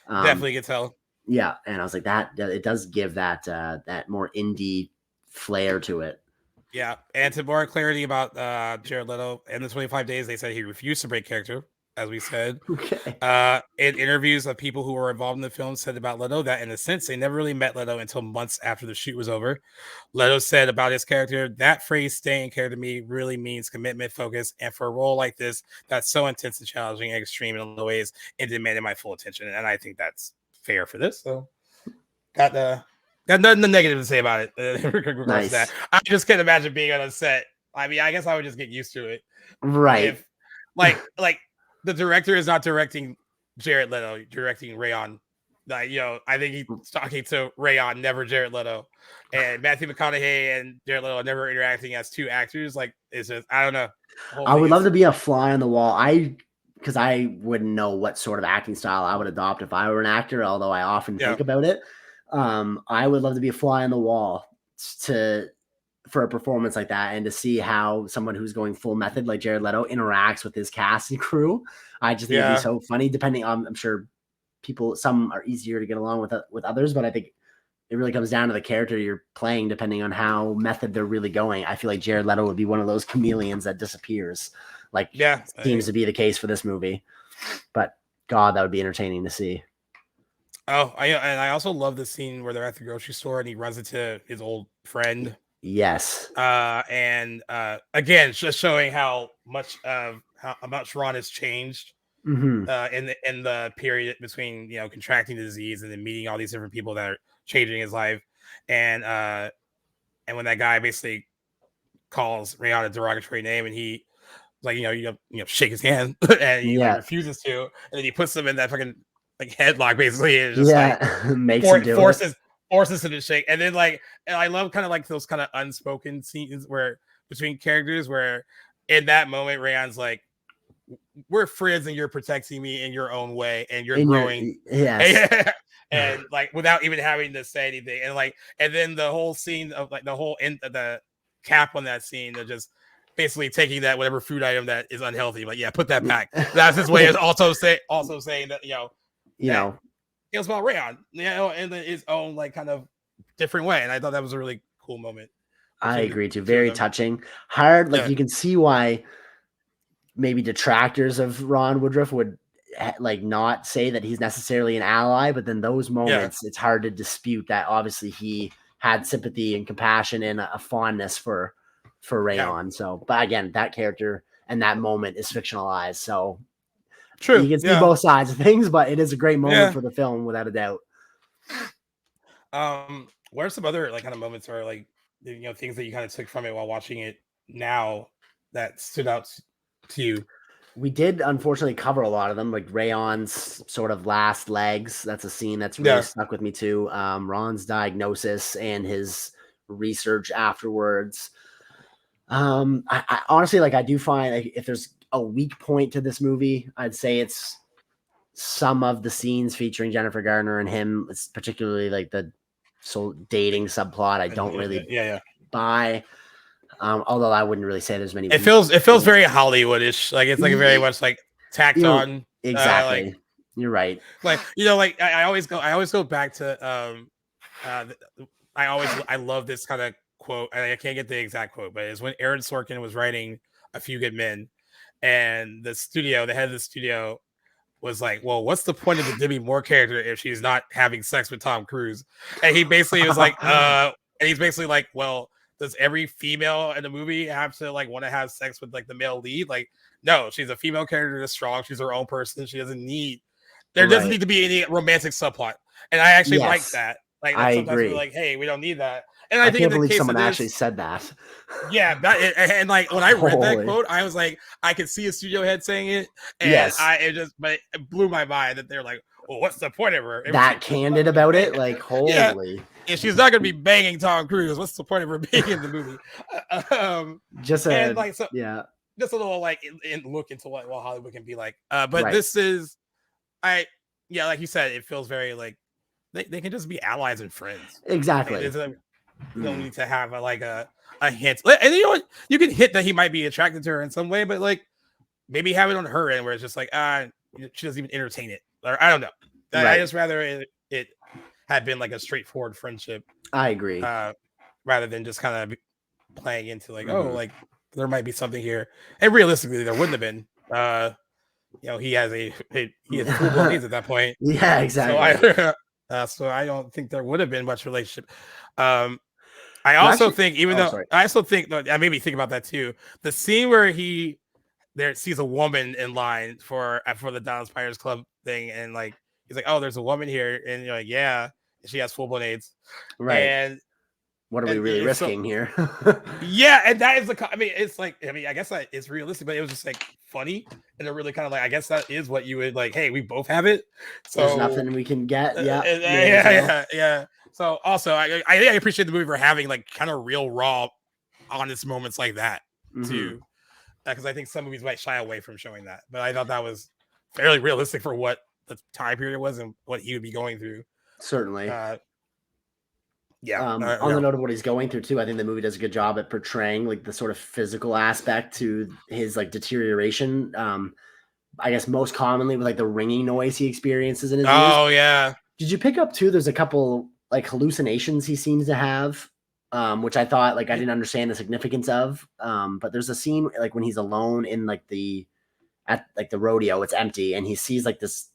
definitely can tell. Yeah, and I was like, that it does give that more indie flair to it. Yeah, and to more clarity about Jared Leto, in the 25 days, they said he refused to break character, as we said. Okay. In interviews of people who were involved in the film said about Leto that, in a sense, they never really met Leto until months after the shoot was over. Leto said about his character, that phrase, staying in character, to me really means commitment, focus, and for a role like this, that's so intense and challenging and extreme in a lot of ways, it demanded my full attention. And I think that's fair for this. So, got nothing negative to say about it. Nice. That. I just can't imagine being on a set. I mean, I guess I would just get used to it. Right. If, like the director is not directing Jared Leto, directing Rayon. I think he's talking to Rayon, never Jared Leto. And Matthew McConaughey and Jared Leto are never interacting as two actors. Like, it's just, I don't know. I would love to be a fly on the wall. Because I wouldn't know what sort of acting style I would adopt if I were an actor, although I often think about it. I would love to be a fly on the wall for a performance like that, and to see how someone who's going full method like Jared Leto interacts with his cast and crew. I just think it'd be so funny. Depending on, I'm sure some are easier to get along with others, but I think it really comes down to the character you're playing, depending on how method they're really going. I feel like Jared Leto would be one of those chameleons that disappears. Seems to be the case for this movie. But God, that would be entertaining to see. Oh, I also love the scene where they're at the grocery store and he runs into his old friend. Yes. And again, just showing how much Ron has changed in the period between contracting the disease and then meeting all these different people that are changing his life. And when that guy basically calls Rayon a derogatory name, and he like shake his hand and he refuses to, and then he puts them in that fucking like headlock basically. It's just like makes him do forces him to shake. And then like, and I love kind of like those kind of unspoken scenes where between characters where in that moment Rayon's like, we're friends and you're protecting me in your own way and you're growing. And like without even having to say anything. And like, and then the whole scene of like the whole end of the cap on that scene of just basically taking that whatever food item that is unhealthy, like, yeah, put that back. That's his way of also saying that, it was about Rayon, in his own like kind of different way. And I thought that was a really cool moment. I agree too. Very touching. Hard. Like you can see why maybe detractors of Ron Woodroof would like not say that he's necessarily an ally, but then those moments, it's hard to dispute that obviously he had sympathy and compassion and a fondness for Rayon. So, but again, that character and that moment is fictionalized. So true. You can see both sides of things, but it is a great moment for the film without a doubt. What are some other like kind of moments or like, things that you kind of took from it while watching it now that stood out to you? We did unfortunately cover a lot of them, like Rayon's sort of last legs. That's a scene that's really stuck with me too. Ron's diagnosis and his research afterwards. I honestly, like, I do find like if there's a weak point to this movie, I'd say it's some of the scenes featuring Jennifer Garner and him. It's particularly like the dating subplot. I don't really buy. Although I wouldn't really say there's many. It feels very Hollywoodish. Like it's like very much like tacked on. Exactly. Like, you're right. Like like I always go back to I love this kind of quote. I can't get the exact quote, but it's when Aaron Sorkin was writing A Few Good Men, and the head of the studio was like, well, what's the point of the Demi Moore character if she's not having sex with Tom Cruise? And he basically was like, and he's basically like, well, does every female in the movie have to like want to have sex with like the male lead? Like, no, she's a female character that's strong. She's her own person. She doesn't need, doesn't need to be any romantic subplot. And I actually like that. Like, I sometimes agree. we're like, hey, we don't need that. And I think can't in the believe case someone of this, actually said that. Yeah, and like when I read that quote, I was like, I could see a studio head saying it, and but it blew my mind that they're like, well, what's the point of her? That candid about it, like, holy. Yeah. And she's not gonna be banging Tom Cruise. What's the point of her being in the movie? Just a little like look into what Hollywood can be like. But this is, like you said, it feels very like they can just be allies and friends. Exactly. You don't need to have a hint. And you know what? You can hint that he might be attracted to her in some way, but like maybe have it on her end where it's just like she doesn't even entertain it. Or I don't know. I just rather it had been like a straightforward friendship. I agree. Rather than just kind of playing into like, oh, like there might be something here. And realistically, there wouldn't have been. He has full-blown AIDS at that point. Yeah, exactly. So I don't think there would have been much relationship. I also think I made me think about that too. The scene where he sees a woman in line for the Dallas Buyers Club thing, and like he's like, oh, there's a woman here, and you're like, yeah, she has full-blown AIDS, right? And what are we really risking here? Yeah, and that is I guess that is realistic, but it was just like funny, and they're really kind of like, I guess that is what you would like. Hey, we both have it, so there's nothing we can get. Yeah. So also, I appreciate the movie for having like kind of real, raw, honest moments like that too, because I think some movies might shy away from showing that, but I thought that was fairly realistic for what the time period was and what he would be going through. Certainly. On the note of what he's going through too, I think the movie does a good job at portraying like the sort of physical aspect to his like deterioration. I guess most commonly with like the ringing noise he experiences in his ears. Oh yeah. Did you pick up too? There's a couple like hallucinations he seems to have, which I thought like I didn't understand the significance of. But there's a scene like when he's alone in like the rodeo, it's empty, and he sees like this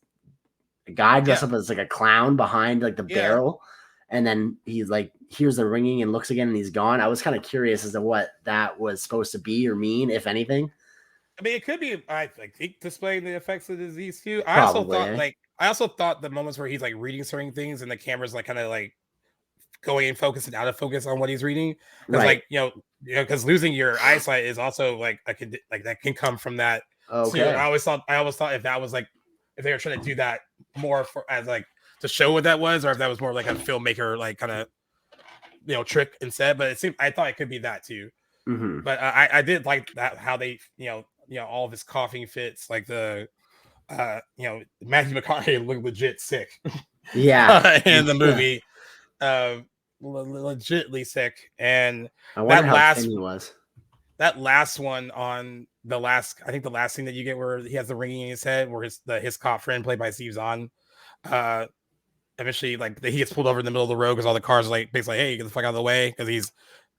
guy dressed up as like a clown behind like the barrel. And then he's like, hears the ringing and looks again and he's gone. I was kind of curious as to what that was supposed to be or mean, if anything. I mean, it could be, I think, displaying the effects of the disease too. Probably, I also thought the moments where he's like reading certain things and the camera's like kind of like going in focus and out of focus on what he's reading. Because like, because losing your eyesight is also like that can come from that. Okay. Too. I always thought if that was like, if they were trying to do that more as like to show what that was, or if that was more like a filmmaker like kind of trick instead. But I thought it could be that too. Mm-hmm. But I did like that how they all of his coughing fits, like the Matthew McConaughey looked legit sick. Yeah, in the movie, legitly sick. And I wonder how thin he was. That last one on the last scene that you get where he has the ringing in his head, where his cop friend played by Steve Zahn, eventually like he gets pulled over in the middle of the road because all the cars are like basically, hey, get the fuck out of the way, because he's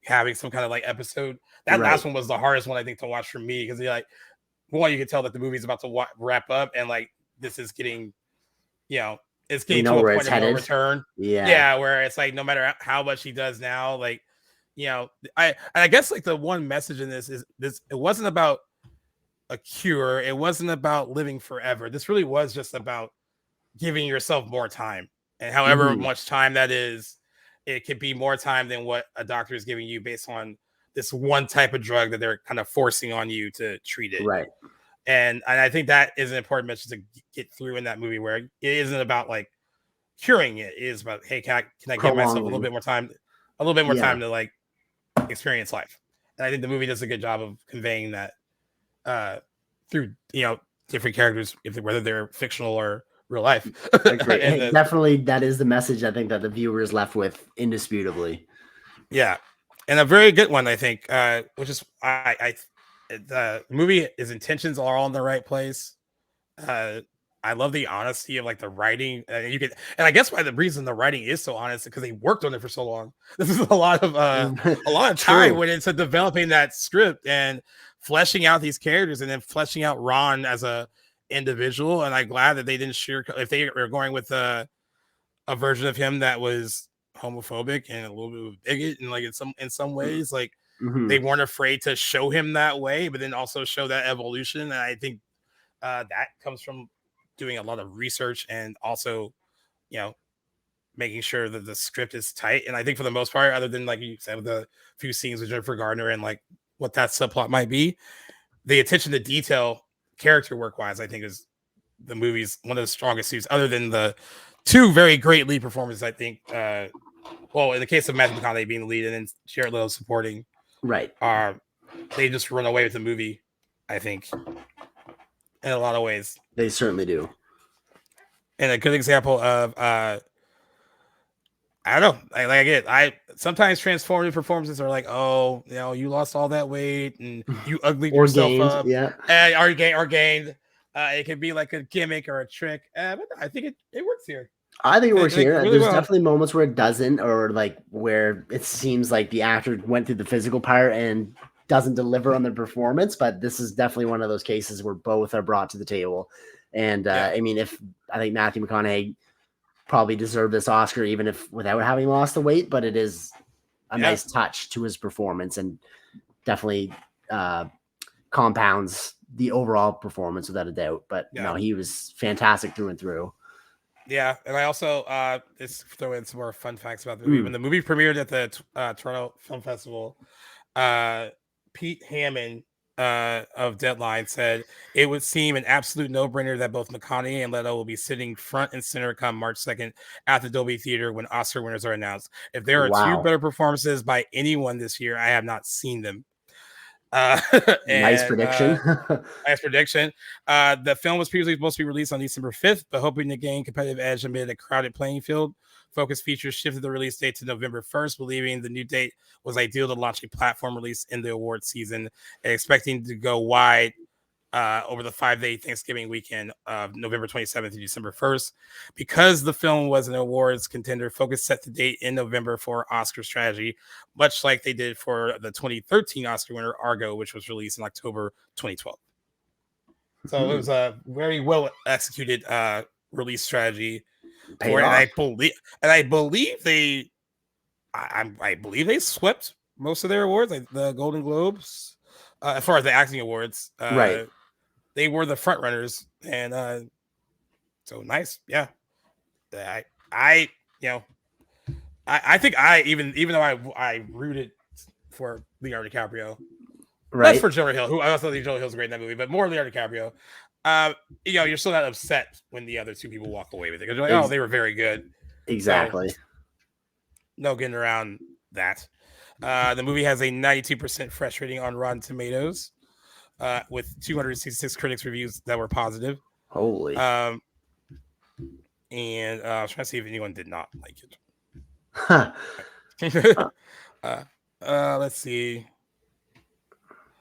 having some kind of like episode. That last one was the hardest one I think to watch for me, because you're like, one, you can tell that the movie's about to wrap up, and like this is getting, it's getting to a point of no return. Yeah, where it's like no matter how much he does now, like I guess like the one message in this is this: it wasn't about a cure, it wasn't about living forever. This really was just about giving yourself more time, and however much time that is, it could be more time than what a doctor is giving you based on this one type of drug that they're kind of forcing on you to treat it. Right. And I think that is an important message to get through in that movie, where it isn't about like curing it. It is about, hey, can I give myself a little bit more time to like experience life. And I think the movie does a good job of conveying that through different characters, whether they're fictional or real life. Definitely, that is the message I think that the viewer is left with, indisputably. Yeah, and a very good one, I think, which is the movie, his intentions are all in the right place. I love the honesty of like the writing. And I guess why the reason the writing is so honest is because they worked on it for so long. This is a lot of time went into developing that script and fleshing out these characters, and then fleshing out Ron as a individual. And I'm glad that they didn't if they were going with a version of him that was homophobic and a little bit of a bigot, and like in some ways, like they weren't afraid to show him that way, but then also show that evolution. And I think that comes from doing a lot of research and also, making sure that the script is tight. And I think for the most part, other than like you said, with the few scenes with Jennifer Garner and like what that subplot might be, the attention to detail, character work wise, I think is the movie's one of the strongest suits, other than the two very great lead performances. I think, well, in the case of Matthew McConaughey being the lead and then Jared Leto supporting, right? They just run away with the movie, I think, in a lot of ways. They certainly do. And a good example of I don't know, I sometimes transformative performances are like, oh, you lost all that weight and you uglied yourself up, and or gained. It can be like a gimmick or a trick, but I think it works here. I think it works here. Really There's definitely moments where it doesn't, or like where it seems like the actor went through the physical part and doesn't deliver on their performance. But this is definitely one of those cases where both are brought to the table. And I mean, I think Matthew McConaughey probably deserved this Oscar, even if without having lost the weight, but it is a nice touch to his performance, and definitely compounds the overall performance without a doubt. But no, he was fantastic through and through. Yeah, and I also let's throw in some more fun facts about the movie. When the movie premiered at the Toronto Film Festival, Pete Hammond of Deadline said it would seem an absolute no-brainer that both McConaughey and Leto will be sitting front and center come March 2nd at the Dolby Theater when Oscar winners are announced. If there are two better performances by anyone this year, I have not seen them. Nice prediction. Nice prediction. The film was previously supposed to be released on December 5th, but hoping to gain competitive edge amid a crowded playing field, Focus Features shifted the release date to November 1st, believing the new date was ideal to launch a platform release in the award season, and expecting to go wide over the 5-day Thanksgiving weekend of November 27th to December 1st. Because the film was an awards contender, Focus set the date in November for Oscar strategy, much like they did for the 2013 Oscar winner Argo, which was released in October 2012. So it was a very well executed release strategy. And I believe they swept most of their awards, like the Golden Globes, as far as the acting awards. Right. They were the front runners, and so nice. Yeah. I think even though I rooted for Leonardo DiCaprio, right? Less for Jonah Hill, who I also think Jonah Hill's great in that movie, but more Leonardo DiCaprio. You're still not upset when the other two people walk away with it because you're like, oh, they were very good. Exactly. So, no getting around that. The movie has a 92% fresh rating on Rotten Tomatoes, with 266 critics reviews that were positive. Holy. And I was trying to see if anyone did not like it. Huh. Let's see.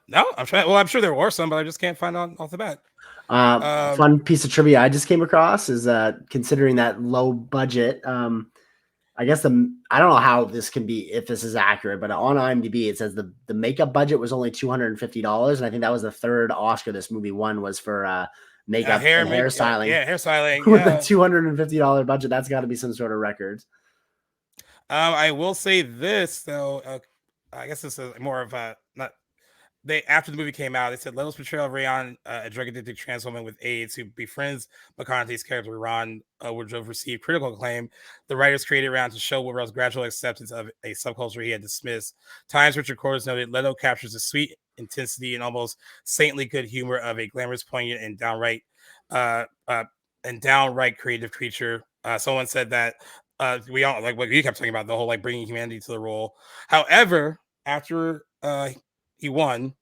No, I'm trying. Well, I'm sure there were some, but I just can't find on off the bat. Fun piece of trivia I just came across is considering that low budget. I guess I don't know how this can be, if this is accurate, but on IMDb it says the makeup budget was only $250, and I think that was the third Oscar this movie won was for makeup and hairstyling. Yeah, hairstyling with a $250 budget. That's got to be some sort of record. I will say this though. I guess this is more of a not. After the movie came out, they said Leto's portrayal of Rayon, a drug-addicted trans woman with AIDS who befriends McConaughey's character Ron Woodroof, received critical acclaim. The writers created Rayon to show Woodroff's gradual acceptance of a subculture he had dismissed. Times Rich Recorders noted Leto captures the sweet intensity and almost saintly good humor of a glamorous, poignant, and downright creative creature. Someone said that we all like what you kept talking about, the whole like bringing humanity to the role. However, after he won,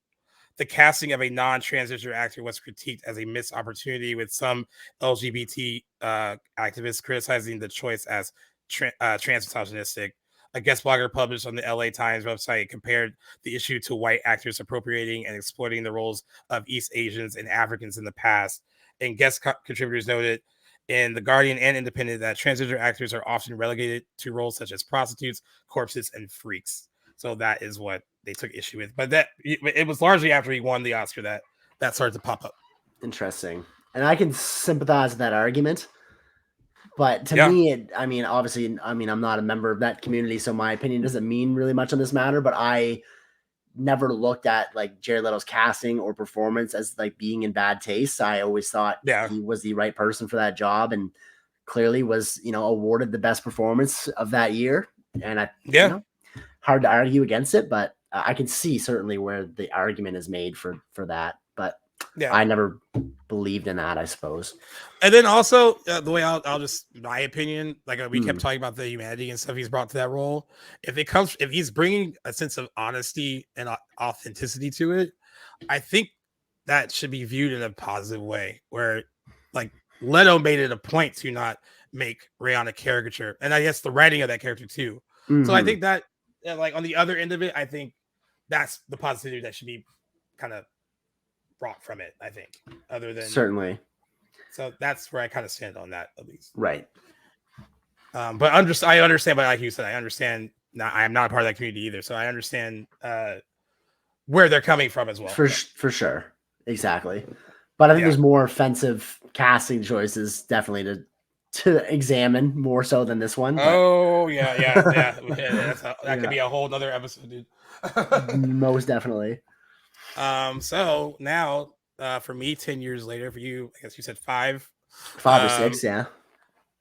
the casting of a non-transgender actor was critiqued as a missed opportunity, with some LGBT activists criticizing the choice as trans-misogynistic. A guest blogger published on the LA Times website compared the issue to white actors appropriating and exploiting the roles of East Asians and Africans in the past. And guest contributors noted in The Guardian and Independent that transgender actors are often relegated to roles such as prostitutes, corpses, and freaks. So that is what they took issue with. But that it was largely after he won the Oscar that started to pop up. Interesting. And I can sympathize with that argument. But to me, obviously, I'm not a member of that community, so my opinion doesn't mean really much on this matter, but I never looked at like Jared Leto's casting or performance as like being in bad taste. I always thought he was the right person for that job, and clearly was, awarded the best performance of that year. And hard to argue against it, but I can see certainly where the argument is made for that. But I never believed in that, I suppose. And then also the way I'll just, my opinion, like we kept talking about the humanity and stuff he's brought to that role. If he's bringing a sense of honesty and authenticity to it, I think that should be viewed in a positive way, where like Leto made it a point to not make Rayon a caricature. And I guess the writing of that character too. So I think that like on the other end of it, I think that's the positivity that should be kind of brought from it, I think, other than certainly. So that's where I kind of stand on that, at least. Right. But I understand, but like you said, I understand. Now I am not a part of that community either, so I understand where they're coming from as well. For sure, exactly. But I think there's more offensive casting choices, definitely to examine more so than this one. But... Oh yeah. That could be a whole other episode, dude. Most definitely. So now, for me, 10 years later, for you, I guess you said 5 or 6, yeah.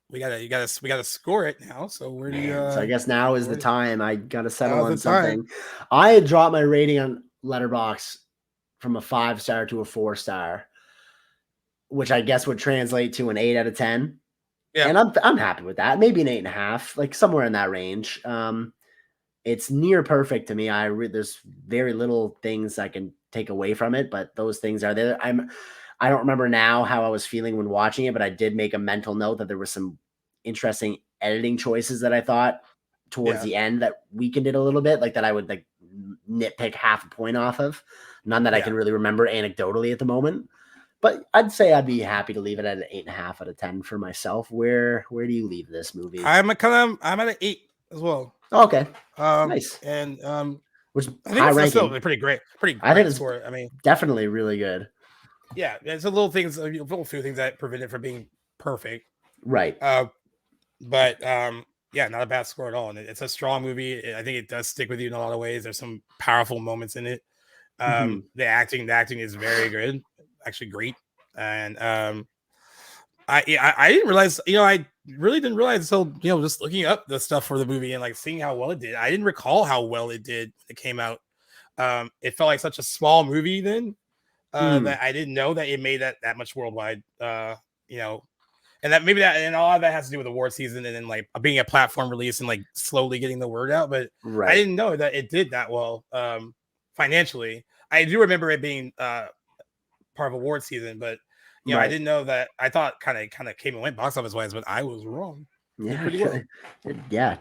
We gotta score it now. So where do you? So I guess now is the time. I gotta settle on something. I had dropped my rating on Letterboxd from a 5-star to a 4-star, which I guess would translate to an 8 out of 10. Yeah, and I'm happy with that. Maybe an 8.5, like somewhere in that range. It's near perfect to me. There's very little things I can take away from it, but those things are there. I don't remember now how I was feeling when watching it, but I did make a mental note that there were some interesting editing choices that I thought towards the end that weakened it a little bit, like that I would like nitpick half a point off of. None that I can really remember anecdotally at the moment. But I'd say I'd be happy to leave it at an 8.5 out of 10 for myself. Where do you leave this movie? I'm at an 8 as well. Okay. Nice. And which I think it's still pretty great. I think it's score. I mean, definitely really good. Yeah, it's a little few things that prevent it from being perfect. Right. But not a bad score at all. And it's a strong movie. I think it does stick with you in a lot of ways. There's some powerful moments in it. The acting is very good, actually great. And I didn't realize, I really didn't realize until, just looking up the stuff for the movie and like seeing how well it did. I didn't recall how well it did when it came out. It felt like such a small movie then. that I didn't know that it made that much worldwide. You know, and that maybe that and all of that has to do with award season and then like being a platform release and like slowly getting the word out. But I didn't know that it did that well financially. I do remember it being part of award season, but you know, I didn't know that. I thought kind of came and went box office wise, but I was wrong. Yeah, pretty well. Yeah,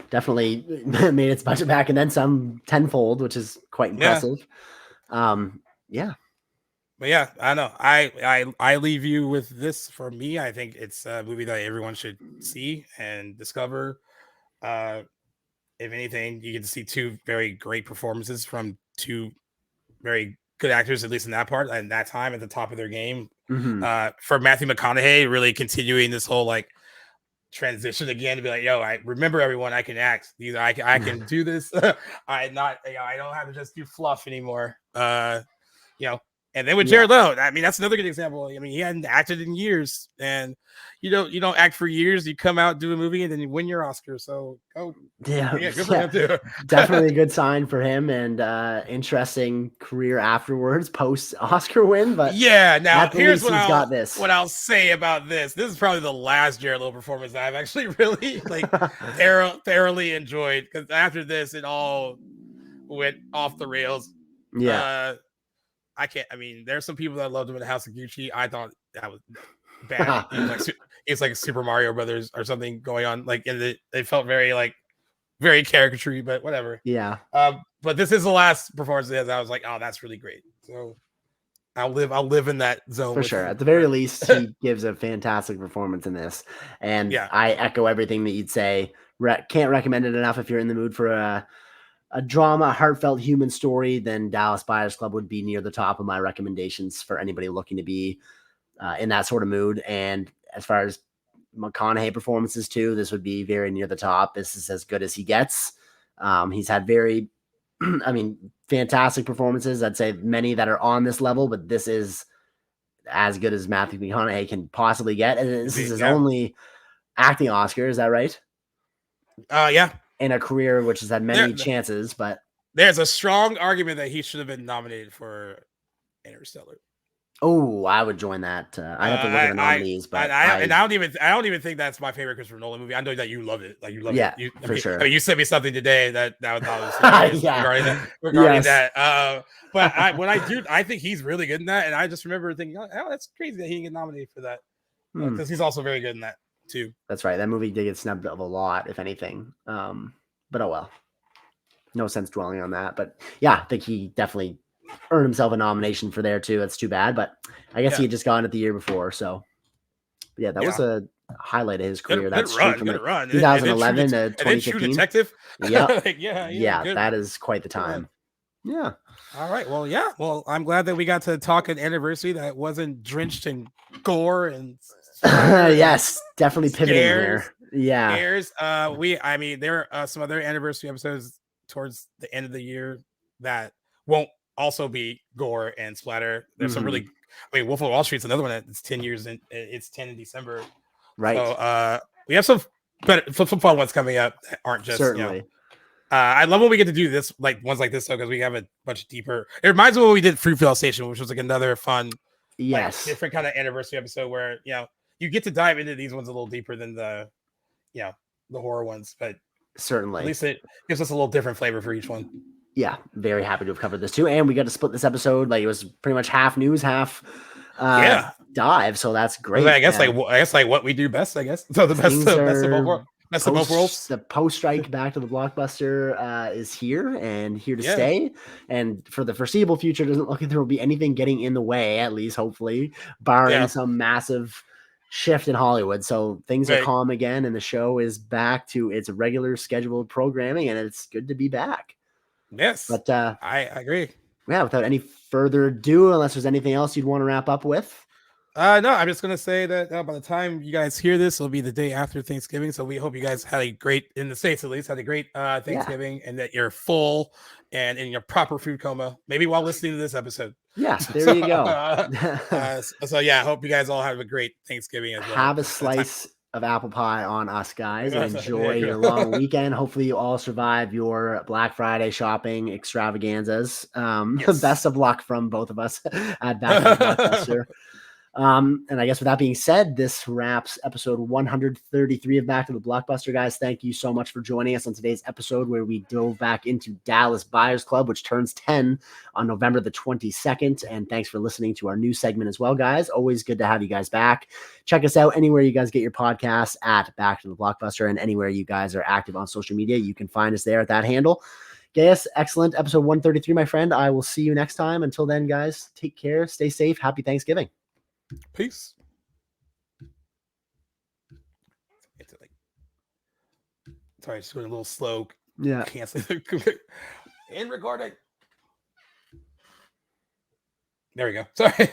definitely made its budget back and then some tenfold, which is quite impressive. Yeah. But yeah, I know. I leave you with this. For me, I think it's a movie that everyone should see and discover. If anything, you get to see two very great performances from two very good actors, at least in that part and that time at the top of their game. For Matthew McConaughey, really continuing this whole like transition again to be like, yo, I remember everyone. I can act. I can do this. I don't have to just do fluff anymore. You know. And then with Jared Leto, I mean, that's another good example. I mean, he hadn't acted in years, and you don't act for years. You come out, do a movie, and then you win your Oscar. So, good for him too. Definitely a good sign for him, and interesting career afterwards, post Oscar win. But now here's what I'll say about this. This is probably the last Jared Leto performance I've actually really like thoroughly enjoyed, because after this, it all went off the rails. I can't. I mean, there's some people that loved him in the House of Gucci. I thought that was bad. It's like Super Mario Brothers or something going on. Like, it felt very caricature, but whatever. Yeah. But this is the last performance that I was like, oh, that's really great. So I'll live in that zone for sure. At the very least, he gives a fantastic performance in this, and I echo everything that you'd say. Can't recommend it enough if you're in the mood for a drama, heartfelt human story. Then Dallas Buyers Club would be near the top of my recommendations for anybody looking to be in that sort of mood. And as far as McConaughey performances too, this would be very near the top. This is as good as he gets. He's had very, fantastic performances. I'd say many that are on this level, but this is as good as Matthew McConaughey can possibly get. And this is his only acting Oscar. Is that right? Yeah. In a career which has had many chances, but there's a strong argument that he should have been nominated for Interstellar. Oh, I would join that. I have to look at the nominees, but I don't even think that's my favorite Christopher Nolan movie. I know that you love it. Like, you love it. For sure. I mean, you sent me something today that was regarding that. But I think he's really good in that, and I just remember thinking, oh, that's crazy that he didn't get nominated for that, because he's also very good in that too. That's right. That movie did get snubbed of a lot, if anything. But oh well. No sense dwelling on that. But yeah, I think he definitely earned himself a nomination for there too. That's too bad, but I guess he had just gotten it the year before. So but yeah, that was a highlight of his career. That's from 2011 to 2015. Detective. Yeah, that is quite the time. Yeah. All right. Well, yeah. Well, I'm glad that we got to talk an anniversary that wasn't drenched in gore and yes, definitely pivoting here. Yeah. There are some other anniversary episodes towards the end of the year that won't also be gore and splatter. There's some really, Wolf of Wall Street's another one that's 10 years and it's 10 in December. Right. So we have some fun ones coming up that aren't just certainly. I love when we get to do this, like ones like this, though, because we have a bunch deeper. It reminds me of when we did Fruitvale Station, which was like another fun, different kind of anniversary episode where you get to dive into these ones a little deeper than the horror ones, but certainly at least it gives us a little different flavor for each one. Yeah, very happy to have covered this too, and we got to split this episode. Like, it was pretty much half news, half dive. So that's great. I guess like what we do best. I guess so. The best of both worlds. Best of both worlds. The post-strike Back to the Blockbuster is here and here to stay. And for the foreseeable future, doesn't look like there will be anything getting in the way, at least hopefully, barring some massive shift in Hollywood. So things are calm again, and the show is back to its regular scheduled programming, and it's good to be back. Yes, but I agree. Yeah, without any further ado, unless there's anything else you'd want to wrap up with. No, I'm just gonna say that by the time you guys hear this, it'll be the day after Thanksgiving. So we hope you guys had a great, in the States at least, had a great Thanksgiving, and that you're full and in your proper food coma, maybe while listening to this episode. Yeah, there you go. So yeah, I hope you guys all have a great Thanksgiving as well. Have a slice of apple pie on us, guys. Enjoy your long weekend. Hopefully you all survive your Black Friday shopping extravaganzas. Best of luck from both of us at Back to the Blockbuster. And I guess with that being said, this wraps episode 133 of Back to the Blockbuster, guys. Thank you so much for joining us on today's episode where we dove back into Dallas Buyers Club, which turns 10 on November the 22nd. And thanks for listening to our new segment as well, guys. Always good to have you guys back. Check us out anywhere you guys get your podcasts at Back to the Blockbuster, and anywhere you guys are active on social media, you can find us there at that handle. Gaius, excellent. Episode 133, my friend. I will see you next time. Until then, guys, take care. Stay safe. Happy Thanksgiving. Peace. Sorry, just going a little slow. Yeah. Canceling. And recording. There we go. Sorry.